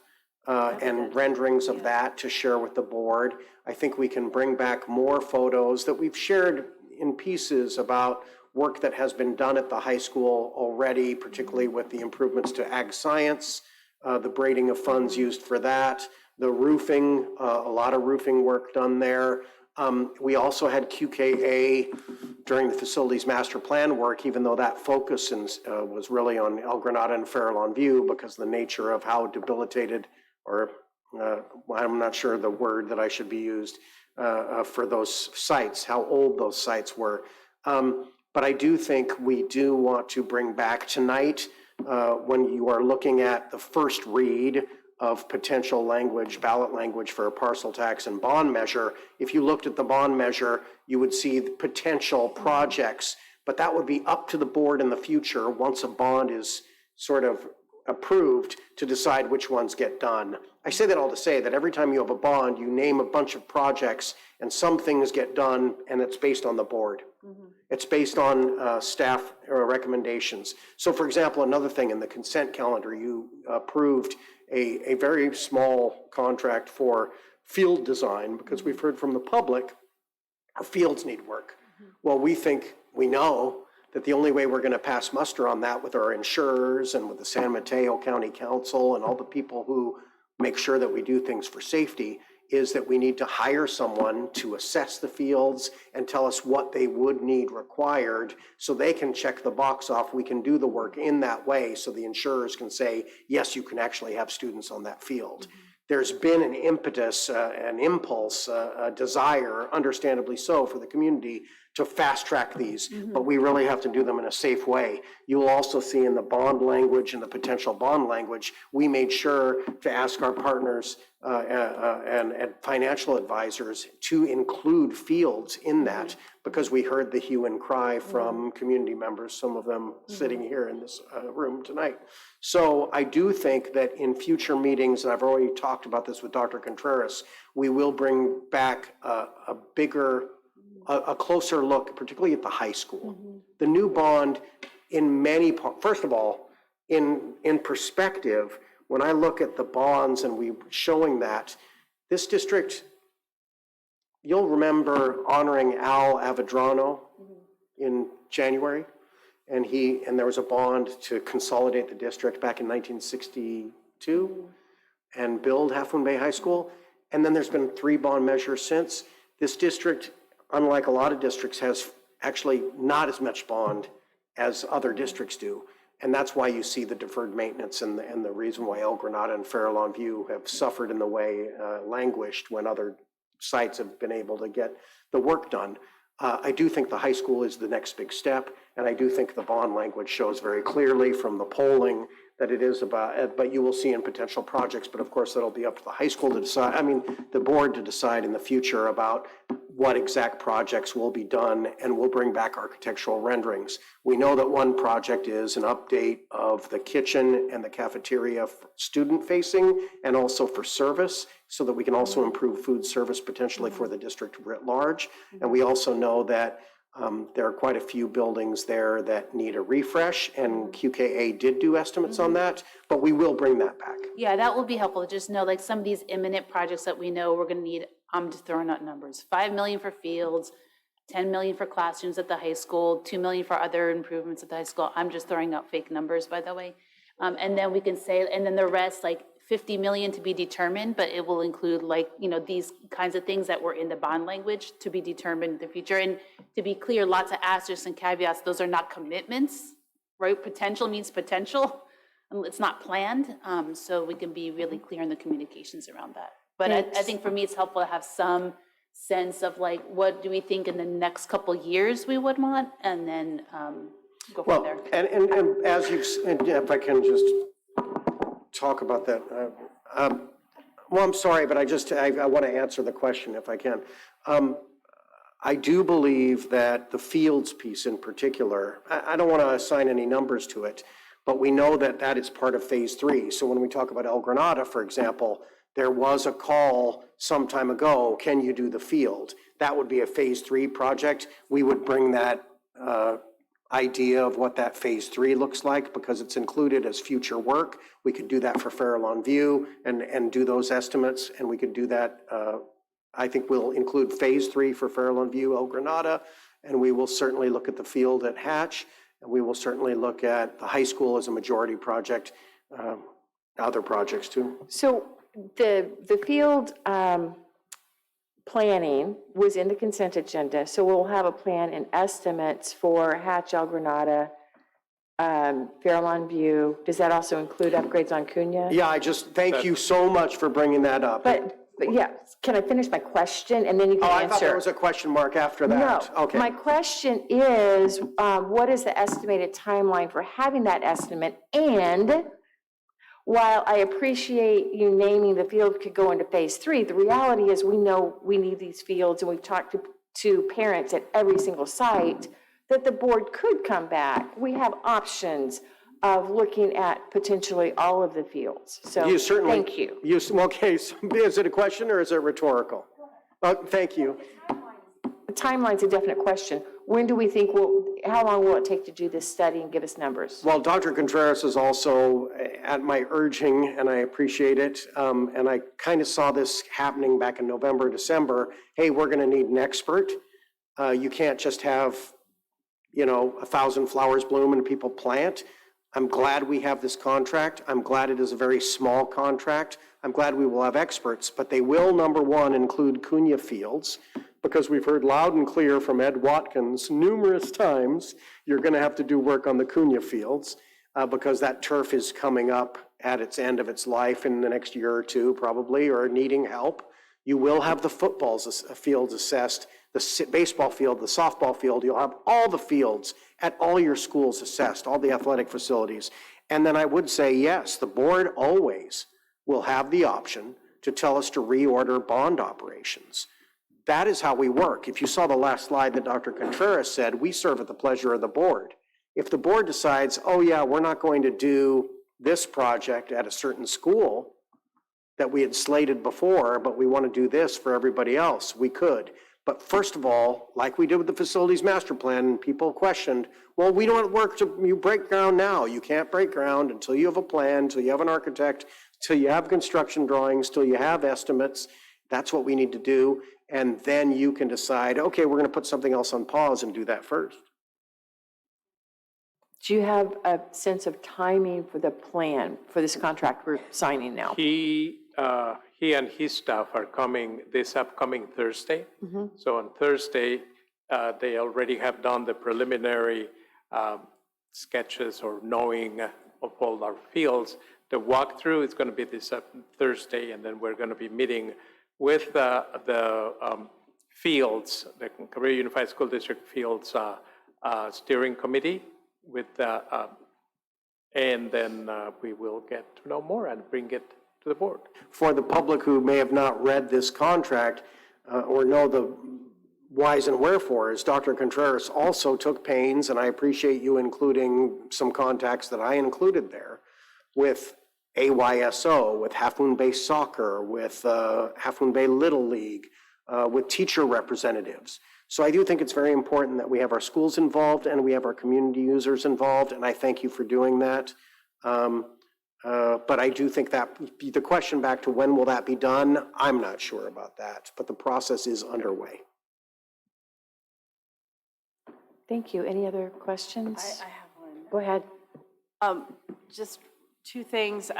Speaker 5: and renderings of that to share with the board. I think we can bring back more photos that we've shared in pieces about work that has been done at the high school already, particularly with the improvements to ag science, the braiding of funds used for that, the roofing, a lot of roofing work done there. We also had QKA during the facilities master plan work, even though that focus was really on El Granada and Farallon View because of the nature of how debilitated, or I'm not sure the word that I should be used for those sites, how old those sites were. But I do think we do want to bring back tonight, when you are looking at the first read of potential language, ballot language for a parcel tax and bond measure, if you looked at the bond measure, you would see the potential projects, but that would be up to the board in the future once a bond is sort of approved to decide which ones get done. I say that all to say that every time you have a bond, you name a bunch of projects and some things get done and it's based on the board. It's based on staff recommendations. So for example, another thing in the consent calendar, you approved a very small contract for field design because we've heard from the public our fields need work. Well, we know that the only way we're going to pass muster on that with our insurers and with the San Mateo County Council and all the people who make sure that we do things for safety is that we need to hire someone to assess the fields and tell us what they would need required so they can check the box off. We can do the work in that way so the insurers can say, yes, you can actually have students on that field. there's been an impetus, an impulse, a desire, understandably so, for the community to fast track these, but we really have to do them in a safe way. You will also see in the bond language and the potential bond language, we made sure to ask our partners and financial advisors to include fields in that, because we heard the hue and cry from community members, some of them sitting here in this room tonight. So I do think that in future meetings, and I've already talked about this with Dr. Contreras, we will bring back a bigger, a closer look, particularly at the high school. The new bond in many, first of all, in perspective, when I look at the bonds and we showing that, this district, you'll remember honoring Al Avadrano in January, and there was a bond to consolidate the district back in 1962 and build Half Moon Bay High School. And then there's been 3 bond measures since. This district, unlike a lot of districts, has actually not as much bond as other districts do. And that's why you see the deferred maintenance and the reason why El Granada and Farallon View have suffered in the way, languished when other sites have been able to get the work done. I do think the high school is the next big step, and I do think the bond language shows very clearly from the polling that it is about, but you will see in potential projects, but of course that'll be up to the high school to decide, the board to decide in the future about what exact projects will be done, and we'll bring back architectural renderings. We know that one project is an update of the kitchen and the cafeteria student facing and also for service, so that we can also improve food service potentially for the district writ large. And we also know that there are quite a few buildings there that need a refresh, and QKA did do estimates on that, but we will bring that back.
Speaker 4: Yeah, that will be helpful to just know, like, some of these imminent projects that we know we're gonna need. I'm just throwing out numbers, 5 million for fields, 10 million for classrooms at the high school, 2 million for other improvements at the high school. I'm just throwing out fake numbers, by the way. And then we can say, and then the rest, like 50 million to be determined, but it will include, like, these kinds of things that were in the bond language to be determined in the future. And to be clear, lots of asterisks and caveats, those are not commitments, right? Potential means potential. It's not planned, so we can be really clear in the communications around that. But I think for me, it's helpful to have some sense of, like, what do we think in the next couple years we would want, and then go from there.
Speaker 5: And as you've, and if I can just talk about that. Well, I'm sorry, but I want to answer the question if I can. I do believe that the fields piece in particular, I don't want to assign any numbers to it, but we know that that is part of phase 3. So when we talk about El Granada, for example, there was a call some time ago, can you do the field? That would be a phase 3 project. We would bring that idea of what that phase 3 looks like, because it's included as future work. We could do that for Farallon View and do those estimates, and we could do that. I think we'll include phase 3 for Farallon View, El Granada, and we will certainly look at the field at Hatch, and we will certainly look at the high school as a majority project, other projects too.
Speaker 1: So the field planning was in the consent agenda, so we'll have a plan and estimates for Hatch, El Granada, Farallon View. Does that also include upgrades on Cunha?
Speaker 5: Yeah, I just thank you so much for bringing that up.
Speaker 1: But yeah, can I finish my question and then you can answer?
Speaker 5: I thought there was a question mark after that.
Speaker 1: No.
Speaker 5: Okay.
Speaker 1: My question is, what is the estimated timeline for having that estimate? And while I appreciate you naming the field could go into phase 3, the reality is we know we need these fields, and we've talked to parents at every single site that the board could come back. We have options of looking at potentially all of the fields. So
Speaker 5: You certainly,
Speaker 1: thank you.
Speaker 5: Okay, so is it a question or is it rhetorical? Thank you.
Speaker 1: The timeline's a definite question. When do we think how long will it take to do this study and give us numbers?
Speaker 5: Well, Dr. Contreras is also at my urging, and I appreciate it. And I kind of saw this happening back in November, December. Hey, we're going to need an expert. You can't just have, 1,000 flowers bloom and people plant. I'm glad we have this contract. I'm glad it is a very small contract. I'm glad we will have experts, but they will, number one, include Cunha fields, because we've heard loud and clear from Ed Watkins numerous times, you're going to have to do work on the Cunha fields because that turf is coming up at its end of its life in the next year or two probably, or needing help. You will have the fields assessed, the baseball field, the softball field. You'll have all the fields at all your schools assessed, all the athletic facilities. And then I would say, yes, the board always will have the option to tell us to reorder bond operations. That is how we work. If you saw the last slide that Dr. Contreras said, we serve at the pleasure of the board. If the board decides, oh yeah, we're not going to do this project at a certain school that we had slated before, but we want to do this for everybody else, we could. But first of all, like we did with the facilities master plan, people questioned, well, we don't work to, you break ground now. You can't break ground until you have a plan, until you have an architect, until you have construction drawings, until you have estimates. That's what we need to do. And then you can decide, okay, we're going to put something else on pause and do that first.
Speaker 1: Do you have a sense of timing for the plan for this contract we're signing now?
Speaker 19: He and his staff are coming this upcoming Thursday. So on Thursday, they already have done the preliminary sketches or knowing of all our fields. The walkthrough is going to be this Thursday, and then we're going to be meeting with the fields, the Cabrillo Unified School District Fields Steering Committee, and then we will get to know more and bring it to the board.
Speaker 5: For the public who may have not read this contract or know the whys and wherefores, Dr. Contreras also took pains, and I appreciate you including some contacts that I included there, with AYSO, with Half Moon Bay Soccer, with Half Moon Bay Little League, with teacher representatives. So I do think it's very important that we have our schools involved and we have our community users involved, and I thank you for doing that. But I do think that the question back to when will that be done, I'm not sure about that, but the process is underway.
Speaker 1: Thank you. Any other questions?
Speaker 15: I have one.
Speaker 1: Go ahead.
Speaker 15: Just two things.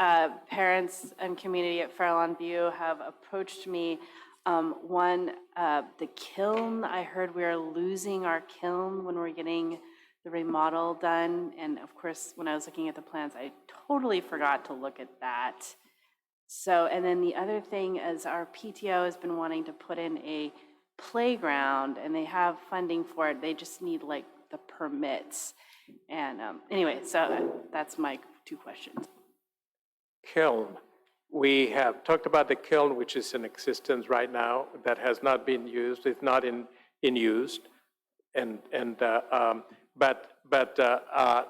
Speaker 15: Parents and community at Fairlawn View have approached me. One, the kiln. I heard we are losing our kiln when we're getting the remodel done. And of course, when I was looking at the plans, I totally forgot to look at that. So, and then the other thing is our PTO has been wanting to put in a playground, and they have funding for it. They just need like the permits. And anyway, so that's my two questions.
Speaker 19: Kiln. We have talked about the kiln, which is in existence right now, that has not been used. It's not in use, but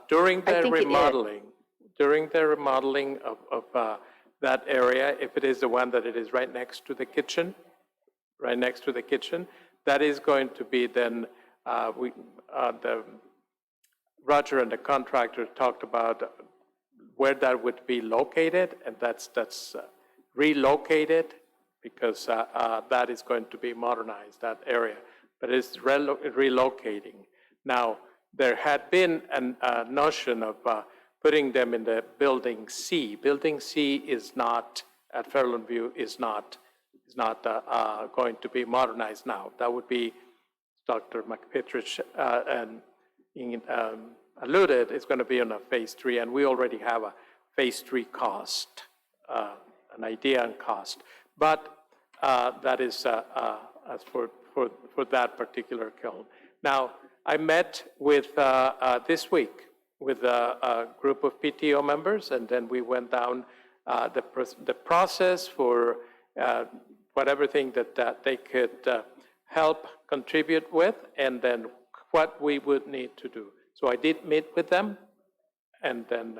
Speaker 19: during the remodeling of that area, if it is the one that it is right next to the kitchen, that is going to be then Roger and the contractor talked about where that would be located, and that's relocated because that is going to be modernized, that area, but it's relocating. Now, there had been a notion of putting them in the Building C. Building C is not, at Fairlawn View, is not going to be modernized now. That would be, Dr. McPetrich alluded, it's going to be on a phase 3, and we already have a phase 3 cost, an idea on cost. But that is as for that particular kiln. Now, I met with this week with a group of PTO members, and then we went down the process for whatever thing that they could help contribute with, and then what we would need to do. So I did meet with them, and then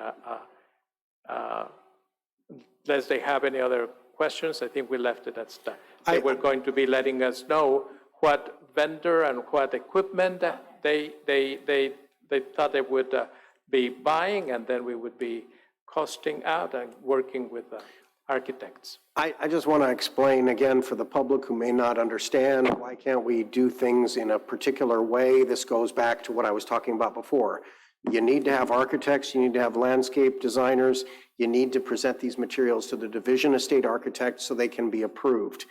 Speaker 19: unless they have any other questions, I think we left it at that. They were going to be letting us know what vendor and what equipment they thought they would be buying, and then we would be costing out and working with architects.
Speaker 5: I just want to explain again for the public who may not understand, why can't we do things in a particular way? This goes back to what I was talking about before. You need to have architects, you need to have landscape designers, you need to present these materials to the Division of State Architects so they can be approved.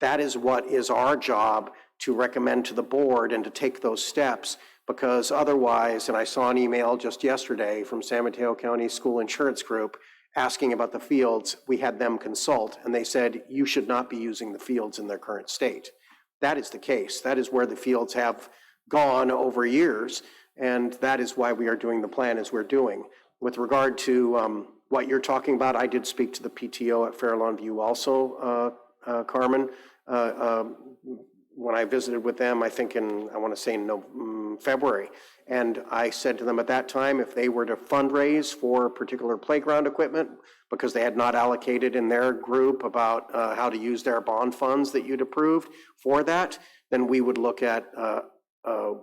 Speaker 5: That is what is our job to recommend to the board and to take those steps, because otherwise, and I saw an email just yesterday from San Mateo County School Insurance Group, asking about the fields, we had them consult, and they said, you should not be using the fields in their current state. That is the case. That is where the fields have gone over years, and that is why we are doing the plan as we're doing. With regard to what you're talking about, I did speak to the PTO at Fairlawn View also, Carmen, when I visited with them, I think I want to say in February. And I said to them at that time, if they were to fundraise for particular playground equipment, because they had not allocated in their group about how to use their bond funds that you'd approved for that, then we would look at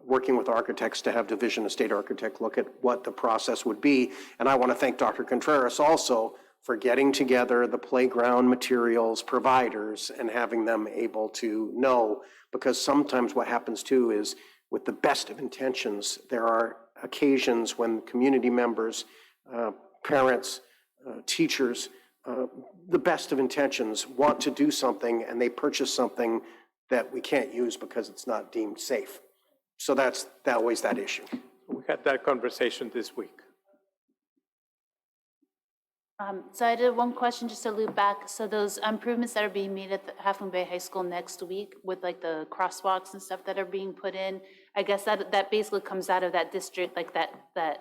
Speaker 5: working with architects to have Division of State Architect look at what the process would be. And I want to thank Dr. Contreras also for getting together the playground materials providers and having them able to know, because sometimes what happens too is with the best of intentions, there are occasions when community members, parents, teachers, the best of intentions want to do something and they purchase something that we can't use because it's not deemed safe. So that's always that issue.
Speaker 19: We had that conversation this week.
Speaker 4: So I did one question just to loop back. So those improvements that are being made at the Half Moon Bay High School next week with like the crosswalks and stuff that are being put in, I guess that basically comes out of that district, like that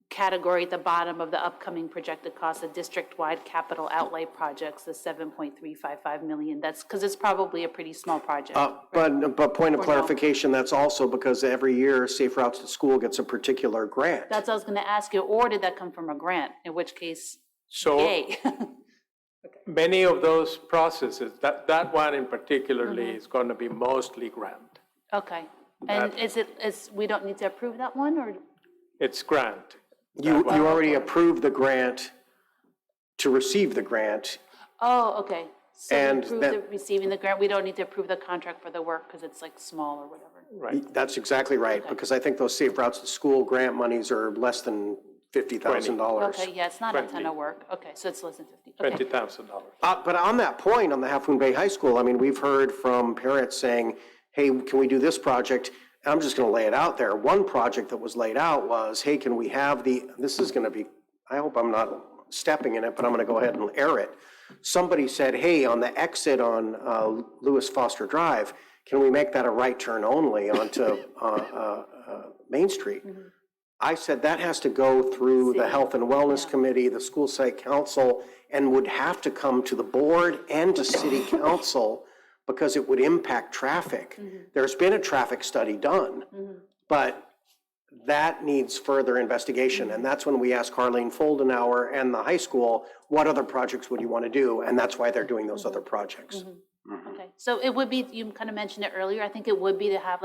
Speaker 4: category at the bottom of the upcoming projected cost of district-wide capital outlay projects, the 7.355 million. That's because it's probably a pretty small project.
Speaker 5: But point of
Speaker 4: Or no?
Speaker 5: clarification, that's also because every year Safe Routes to School gets a particular grant.
Speaker 4: That's what I was going to ask you. Or did that come from a grant? In which case,
Speaker 19: So
Speaker 4: yay.
Speaker 19: many of those processes, that one in particularly is going to be mostly grant.
Speaker 4: Okay. And we don't need to approve that one, or?
Speaker 19: It's grant.
Speaker 5: You already approved the grant to receive the grant.
Speaker 4: Oh, okay. So
Speaker 5: And
Speaker 4: we approve
Speaker 5: that-
Speaker 4: the receiving the grant. We don't need to approve the contract for the work because it's like small or whatever.
Speaker 19: Right.
Speaker 5: That's exactly right, because I think those Safe Routes to School grant monies are less than $50,000.
Speaker 4: Okay, yeah, it's not a ton of work. Okay, so it's less than 50. Okay.
Speaker 19: $20,000.
Speaker 5: But on that point, on the Half Moon Bay High School, I mean, we've heard from parents saying, hey, can we do this project? And I'm just going to lay it out there. One project that was laid out was, hey, can we have this is going to be, I hope I'm not stepping in it, but I'm going to go ahead and air it. Somebody said, hey, on the exit on Lewis Foster Drive, can we make that a right turn only onto Main Street? I said that has to go through the Health and Wellness Committee, the School Site Council, and would have to come to the board and to City Council because it would impact traffic. There's been a traffic study done, but that needs further investigation. And that's when we asked Carlene Foldenauer and the high school, what other projects would you want to do? And that's why they're doing those other projects.
Speaker 4: Okay, so it would be, you kind of mentioned it earlier, I think it would be to have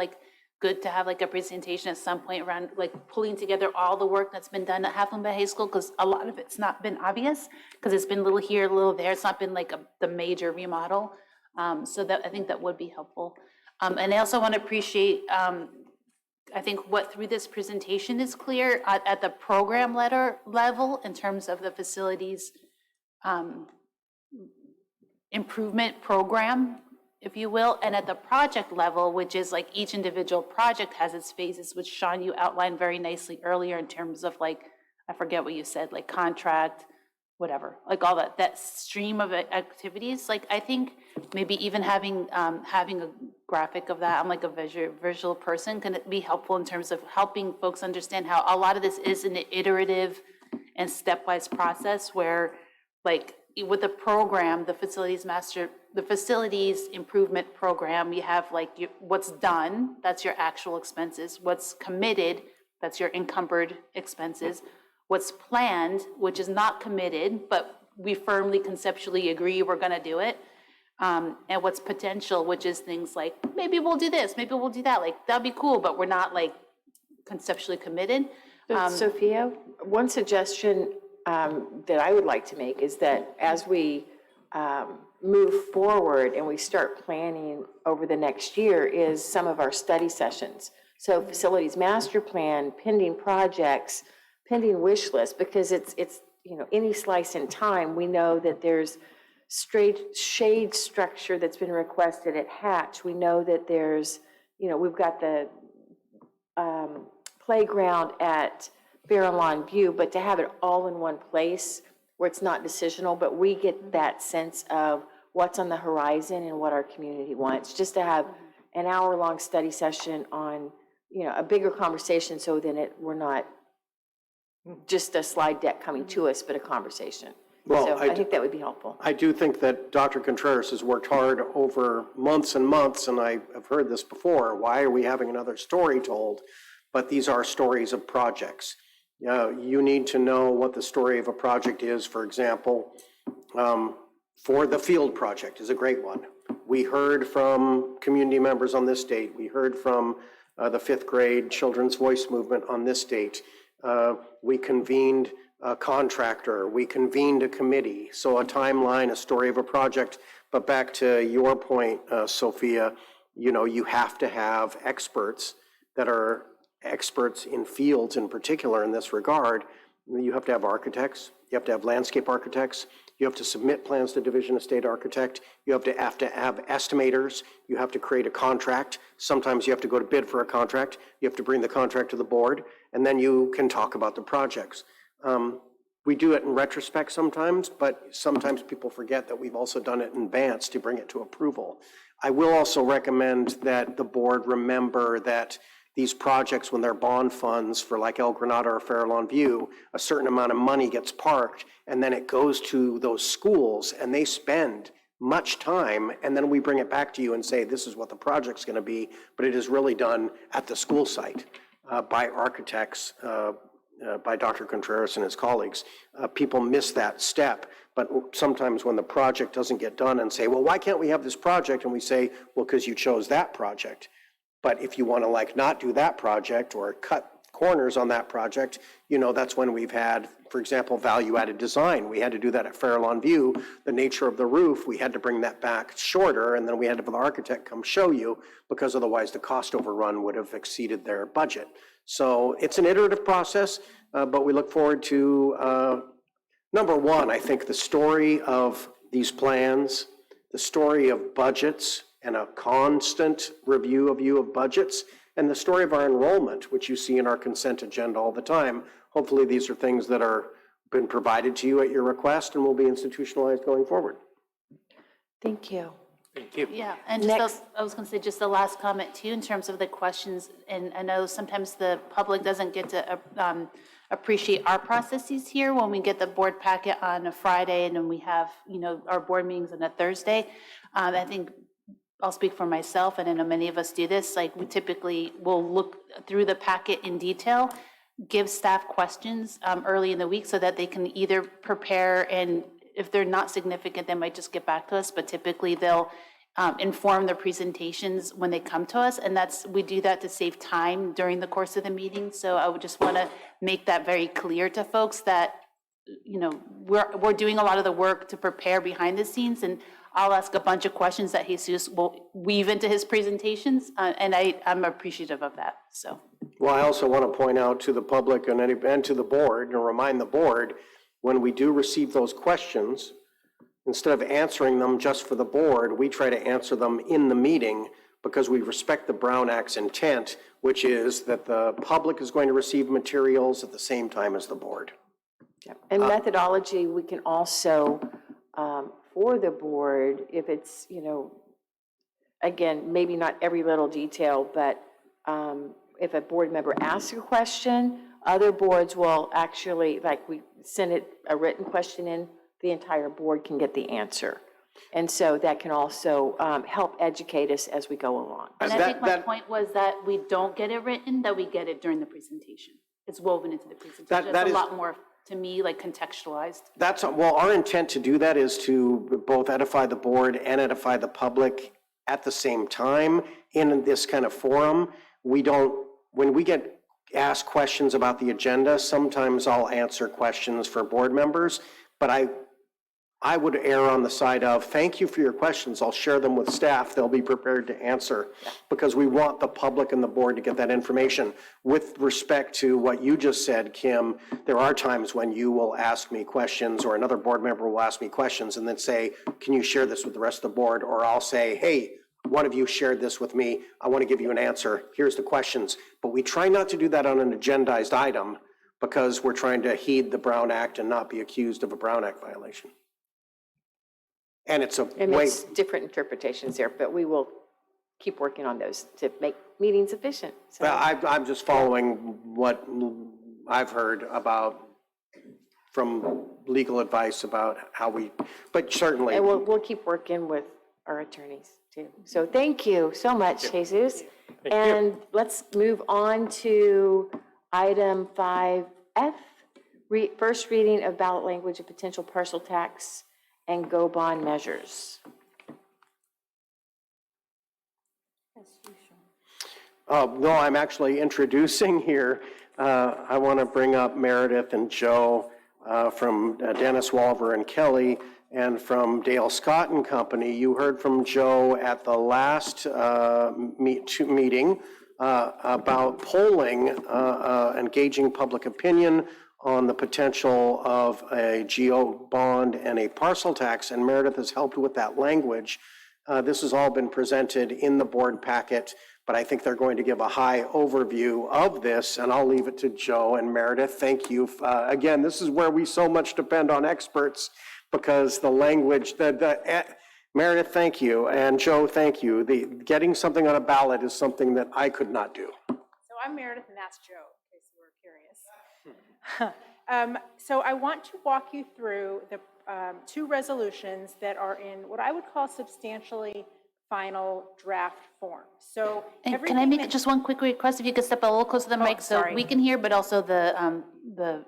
Speaker 4: good to have a presentation at some point around pulling together all the work that's been done at Half Moon Bay High School, because a lot of it's not been obvious, because it's been a little here, a little there. It's not been the major remodel. So that I think that would be helpful. And I also want to appreciate, I think what through this presentation is clear at the program level in terms of the facilities improvement program, if you will, and at the project level, which is each individual project has its phases, which Sean, you outlined very nicely earlier in terms of I forget what you said, contract, whatever, all that stream of activities. I think maybe even having a graphic of that, I'm a visual person, can it be helpful in terms of helping folks understand how a lot of this is an iterative and stepwise process where with the program, the facilities improvement program, you have what's done, that's your actual expenses, what's committed, that's your encumbered expenses, what's planned, which is not committed, but we firmly conceptually agree we're going to do it, and what's potential, which is things like, maybe we'll do this, maybe we'll do that, that'd be cool, but we're not conceptually committed.
Speaker 1: Sophia, one suggestion that I would like to make is that as we move forward and we start planning over the next year is some of our study sessions. So facilities master plan, pending projects, pending wish list, because it's any slice in time, we know that there's straight shade structure that's been requested at Hatch. We know that there's, we've got the playground at Fairlawn View, but to have it all in one place, where it's not decisional, but we get that sense of what's on the horizon and what our community wants, just to have an hour-long study session on, a bigger conversation, so then we're not just a slide deck coming to us, but a conversation.
Speaker 5: Well,
Speaker 1: So I think that would be helpful.
Speaker 5: I do think that Dr. Contreras has worked hard over months and months, and I have heard this before. Why are we having another story told? But these are stories of projects. You need to know what the story of a project is. For example, for the field project is a great one. We heard from community members on this date. We heard from the 5th grade Children's Voice Movement on this date. We convened a contractor, we convened a committee, so a timeline, a story of a project. But back to your point, Sophia, you have to have experts that are experts in fields in particular in this regard. You have to have architects, you have to have landscape architects, you have to submit plans to Division of State Architect, you have to have estimators, you have to create a contract. Sometimes you have to go to bid for a contract, you have to bring the contract to the board, and then you can talk about the projects. We do it in retrospect sometimes, but sometimes people forget that we've also done it in advance to bring it to approval. I will also recommend that the board remember that these projects, when they're bond funds for like El Granada or Farallon View, a certain amount of money gets parked, and then it goes to those schools, and they spend much time, and then we bring it back to you and say, this is what the project's gonna be, but it is really done at the school site by architects, by Dr. Contreras and his colleagues. People miss that step, but sometimes when the project doesn't get done and say, well, why can't we have this project? And we say, well, because you chose that project. But if you want to not do that project or cut corners on that project, that's when we've had, for example, value-added design. We had to do that at Farallon View. The nature of the roof, we had to bring that back shorter, and then we had to have the architect come show you, because otherwise the cost overrun would have exceeded their budget. So it's an iterative process, but we look forward to, number one, I think the story of these plans, the story of budgets, and a constant review of budgets, and the story of our enrollment, which you see in our consent agenda all the time. Hopefully these are things that are been provided to you at your request and will be institutionalized going forward.
Speaker 1: Thank you.
Speaker 19: Thank you.
Speaker 4: Yeah, and just, I was going to say just the last comment too, in terms of the questions, and I know sometimes the public doesn't get to appreciate our processes here when we get the board packet on a Friday and then we have, our board meetings on a Thursday. I think I'll speak for myself, and I know many of us do this, we typically will look through the packet in detail, give staff questions early in the week so that they can either prepare, and if they're not significant, they might just get back to us, but typically they'll inform their presentations when they come to us, and we do that to save time during the course of the meeting. So I would just want to make that very clear to folks that, we're doing a lot of the work to prepare behind the scenes, and I'll ask a bunch of questions that Jesus will weave into his presentations, and I'm appreciative of that, so.
Speaker 5: Well, I also want to point out to the public and to the board, and remind the board, when we do receive those questions, instead of answering them just for the board, we try to answer them in the meeting, because we respect the Brown Act's intent, which is that the public is going to receive materials at the same time as the board.
Speaker 1: And methodology, we can also, for the board, if it's, again, maybe not every little detail, but if a board member asks a question, other boards will actually, we send it a written question in, the entire board can get the answer. And so that can also help educate us as we go along.
Speaker 4: And I think my point was that we don't get it written, that we get it during the presentation. It's woven into the presentation. It's a lot more, to me, contextualized.
Speaker 5: Well, our intent to do that is to both edify the board and edify the public at the same time in this kind of forum. When we get asked questions about the agenda, sometimes I'll answer questions for board members, but I would err on the side of, thank you for your questions. I'll share them with staff. They'll be prepared to answer, because we want the public and the board to get that information. With respect to what you just said, Kim, there are times when you will ask me questions, or another board member will ask me questions and then say, can you share this with the rest of the board? Or I'll say, hey, one of you shared this with me. I want to give you an answer. Here's the questions. But we try not to do that on an agendized item, because we're trying to heed the Brown Act and not be accused of a Brown Act violation. And it's a
Speaker 1: And
Speaker 5: way,
Speaker 1: it's different interpretations there, but we will keep working on those to make meetings efficient. So,
Speaker 5: well, I'm just following what I've heard about from legal advice about how we, but certainly.
Speaker 1: and we'll keep working with our attorneys too. So thank you so much, Jesus. And let's move on to item 5F, first reading of ballot language of potential parcel tax and go bond measures.
Speaker 5: No, I'm actually introducing here. I want to bring up Meredith and Joe from Dennis Walver and Kelly, and from Dale Scott and Company. You heard from Joe at the last meeting about polling, engaging public opinion on the potential of a GO bond and a parcel tax, and Meredith has helped with that language. This has all been presented in the board packet, but I think they're going to give a high overview of this, and I'll leave it to Joe and Meredith. Thank you. Again, this is where we so much depend on experts, because the language, Meredith, thank you, and Joe, thank you. Getting something on a ballot is something that I could not do.
Speaker 21: So I'm Meredith, and that's Joe, in case you were curious. So I want to walk you through the two resolutions that are in what I would call substantially final draft form. So
Speaker 4: And can I make just one quick request? If you could step a little closer to the mic so we can hear, but also the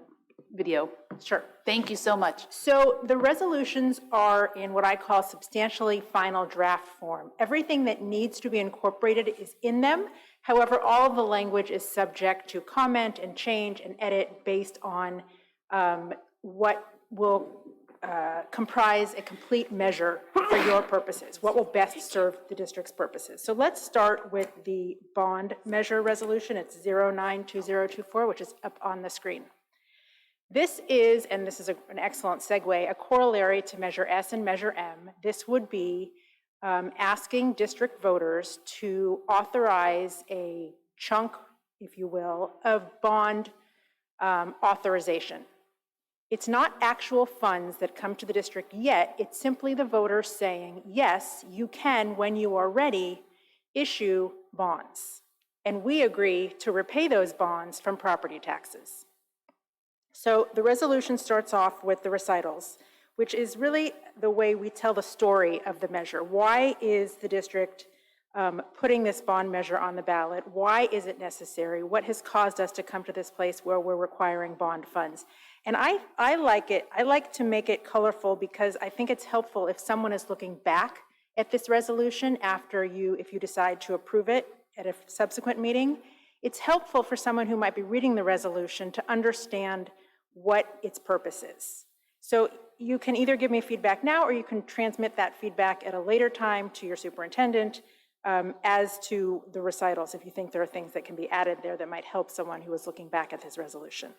Speaker 4: video.
Speaker 21: Sure.
Speaker 4: Thank you so much.
Speaker 21: So the resolutions are in what I call substantially final draft form. Everything that needs to be incorporated is in them. However, all of the language is subject to comment and change and edit based on what will comprise a complete measure for your purposes, what will best serve the district's purposes. So let's start with the bond measure resolution. It's 092024, which is up on the screen. This is, and this is an excellent segue, a corollary to Measure S and Measure M. This would be asking district voters to authorize a chunk, if you will, of bond authorization. It's not actual funds that come to the district yet. It's simply the voters saying, yes, you can, when you are ready, issue bonds. And we agree to repay those bonds from property taxes. So the resolution starts off with the recitals, which is really the way we tell the story of the measure. Why is the district putting this bond measure on the ballot? Why is it necessary? What has caused us to come to this place where we're requiring bond funds? And I like it. I like to make it colorful because I think it's helpful if someone is looking back at this resolution after if you decide to approve it at a subsequent meeting. It's helpful for someone who might be reading the resolution to understand what its purpose is. So you can either give me feedback now, or you can transmit that feedback at a later time to your superintendent as to the recitals, if you think there are things that can be added there that might help someone who is looking back at this resolution.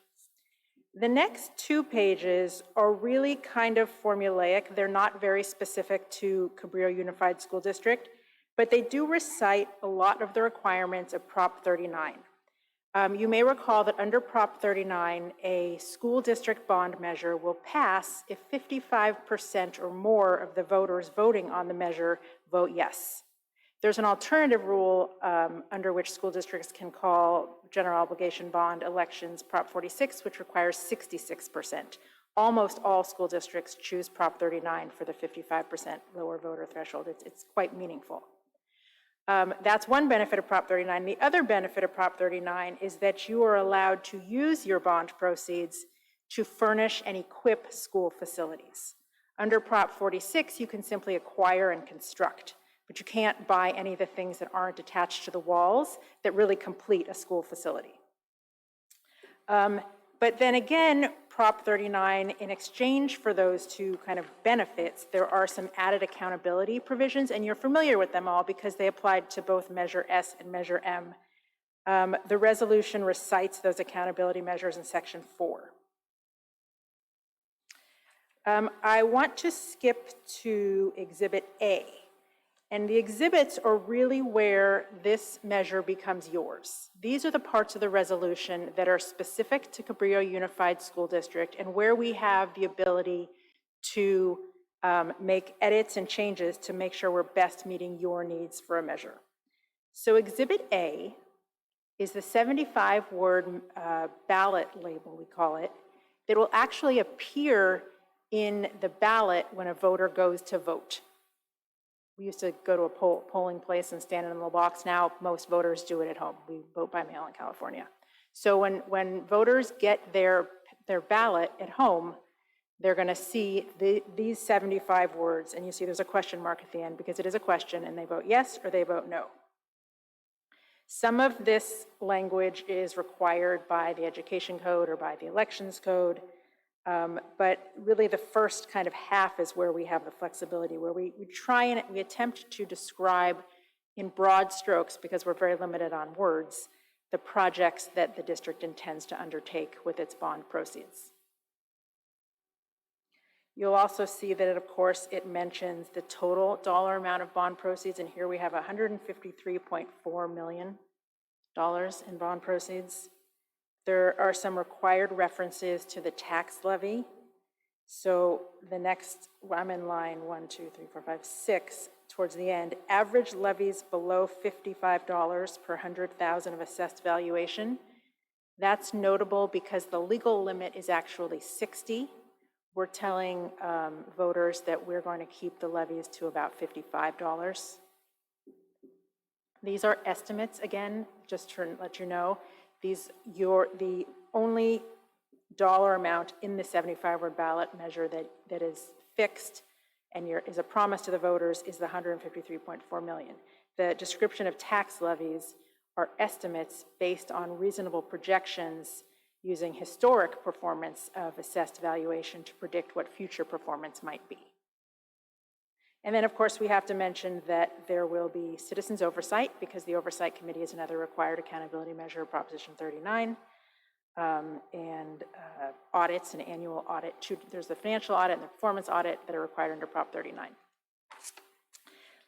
Speaker 21: The next 2 pages are really kind of formulaic. They're not very specific to Cabrillo Unified School District, but they do recite a lot of the requirements of Prop 39. You may recall that under Prop 39, a school district bond measure will pass if 55% or more of the voters voting on the measure vote yes. There's an alternative rule under which school districts can call general obligation bond elections Prop 46, which requires 66%. Almost all school districts choose Prop 39 for the 55% lower voter threshold. It's quite meaningful. That's one benefit of Prop 39. The other benefit of Prop 39 is that you are allowed to use your bond proceeds to furnish and equip school facilities. Under Prop 46, you can simply acquire and construct, but you can't buy any of the things that aren't attached to the walls that really complete a school facility. But then again, Prop 39, in exchange for those two kind of benefits, there are some added accountability provisions, and you're familiar with them all because they applied to both Measure S and Measure M. The resolution recites those accountability measures in Section 4. I want to skip to Exhibit A. And the exhibits are really where this measure becomes yours. These are the parts of the resolution that are specific to Cabrillo Unified School District and where we have the ability to make edits and changes to make sure we're best meeting your needs for a measure. So Exhibit A is the 75-word ballot label, we call it, that will actually appear in the ballot when a voter goes to vote. We used to go to a polling place and stand in a little box. Now most voters do it at home. We vote by mail in California. So when voters get their ballot at home, they're going to see these 75 words, and you see there's a question mark at the end because it is a question, and they vote yes or they vote no. Some of this language is required by the Education Code or by the Elections Code, but really the first kind of half is where we have the flexibility, where we attempt to describe in broad strokes, because we're very limited on words, the projects that the district intends to undertake with its bond proceeds. You'll also see that, of course, it mentions the total dollar amount of bond proceeds, and here we have $153.4 million in bond proceeds. There are some required references to the tax levy. So the next, I'm in line 1, 2, 3, 4, 5, 6, towards the end. Average levies below $55 per 100,000 of assessed valuation. That's notable because the legal limit is actually 60. We're telling voters that we're going to keep the levies to about $55. These are estimates, again, just to let you know. The only dollar amount in the 75-word ballot measure that is fixed and is a promise to the voters is the $153.4 million. The description of tax levies are estimates based on reasonable projections using historic performance of assessed valuation to predict what future performance might be. And then, of course, we have to mention that there will be citizens oversight, because the Oversight Committee is another required accountability measure of Proposition 39, and audits, an annual audit. There's the financial audit and the performance audit that are required under Prop 39.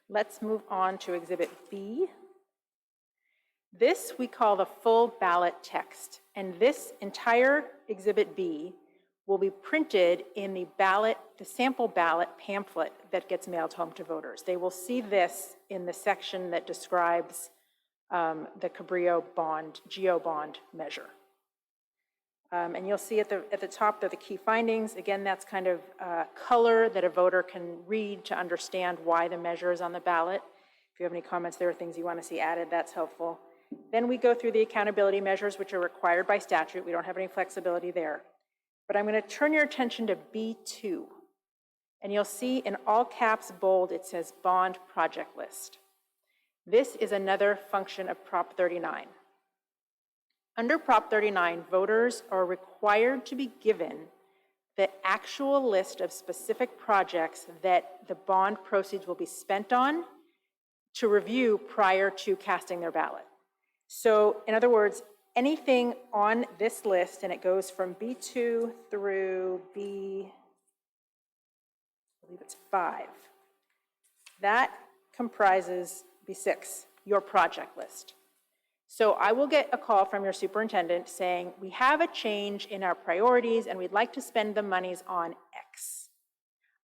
Speaker 21: Let's move on to Exhibit B. This we call the full ballot text, and this entire Exhibit B will be printed in the sample ballot pamphlet that gets mailed home to voters. They will see this in the section that describes the Cabrillo GEO bond measure. And you'll see at the top there the key findings. Again, that's kind of color that a voter can read to understand why the measure is on the ballot. If you have any comments there or things you want to see added, that's helpful. Then we go through the accountability measures, which are required by statute. We don't have any flexibility there. But I'm going to turn your attention to B2. And you'll see in all caps bold, it says bond project list. This is another function of Prop 39. Under Prop 39, voters are required to be given the actual list of specific projects that the bond proceeds will be spent on to review prior to casting their ballot. So, in other words, anything on this list, and it goes from B2 through I believe it's 5, that comprises B6, your project list. So I will get a call from your superintendent saying, we have a change in our priorities and we'd like to spend the monies on X.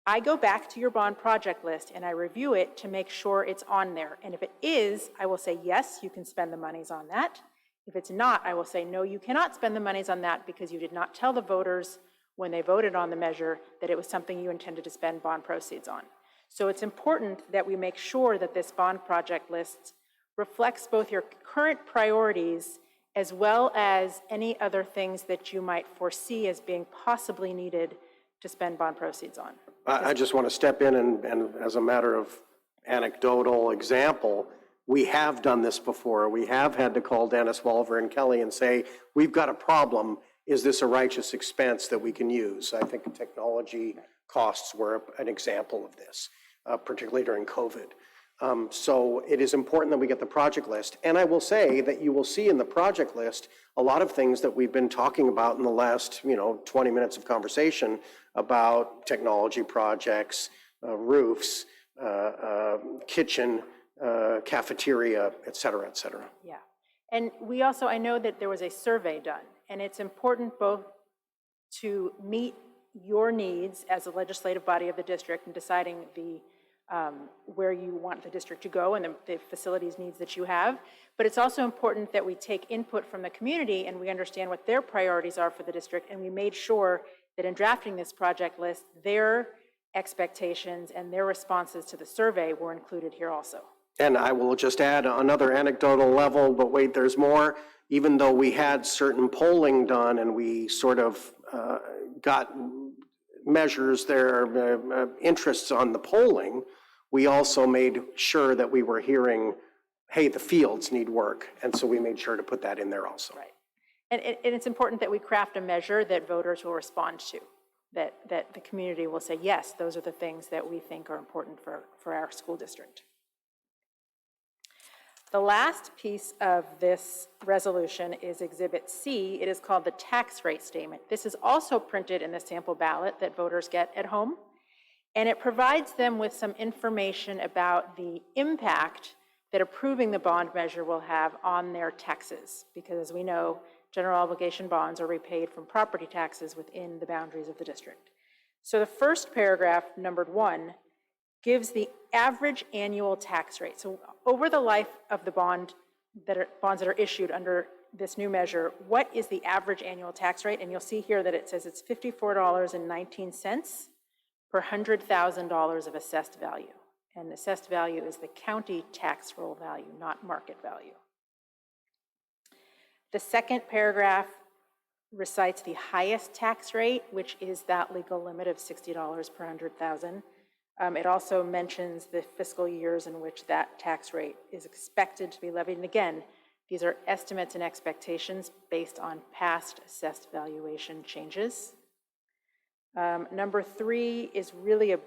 Speaker 21: I go back to your bond project list and I review it to make sure it's on there. And if it is, I will say, yes, you can spend the monies on that. If it's not, I will say, no, you cannot spend the monies on that because you did not tell the voters when they voted on the measure that it was something you intended to spend bond proceeds on. So it's important that we make sure that this bond project list reflects both your current priorities as well as any other things that you might foresee as being possibly needed to spend bond proceeds on.
Speaker 5: I just want to step in and as a matter of anecdotal example, we have done this before. We have had to call Dennis Walver and Kelly and say, we've got a problem. Is this a righteous expense that we can use? I think technology costs were an example of this, particularly during COVID. So it is important that we get the project list. And I will say that you will see in the project list a lot of things that we've been talking about in the last 20 minutes of conversation about technology projects, roofs, kitchen, cafeteria, et cetera, et cetera.
Speaker 21: Yeah. And we also, I know that there was a survey done, and it's important both to meet your needs as a legislative body of the district in deciding where you want the district to go and the facilities needs that you have. But it's also important that we take input from the community and we understand what their priorities are for the district. And we made sure that in drafting this project list, their expectations and their responses to the survey were included here also.
Speaker 5: And I will just add another anecdotal level, but wait, there's more. Even though we had certain polling done and we sort of got measures their interests on the polling, we also made sure that we were hearing, hey, the fields need work. And so we made sure to put that in there also.
Speaker 21: Right. And it's important that we craft a measure that voters will respond to, that the community will say, yes, those are the things that we think are important for our school district. The last piece of this resolution is Exhibit C. It is called the tax rate statement. This is also printed in the sample ballot that voters get at home, and it provides them with some information about the impact that approving the bond measure will have on their taxes, because as we know, general obligation bonds are repaid from property taxes within the boundaries of the district. So the first paragraph, numbered 1, gives the average annual tax rate. So over the life of the bonds that are issued under this new measure, what is the average annual tax rate? And you'll see here that it says it's $54.19 per $100,000 of assessed value. And assessed value is the county tax roll value, not market value. The second paragraph recites the highest tax rate, which is that legal limit of $60 per 100,000. It also mentions the fiscal years in which that tax rate is expected to be levied. And again, these are estimates and expectations based on past assessed valuation changes. Number 3 is really a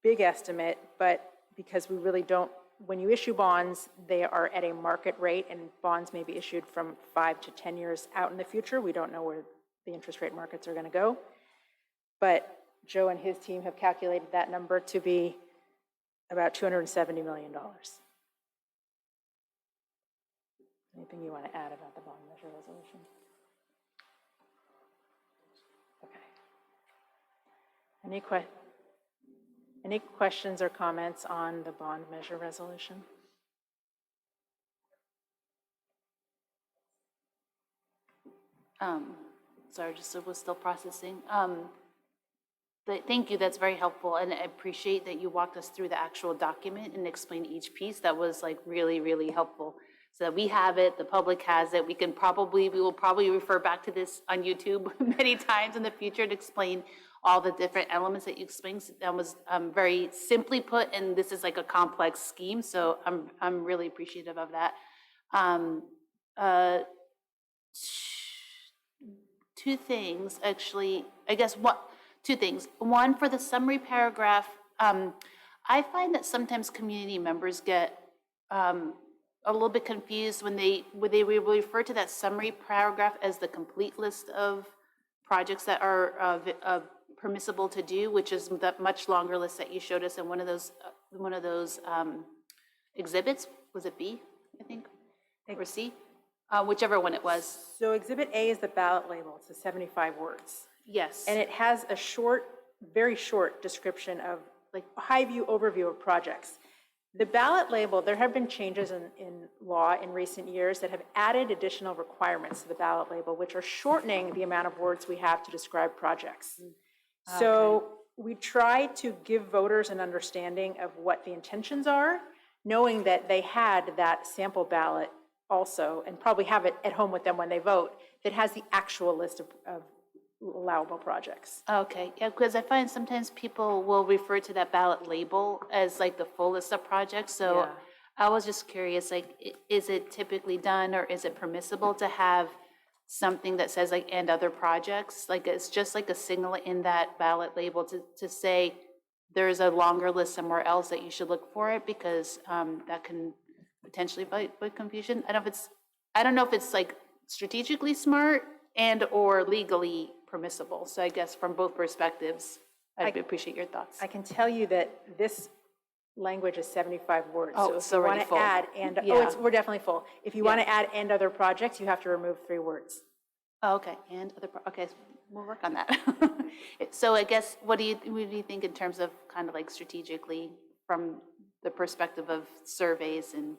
Speaker 21: big estimate, but because we really don't, when you issue bonds, they are at a market rate, and bonds may be issued from 5 to 10 years out in the future. We don't know where the interest rate markets are going to go. But Joe and his team have calculated that number to be about $270 million. Anything you want to add about the bond measure resolution? Okay. Any questions or comments on the bond measure resolution?
Speaker 14: Sorry, just was still processing. Thank you, that's very helpful, and I appreciate that you walked us through the actual document and explained each piece. That was like really, really helpful. So that we have it, the public has it. We will probably refer back to this on YouTube many times in the future to explain all the different elements that you explained. That was very simply put, and this is like a complex scheme, so I'm really appreciative of that. Two things, actually, I guess two things. One, for the summary paragraph, I find that sometimes community members get a little bit confused when they refer to that summary paragraph as the complete list of projects that are permissible to do, which is that much longer list that you showed us in one of those exhibits. Was it B, I think, or C? Whichever one it was.
Speaker 21: So Exhibit A is the ballot label. It's 75 words.
Speaker 14: Yes.
Speaker 21: And it has a short, very short description of like a high view overview of projects. The ballot label, there have been changes in law in recent years that have added additional requirements to the ballot label, which are shortening the amount of words we have to describe projects. Okay. So we try to give voters an understanding of what the intentions are, knowing that they had that sample ballot also, and probably have it at home with them when they vote, that has the actual list of allowable projects.
Speaker 14: Okay, yeah, because I find sometimes people will refer to that ballot label as like the full list of projects. So yeah. I was just curious, like, is it typically done or is it permissible to have something that says like, and other projects? Like, it's just like a signal in that ballot label to say there's a longer list somewhere else that you should look for it, because that can potentially avoid confusion. I don't know if it's like strategically smart and or legally permissible. So I guess from both perspectives, I'd appreciate your thoughts.
Speaker 21: I can tell you that this language is 75 words.
Speaker 16: Oh,
Speaker 21: So if
Speaker 16: it's
Speaker 21: you want
Speaker 16: already
Speaker 21: to
Speaker 16: full.
Speaker 21: add, and,
Speaker 16: Yeah.
Speaker 21: we're definitely full. If you want to add and other projects, you have to remove 3 words.
Speaker 16: Oh, okay, and other, okay, we'll work on that. So I guess, what do you think in terms of kind of like strategically from the perspective of surveys and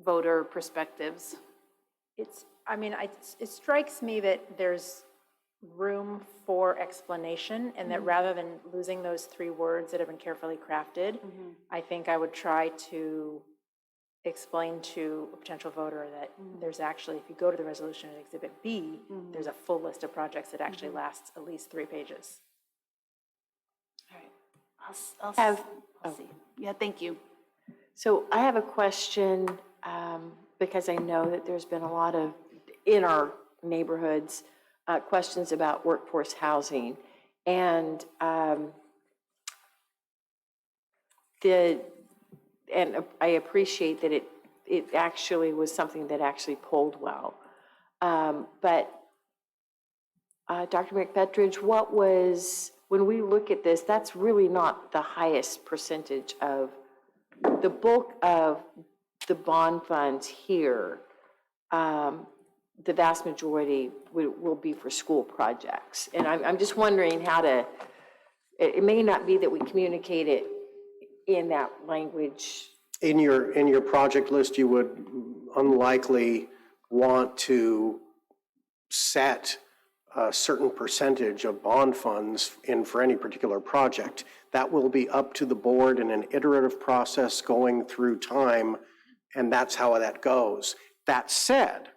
Speaker 16: voter perspectives?
Speaker 21: It strikes me that there's room for explanation, and that rather than losing those 3 words that have been carefully crafted, I think I would try to explain to a potential voter that there's actually, if you go to the resolution in Exhibit B, there's a full list of projects that actually lasts at least 3 pages.
Speaker 16: All right, I'll see. Yeah, thank you.
Speaker 1: So I have a question, because I know that there's been a lot of, in our neighborhoods, questions about workforce housing. And I appreciate that it actually was something that actually polled well. But Dr. McPetridge, when we look at this, that's really not the highest percentage of, the bulk of the bond funds here, the vast majority will be for school projects. And I'm just wondering how to, it may not be that we communicate it in that language.
Speaker 5: In your project list, you would unlikely want to set a certain percentage of bond funds in for any particular project. That will be up to the board in an iterative process going through time, and that's how that goes. That said,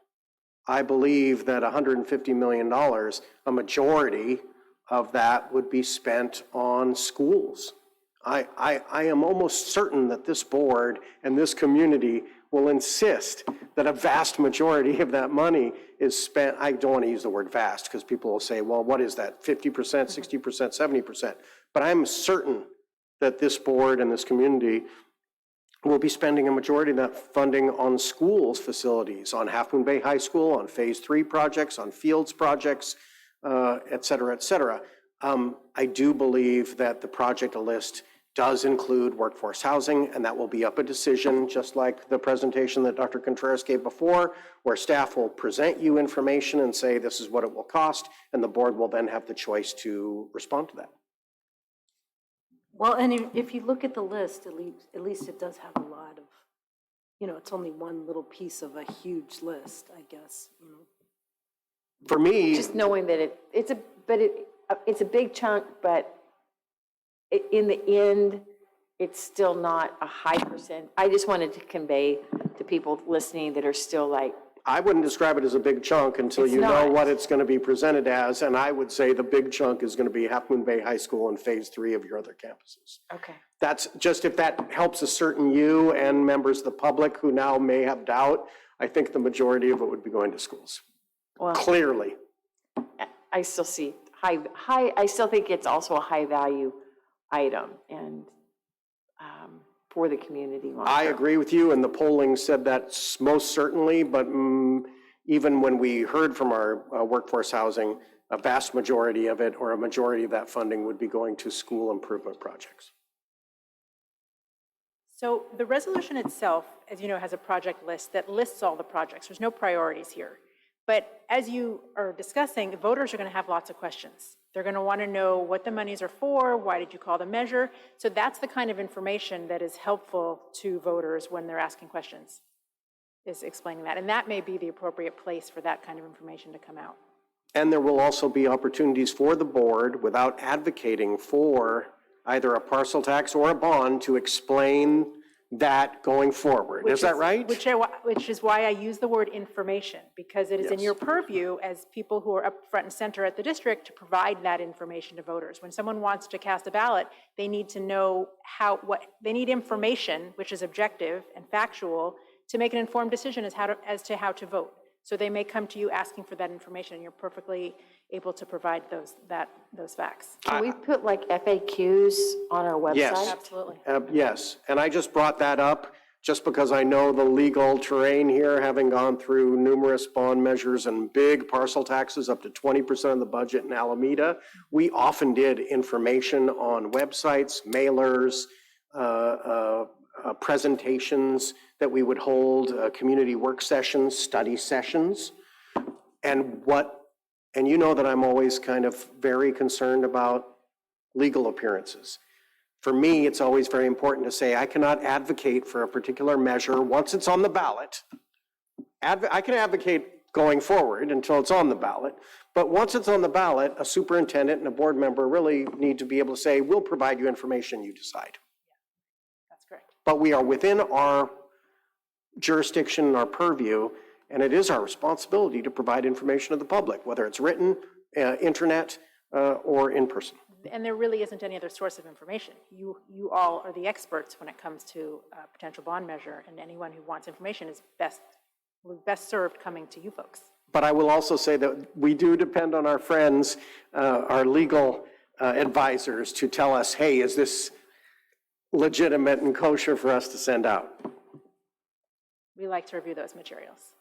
Speaker 5: I believe that $150 million, a majority of that would be spent on schools. I am almost certain that this board and this community will insist that a vast majority of that money is spent. I don't want to use the word vast because people will say, well, what is that, 50%, 60%, 70%? But I'm certain that this board and this community will be spending a majority of that funding on schools, facilities, on Half Moon Bay High School, on Phase 3 projects, on Fields projects, et cetera, et cetera. I do believe that the project list does include workforce housing, and that will be up a decision, just like the presentation that Dr. Contreras gave before, where staff will present you information and say this is what it will cost, and the board will then have the choice to respond to that.
Speaker 6: Well, and if you look at the list, at least it does have a lot of, it's only one little piece of a huge list, I guess,
Speaker 5: For me,
Speaker 1: Just knowing that it's a big chunk, but in the end, it's still not a high percent. I just wanted to convey to people listening that are still like,
Speaker 5: I wouldn't describe it as a big chunk until you know what it's going to be presented as, and I would say the big chunk is going to be Half Moon Bay High School and Phase 3 of your other campuses.
Speaker 1: okay.
Speaker 5: That's just, if that helps a certain you and members of the public who now may have doubt, I think the majority of it would be going to schools.
Speaker 1: Well,
Speaker 5: clearly.
Speaker 1: I still see I still think it's also a high value item and for the community.
Speaker 5: I agree with you, and the polling said that most certainly, but even when we heard from our workforce housing, a vast majority of it, or a majority of that funding, would be going to school improvement projects.
Speaker 21: So the resolution itself, as you know, has a project list that lists all the projects. There's no priorities here. But as you are discussing, voters are going to have lots of questions. They're going to want to know what the monies are for, why did you call the measure? So that's the kind of information that is helpful to voters when they're asking questions, is explaining that. And that may be the appropriate place for that kind of information to come out.
Speaker 5: And there will also be opportunities for the board, without advocating for either a parcel tax or a bond, to explain that going forward. Is that right?
Speaker 21: Which is why I use the word information, because it is in your purview as people who are up front and center at the district to provide that information to voters. When someone wants to cast a ballot, they need to know they need information, which is objective and factual, to make an informed decision as to how to vote. So they may come to you asking for that information, and you're perfectly able to provide those facts.
Speaker 1: Can we put like FAQs on our website?
Speaker 5: Yes.
Speaker 21: Absolutely.
Speaker 5: Yes, and I just brought that up just because I know the legal terrain here, having gone through numerous bond measures and big parcel taxes up to 20% of the budget in Alameda. We often did information on websites, mailers, presentations that we would hold, community work sessions, study sessions. And you know that I'm always kind of very concerned about legal appearances. For me, it's always very important to say I cannot advocate for a particular measure once it's on the ballot. I can advocate going forward until it's on the ballot, but once it's on the ballot, a superintendent and a board member really need to be able to say, we'll provide you information, you decide.
Speaker 21: That's correct.
Speaker 5: But we are within our jurisdiction and our purview, and it is our responsibility to provide information to the public, whether it's written, internet, or in person.
Speaker 21: And there really isn't any other source of information. You all are the experts when it comes to a potential bond measure, and anyone who wants information is best served coming to you folks.
Speaker 5: But I will also say that we do depend on our friends, our legal advisors, to tell us, hey, is this legitimate and kosher for us to send out?
Speaker 21: We like to review those materials.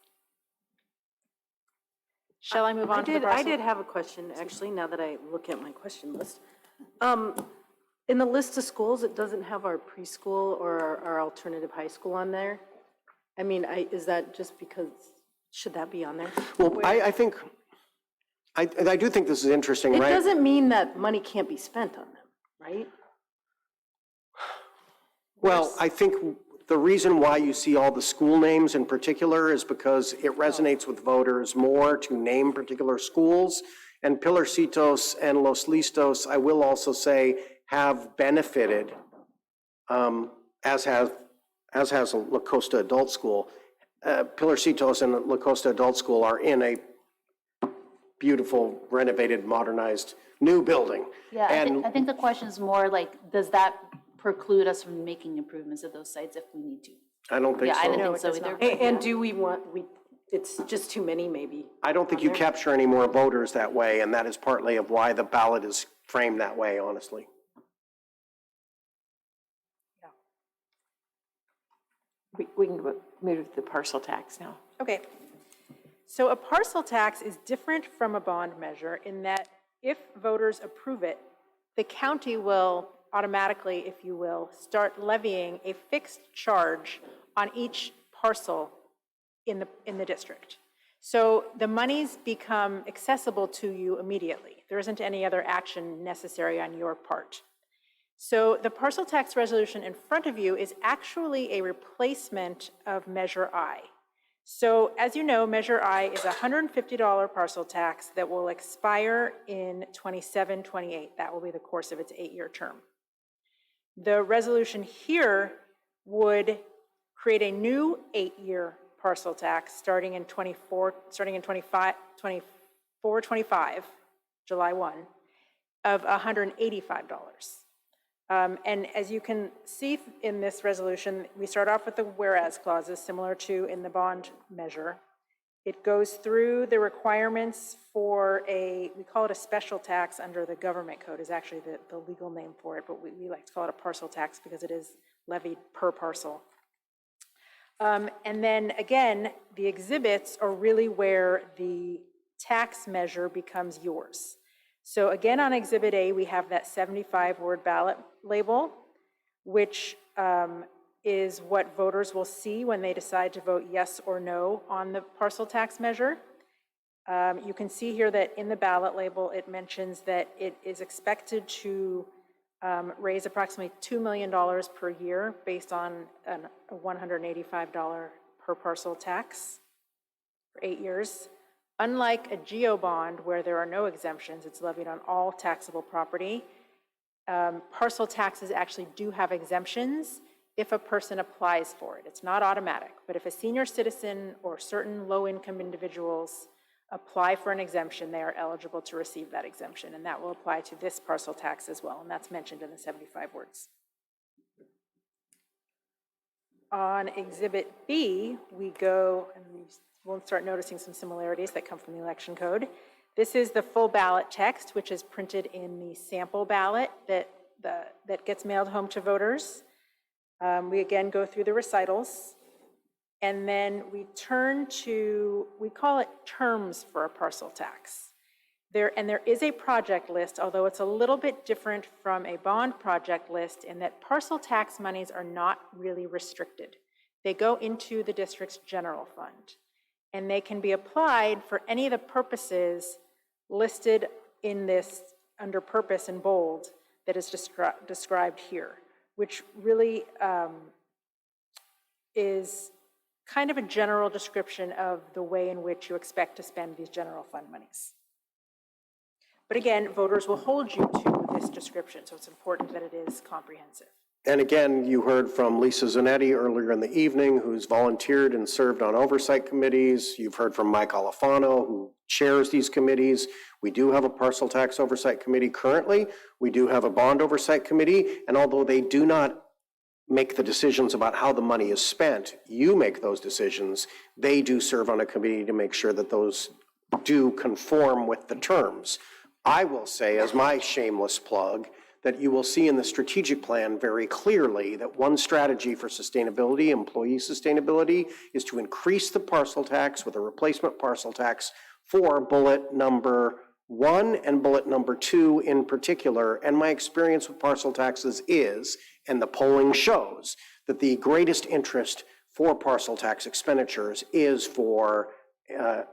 Speaker 21: Shall I move on to the parcel?
Speaker 6: I did have a question, actually, now that I look at my question list. In the list of schools, it doesn't have our preschool or our alternative high school on there. I mean, is that just because, should that be on there?
Speaker 5: Well, I think, I do think this is interesting,
Speaker 6: It
Speaker 5: right?
Speaker 6: doesn't mean that money can't be spent on them, right?
Speaker 5: Well, I think the reason why you see all the school names in particular is because it resonates with voters more to name particular schools. And Pilarcitos and Los Listos, I will also say, have benefited, as has La Costa Adult School. Pilarcitos and La Costa Adult School are in a beautiful, renovated, modernized, new building.
Speaker 4: Yeah,
Speaker 5: And
Speaker 4: I think the question is more like, does that preclude us from making improvements at those sites if we need to?
Speaker 5: I don't think
Speaker 4: Yeah,
Speaker 5: so.
Speaker 4: I didn't think so either.
Speaker 6: And do we want, it's just too many, maybe?
Speaker 5: I don't think you capture any more voters that way, and that is partly of why the ballot is framed that way, honestly.
Speaker 7: We can move the parcel tax now.
Speaker 21: Okay. So a parcel tax is different from a bond measure in that if voters approve it, the county will automatically, if you will, start levying a fixed charge on each parcel in the district. So the monies become accessible to you immediately. There isn't any other action necessary on your part. So the parcel tax resolution in front of you is actually a replacement of Measure I. So as you know, Measure I is a $150 parcel tax that will expire in 27-28. That will be the course of its 8-year term. The resolution here would create a new 8-year parcel tax starting in 24-25, July 1, of $185. And as you can see in this resolution, we start off with the whereas clauses similar to in the bond measure. It goes through the requirements for we call it a special tax under the government code is actually the legal name for it, but we like to call it a parcel tax because it is levied per parcel. And then again, the exhibits are really where the tax measure becomes yours. So again, on Exhibit A, we have that 75-word ballot label, which is what voters will see when they decide to vote yes or no on the parcel tax measure. You can see here that in the ballot label, it mentions that it is expected to raise approximately $2 million per year based on a $185 per parcel tax for 8 years. Unlike a GEO bond where there are no exemptions, it's levied on all taxable property. Parcel taxes actually do have exemptions if a person applies for it. It's not automatic, but if a senior citizen or certain low-income individuals apply for an exemption, they are eligible to receive that exemption, and that will apply to this parcel tax as well, and that's mentioned in the 75 words. On Exhibit B, we go, and we'll start noticing some similarities that come from the election code. This is the full ballot text, which is printed in the sample ballot that gets mailed home to voters. We again go through the recitals, and then we turn to, we call it terms for a parcel tax. There is a project list, although it's a little bit different from a bond project list in that parcel tax monies are not really restricted. They go into the district's general fund, and they can be applied for any of the purposes listed in this under purpose in bold that is described here, which really is kind of a general description of the way in which you expect to spend these general fund monies. But again, voters will hold you to this description, so it's important that it is comprehensive.
Speaker 5: And again, you heard from Lisa Zanetti earlier in the evening, who's volunteered and served on oversight committees. You've heard from Mike Alifano, who chairs these committees. We do have a parcel tax oversight committee currently. We do have a bond oversight committee. And although they do not make the decisions about how the money is spent, you make those decisions. They do serve on a committee to make sure that those do conform with the terms. I will say, as my shameless plug, that you will see in the strategic plan very clearly that one strategy for sustainability, employee sustainability, is to increase the parcel tax with a replacement parcel tax for bullet number 1 and bullet number 2 in particular. And my experience with parcel taxes is, and the polling shows, that the greatest interest for parcel tax expenditures is for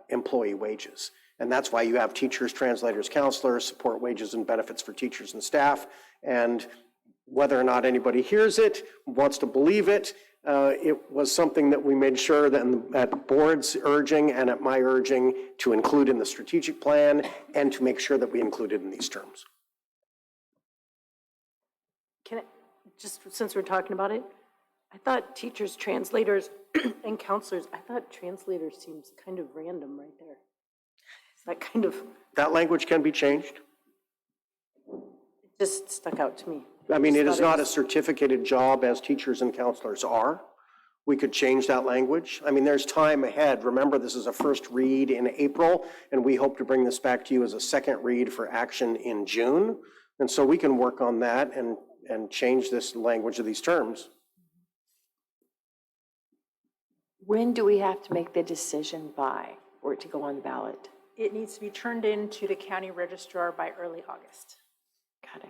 Speaker 5: employee wages. And that's why you have teachers, translators, counselors, support wages and benefits for teachers and staff. And whether or not anybody hears it, wants to believe it, it was something that we made sure that at the board's urging and at my urging to include in the strategic plan and to make sure that we included in these terms.
Speaker 6: Can I, just since we're talking about it, I thought teachers, translators, and counselors, I thought translators seems kind of random right there. That kind of,
Speaker 5: That language can be changed.
Speaker 6: it just stuck out to me.
Speaker 5: I mean, it is not a certificated job as teachers and counselors are. We could change that language. I mean, there's time ahead. Remember, this is a first read in April, and we hope to bring this back to you as a second read for action in June. And so we can work on that and change this language of these terms.
Speaker 7: When do we have to make the decision by for it to go on the ballot?
Speaker 21: It needs to be turned in to the county registrar by early August.
Speaker 7: Got it.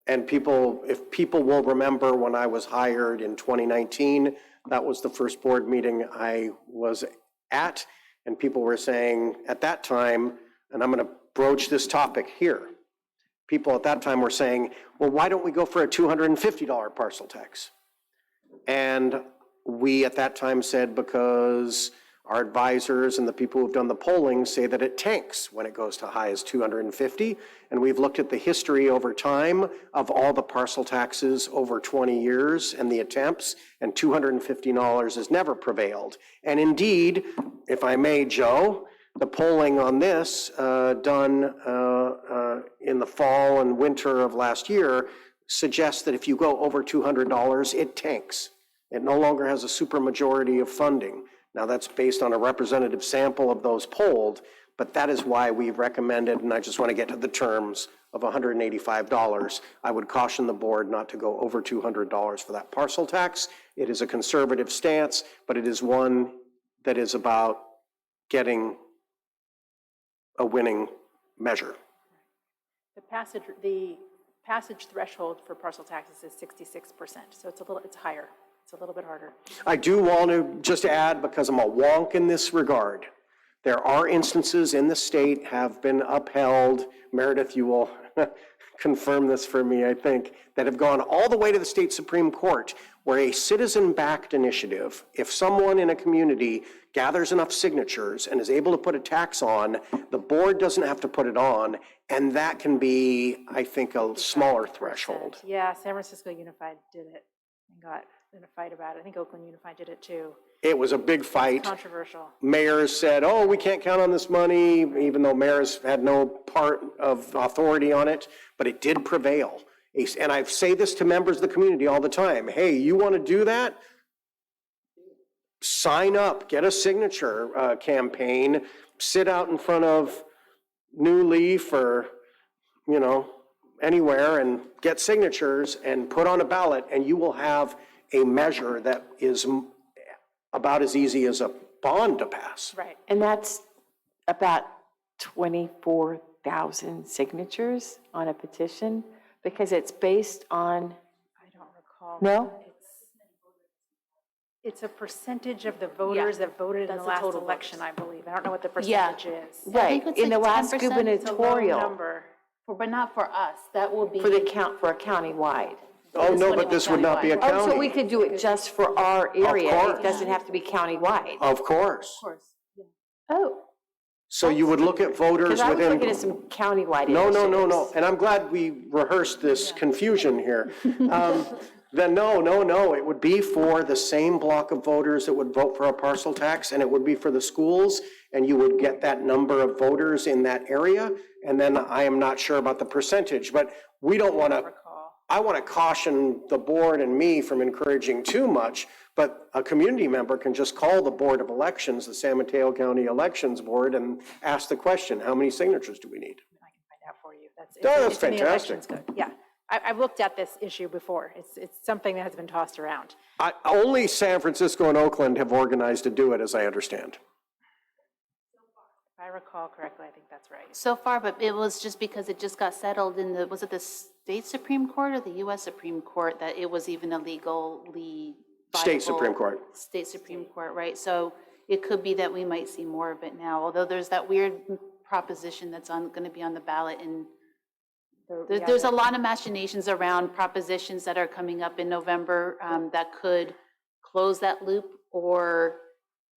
Speaker 5: And if people will remember when I was hired in 2019, that was the first board meeting I was at, and people were saying at that time, and I'm going to broach this topic here, people at that time were saying, well, why don't we go for a $250 parcel tax? And we at that time said because our advisors and the people who've done the polling say that it tanks when it goes to high as 250. And we've looked at the history over time of all the parcel taxes over 20 years and the attempts, and $250 has never prevailed. And indeed, if I may, Joe, the polling on this done in the fall and winter of last year suggests that if you go over $200, it tanks. It no longer has a supermajority of funding. Now, that's based on a representative sample of those polled, but that is why we recommended, and I just want to get to the terms, of $185. I would caution the board not to go over $200 for that parcel tax. It is a conservative stance, but it is one that is about getting a winning measure.
Speaker 21: The passage threshold for parcel taxes is 66%, so it's higher. It's a little bit harder.
Speaker 5: I do want to just add, because I'm a wonk in this regard, there are instances in the state have been upheld, Meredith, you will confirm this for me, I think, that have gone all the way to the state Supreme Court, where a citizen-backed initiative, if someone in a community gathers enough signatures and is able to put a tax on, the board doesn't have to put it on, and that can be, I think, a smaller threshold.
Speaker 21: Yeah, San Francisco Unified did it and got in a fight about it. I think Oakland Unified did it too.
Speaker 5: It was a big fight.
Speaker 21: Controversial.
Speaker 5: Mayors said, oh, we can't count on this money, even though mayors had no part of authority on it, but it did prevail. And I say this to members of the community all the time. Hey, you want to do that? Sign up, get a signature campaign, sit out in front of New Leaf or, anywhere and get signatures and put on a ballot, and you will have a measure that is about as easy as a bond to pass.
Speaker 21: Right.
Speaker 7: And that's about 24 100,000 signatures on a petition? Because it's based on,
Speaker 21: I don't recall.
Speaker 7: no?
Speaker 21: It's a percentage of the voters that voted in the
Speaker 14: that's the
Speaker 21: last
Speaker 14: total
Speaker 21: election, I believe. I don't know what the
Speaker 14: Yeah.
Speaker 21: percentage is.
Speaker 7: Right,
Speaker 14: it's
Speaker 7: in the
Speaker 14: like
Speaker 7: last
Speaker 14: 10%. It's a low
Speaker 7: gubernatorial,
Speaker 21: Number.
Speaker 14: But not for us. That will be.
Speaker 7: for a county-wide.
Speaker 5: Oh, no, but this would not be a county.
Speaker 7: Oh, so we could do it just for our area?
Speaker 5: course.
Speaker 7: It doesn't have to be county-wide?
Speaker 5: Of course.
Speaker 7: Oh,
Speaker 5: So you would look at voters
Speaker 7: because I was
Speaker 5: within.
Speaker 7: looking at some countywide
Speaker 5: No,
Speaker 7: initiatives.
Speaker 5: no. And I'm glad we rehearsed this confusion here. Then no, it would be for the same block of voters that would vote for a parcel tax, and it would be for the schools, and you would get that number of voters in that area, and then I am not sure about the percentage, but we don't want to, I want to caution the board and me from encouraging too much, but a community member can just call the Board of Elections, the San Mateo County Elections Board, and ask the question, how many signatures do we need?
Speaker 21: I can find out for you. That's
Speaker 5: That's
Speaker 21: in the
Speaker 5: fantastic.
Speaker 21: elections code. Yeah. I've looked at this issue before. It's something that has been tossed around.
Speaker 5: Only San Francisco and Oakland have organized to do it, as I understand.
Speaker 21: If I recall correctly, I think that's right.
Speaker 4: So far, but it was just because it just got settled in the, was it the state Supreme Court or the US Supreme Court that it was even illegally
Speaker 5: State
Speaker 4: viable?
Speaker 5: Supreme Court.
Speaker 4: State Supreme Court, right? So it could be that we might see more of it now, although there's that weird proposition that's going to be on the ballot in. There's a lot of machinations around propositions that are coming up in November that could close that loop or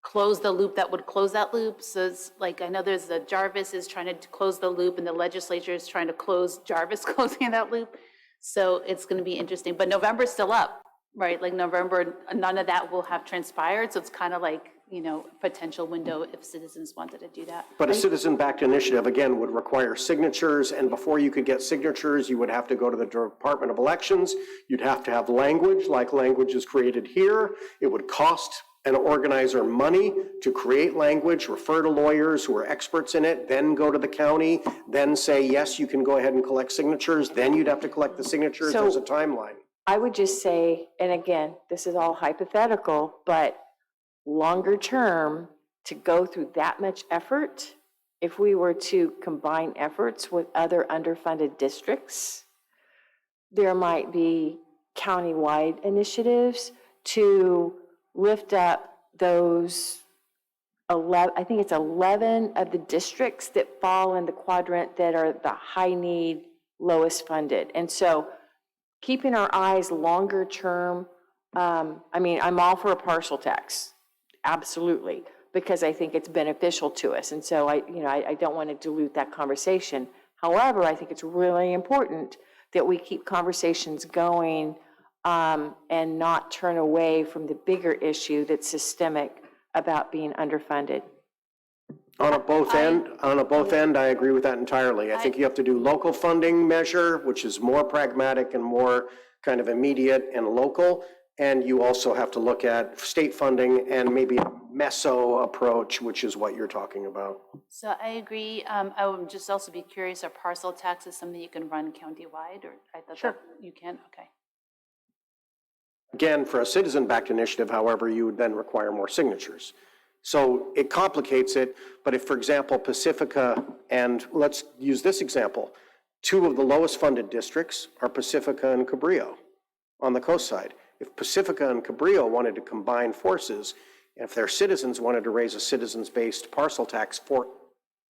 Speaker 4: close the loop that would close that loop. So it's like, I know there's the Jarvis is trying to close the loop and the legislature is trying to close Jarvis closing that loop. So it's going to be interesting, but November's still up, right? Like November, none of that will have transpired. So it's kind of like, potential window if citizens wanted to do that.
Speaker 5: But a citizen-backed initiative, again, would require signatures, and before you could get signatures, you would have to go to the Department of Elections. You'd have to have language, like language is created here. It would cost an organizer money to create language, refer to lawyers who are experts in it, then go to the county, then say, yes, you can go ahead and collect signatures, then you'd have to collect the signatures.
Speaker 7: So-
Speaker 5: There's a timeline.
Speaker 7: I would just say, and again, this is all hypothetical, but longer term, to go through that much effort, if we were to combine efforts with other underfunded districts, there might be countywide initiatives to lift up those 11, I think it's 11 of the districts that fall in the quadrant that are the high need, lowest funded. And so keeping our eyes longer term, I'm all for a partial tax. Absolutely, because I think it's beneficial to us. And so I don't want to dilute that conversation. However, I think it's really important that we keep conversations going and not turn away from the bigger issue that's systemic about being underfunded.
Speaker 5: On a both end, I agree with that entirely. I think you have to do local funding measure, which is more pragmatic and more kind of immediate and local. And you also have to look at state funding and maybe a meso approach, which is what you're talking about.
Speaker 4: So I agree. I would just also be curious, are parcel taxes something you can run countywide, or I thought that you can? Okay.
Speaker 5: Again, for a citizen-backed initiative, however, you would then require more signatures. So it complicates it, but if, for example, Pacifica, and let's use this example, two of the lowest funded districts are Pacifica and Cabrillo on the coast side. If Pacifica and Cabrillo wanted to combine forces, and if their citizens wanted to raise a citizens-based parcel tax for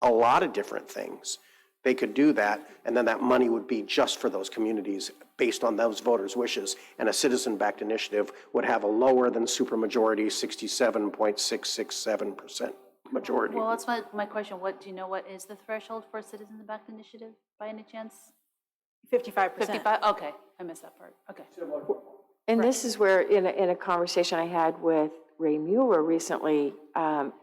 Speaker 5: a lot of different things, they could do that, and then that money would be just for those communities based on those voters' wishes, and a citizen-backed initiative would have a lower than supermajority 67.667% majority.
Speaker 4: Well, that's my question. Do you know what is the threshold for a citizen-backed initiative by any chance?
Speaker 21: 55%.
Speaker 4: 55? Okay, I missed that part. Okay.
Speaker 7: And this is where, in a conversation I had with Ray Mueller recently,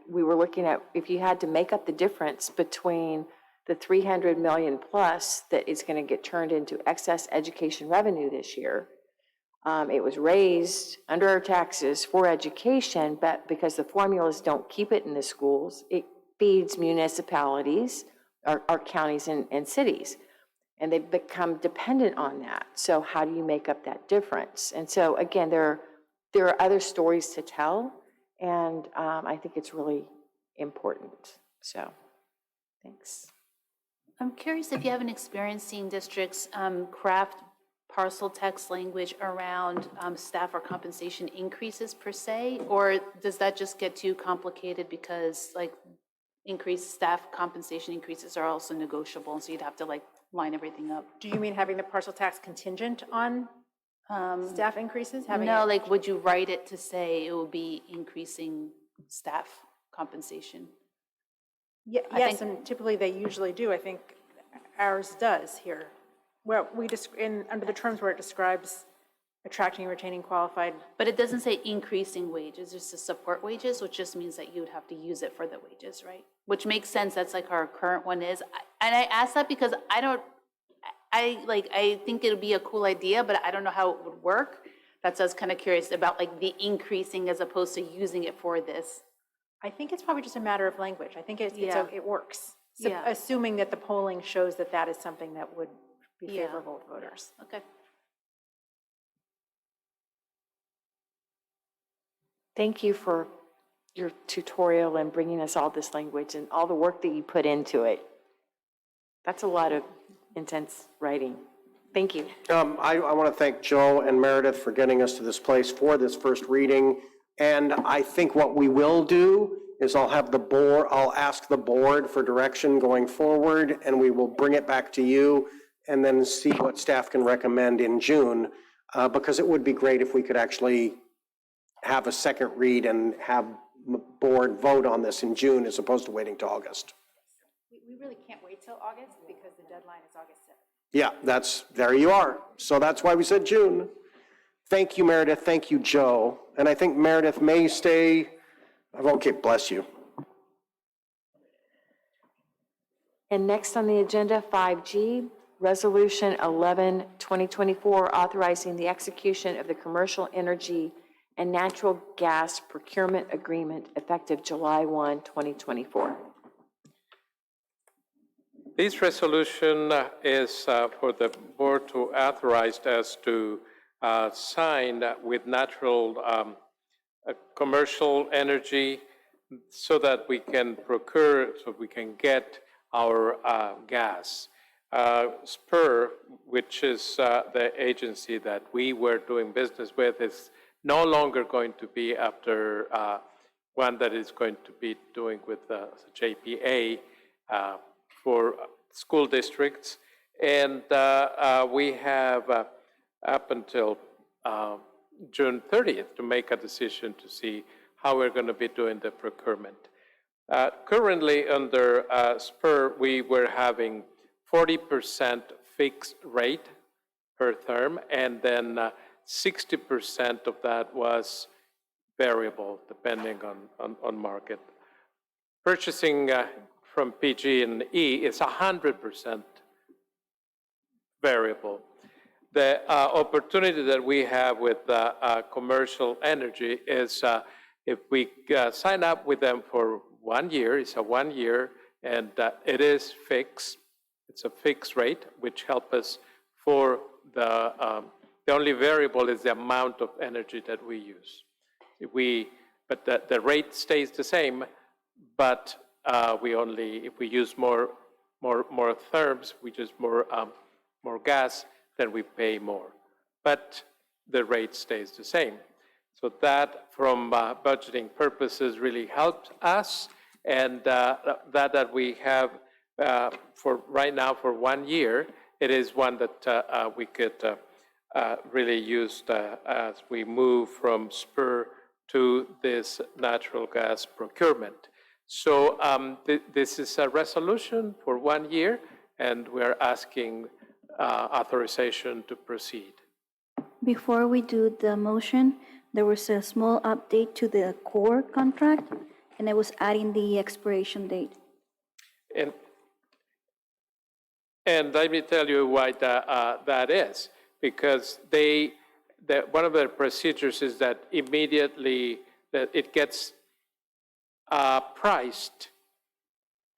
Speaker 7: we were looking at if you had to make up the difference between the 300 million plus that is going to get turned into excess education revenue this year. It was raised under our taxes for education, but because the formulas don't keep it in the schools, it feeds municipalities, our counties and cities. And they've become dependent on that. So how do you make up that difference? And so again, there are other stories to tell, and I think it's really important. So, thanks.
Speaker 4: I'm curious if you have an experience seeing districts craft parcel text language around staff or compensation increases per se, or does that just get too complicated because like increased staff compensation increases are also negotiable, and so you'd have to like line everything up?
Speaker 21: Do you mean having the parcel tax contingent on staff increases?
Speaker 4: No, like would you write it to say it will be increasing staff compensation?
Speaker 21: Yes, and typically they usually do. I think ours does here. Well, under the terms where it describes attracting and retaining qualified.
Speaker 4: But it doesn't say increasing wages, it's just support wages, which just means that you would have to use it for the wages, right? Which makes sense, that's like our current one is. And I ask that because I think it'd be a cool idea, but I don't know how it would work. That's why I was kind of curious about like the increasing as opposed to using it for this.
Speaker 21: I think it's probably just a matter of language. I think it works. So
Speaker 4: Yeah.
Speaker 21: assuming that the polling shows that that is something that would be favorable to voters.
Speaker 4: Okay.
Speaker 7: Thank you for your tutorial and bringing us all this language and all the work that you put into it. That's a lot of intense writing. Thank you.
Speaker 5: I want to thank Joe and Meredith for getting us to this place for this first reading. And I think what we will do is I'll ask the board for direction going forward, and we will bring it back to you and then see what staff can recommend in June, because it would be great if we could actually have a second read and have the board vote on this in June as opposed to waiting to August.
Speaker 21: We really can't wait till August because the deadline is August 7th.
Speaker 5: Yeah, there you are. So that's why we said June. Thank you, Meredith. Thank you, Joe. And I think Meredith may stay. Okay, bless you.
Speaker 7: And next on the agenda, 5G, Resolution 11, 2024, authorizing the execution of the commercial energy and natural gas procurement agreement effective July 1, 2024.
Speaker 19: This resolution is for the board to authorize us to sign with natural commercial energy so that we can procure, so we can get our gas. SPUR, which is the agency that we were doing business with, is no longer going to be after one that is going to be doing with JPA for school districts. And we have up until June 30th to make a decision to see how we're going to be doing the procurement. Currently under SPUR, we were having 40% fixed rate per term, and then 60% of that was variable depending on market. Purchasing from PG&E is 100% variable. The opportunity that we have with commercial energy is if we sign up with them for 1 year, it's a 1 year, and it is fixed. It's a fixed rate, which helps us for the only variable is the amount of energy that we use. But the rate stays the same, but if we use more therms, we use more gas, then we pay more. But the rate stays the same. So that, from budgeting purposes, really helped us, and that we have for right now for 1 year, it is one that we could really use as we move from SPUR to this natural gas procurement. So this is a resolution for 1 year, and we're asking authorization to proceed.
Speaker 2: Before we do the motion, there was a small update to the core contract, and I was adding the expiration date.
Speaker 19: And let me tell you why that is. Because one of their procedures is that immediately that it gets priced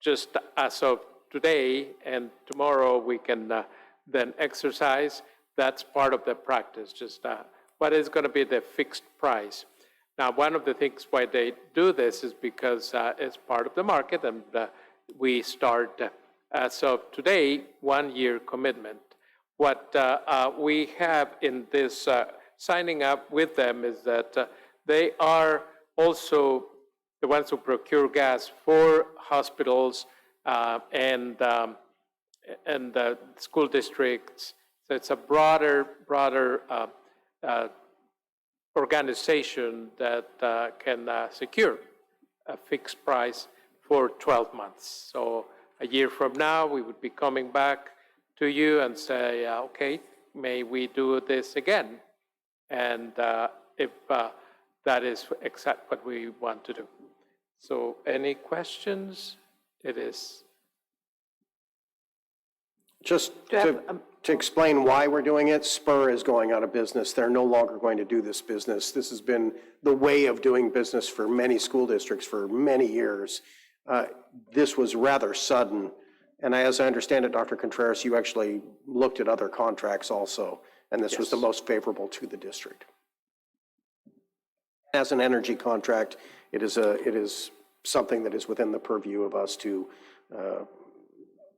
Speaker 19: just as of today, and tomorrow we can then exercise. That's part of the practice, just what is going to be the fixed price. Now, one of the things why they do this is because it's part of the market, and we start as of today, 1-year commitment. What we have in this signing up with them is that they are also the ones who procure gas for hospitals and school districts. So it's a broader organization that can secure a fixed price for 12 months. So a year from now, we would be coming back to you and say, okay, may we do this again? And if that is exactly what we want to do. So any questions? It is.
Speaker 5: Just to explain why we're doing it, Spur is going out of business. They're no longer going to do this business. This has been the way of doing business for many school districts for many years. This was rather sudden. And as I understand it, Dr. Contreras, you actually looked at other contracts also, and this was the most favorable to the district. As an energy contract, it is something that is within the purview of us to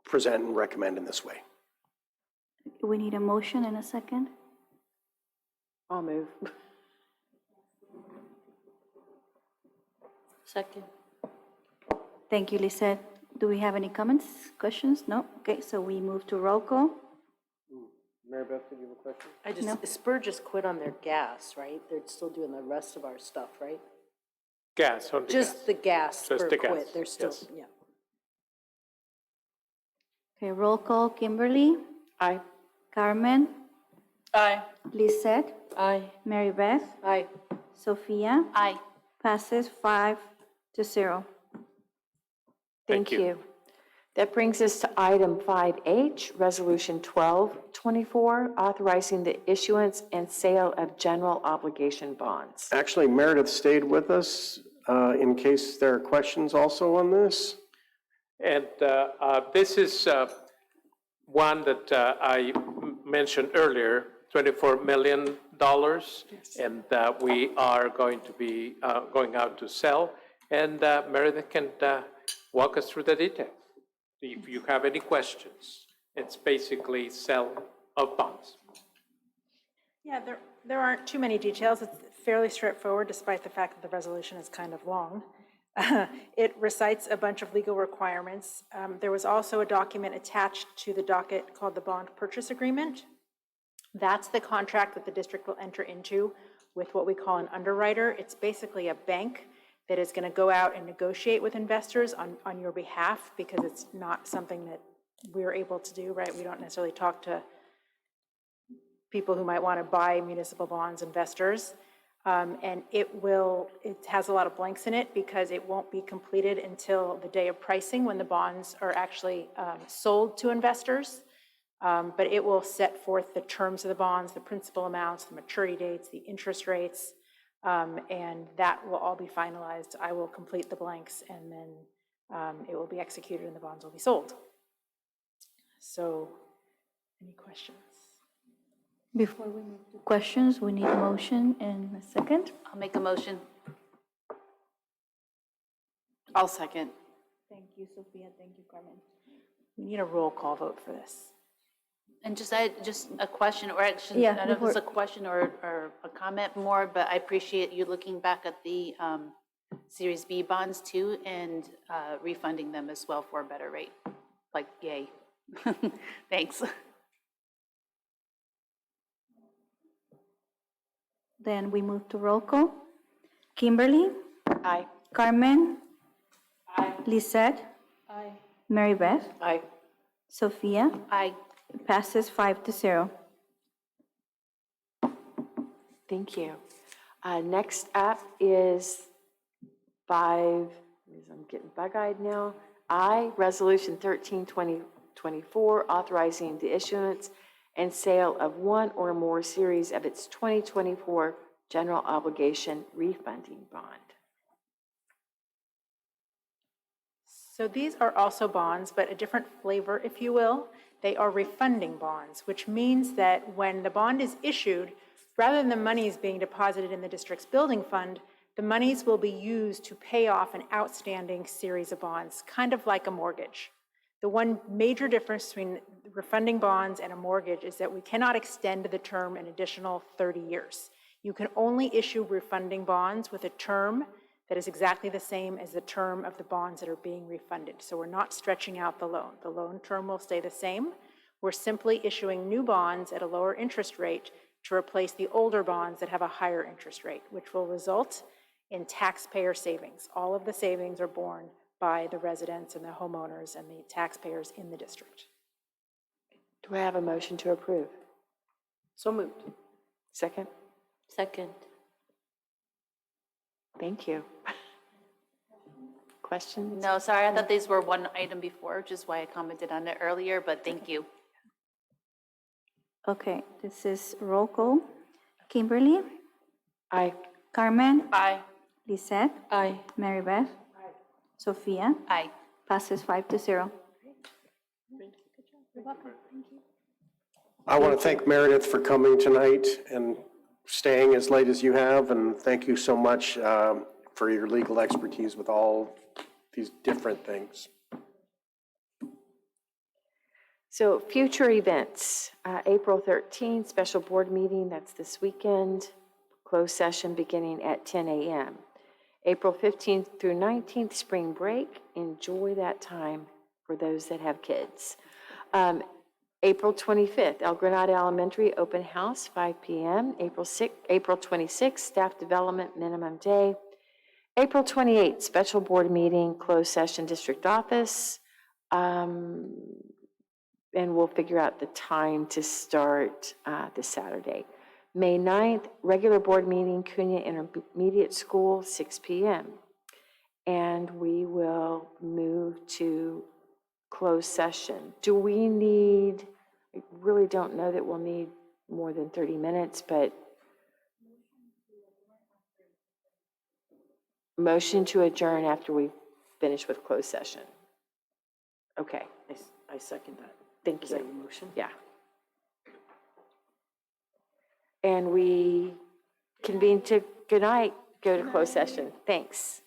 Speaker 5: present and recommend in this way.
Speaker 2: We need a motion and a second.
Speaker 7: I'll move.
Speaker 14: Second.
Speaker 2: Thank you, Lisette. Do we have any comments, questions? No? Okay, so we move to roll call.
Speaker 5: Mary Beth, did you have a question?
Speaker 6: I just, Spur just quit on their gas, right? They're still doing the rest of our stuff, right?
Speaker 19: Gas, only
Speaker 6: Just
Speaker 19: gas.
Speaker 6: the gas,
Speaker 19: Just
Speaker 6: Spur
Speaker 19: the gas,
Speaker 6: quit. They're still,
Speaker 19: yes.
Speaker 6: yeah.
Speaker 2: Okay, roll call. Kimberly?
Speaker 7: Aye.
Speaker 2: Carmen?
Speaker 14: Aye.
Speaker 2: Lisette?
Speaker 14: Aye.
Speaker 2: Mary Beth?
Speaker 6: Aye.
Speaker 2: Sophia?
Speaker 14: Aye.
Speaker 2: Passes 5-0.
Speaker 7: Thank you. That brings us to item 5H, Resolution 1224, authorizing the issuance and sale of general obligation bonds.
Speaker 5: Actually, Meredith stayed with us in case there are questions also on this.
Speaker 19: And this is one that I mentioned earlier, $24 million, and we are going to be going out to sell. And Meredith can walk us through the details. If you have any questions, it's basically sale of bonds.
Speaker 21: Yeah, there aren't too many details. It's fairly straightforward, despite the fact that the resolution is kind of long. It recites a bunch of legal requirements. There was also a document attached to the docket called the Bond Purchase Agreement. That's the contract that the district will enter into with what we call an underwriter. It's basically a bank that is going to go out and negotiate with investors on your behalf, because it's not something that we're able to do, right? We don't necessarily talk to people who might want to buy municipal bonds, investors. And it has a lot of blanks in it because it won't be completed until the day of pricing when the bonds are actually sold to investors. But it will set forth the terms of the bonds, the principal amounts, the maturity dates, the interest rates, and that will all be finalized. I will complete the blanks, and then it will be executed and the bonds will be sold. So, any questions?
Speaker 2: Before we move to questions, we need a motion and a second.
Speaker 14: I'll make a motion.
Speaker 15: I'll second.
Speaker 2: Thank you, Sophia. Thank you, Carmen.
Speaker 21: We need a roll call vote for this.
Speaker 14: And just a question, or actually,
Speaker 2: Yeah,
Speaker 14: I don't know if it's a
Speaker 2: before-
Speaker 14: question or a comment more, but I appreciate you looking back at the Series B bonds too and refunding them as well for a better rate. Like, yay. Thanks.
Speaker 2: Then we move to roll call. Kimberly?
Speaker 7: Aye.
Speaker 2: Carmen?
Speaker 14: Aye.
Speaker 2: Lisette?
Speaker 14: Aye.
Speaker 2: Mary Beth?
Speaker 6: Aye.
Speaker 2: Sophia?
Speaker 14: Aye.
Speaker 2: Passes 5-0.
Speaker 7: Thank you. Next up is I'm getting bug-eyed now. Resolution 13-2024, authorizing the issuance and sale of one or more series of its 2024 general obligation refunding bond.
Speaker 21: So these are also bonds, but a different flavor, if you will. They are refunding bonds, which means that when the bond is issued, rather than the monies being deposited in the district's building fund, the monies will be used to pay off an outstanding series of bonds, kind of like a mortgage. The one major difference between refunding bonds and a mortgage is that we cannot extend the term an additional 30 years. You can only issue refunding bonds with a term that is exactly the same as the term of the bonds that are being refunded. So we're not stretching out the loan. The loan term will stay the same. We're simply issuing new bonds at a lower interest rate to replace the older bonds that have a higher interest rate, which will result in taxpayer savings. All of the savings are borne by the residents and the homeowners and the taxpayers in the district.
Speaker 7: Do I have a motion to approve?
Speaker 3: So moved.
Speaker 7: Second?
Speaker 14: Second.
Speaker 7: Thank you. Questions?
Speaker 16: No, sorry, I thought these were one item before, which is why I commented on it earlier, but thank you.
Speaker 20: Okay, this is roll call. Kimberly?
Speaker 7: Aye.
Speaker 20: Carmen?
Speaker 14: Aye.
Speaker 20: Lisette?
Speaker 14: Aye.
Speaker 20: Mary Beth? Sophia?
Speaker 16: Aye.
Speaker 20: Passes 5-0.
Speaker 5: I want to thank Meredith for coming tonight and staying as late as you have, and thank you so much for your legal expertise with all these different things.
Speaker 7: So future events, April 13th, special board meeting, that's this weekend, closed session beginning at 10 a.m. April 15th through 19th, spring break. Enjoy that time for those that have kids. April 25th, El Granada Elementary Open House, 5 p.m. April 26th, Staff Development Minimum Day. April 28th, special board meeting, closed session district office. And we'll figure out the time to start this Saturday. May 9th, regular board meeting, Cunha Intermediate School, 6 p.m. And we will move to closed session. Do we need, I really don't know that we'll need more than 30 minutes, but motion to adjourn after we finish with closed session. Okay.
Speaker 3: I second that.
Speaker 7: Thank
Speaker 3: Is
Speaker 7: you.
Speaker 3: that your motion?
Speaker 7: Yeah. And we convene to, good night, go to closed session. Thanks.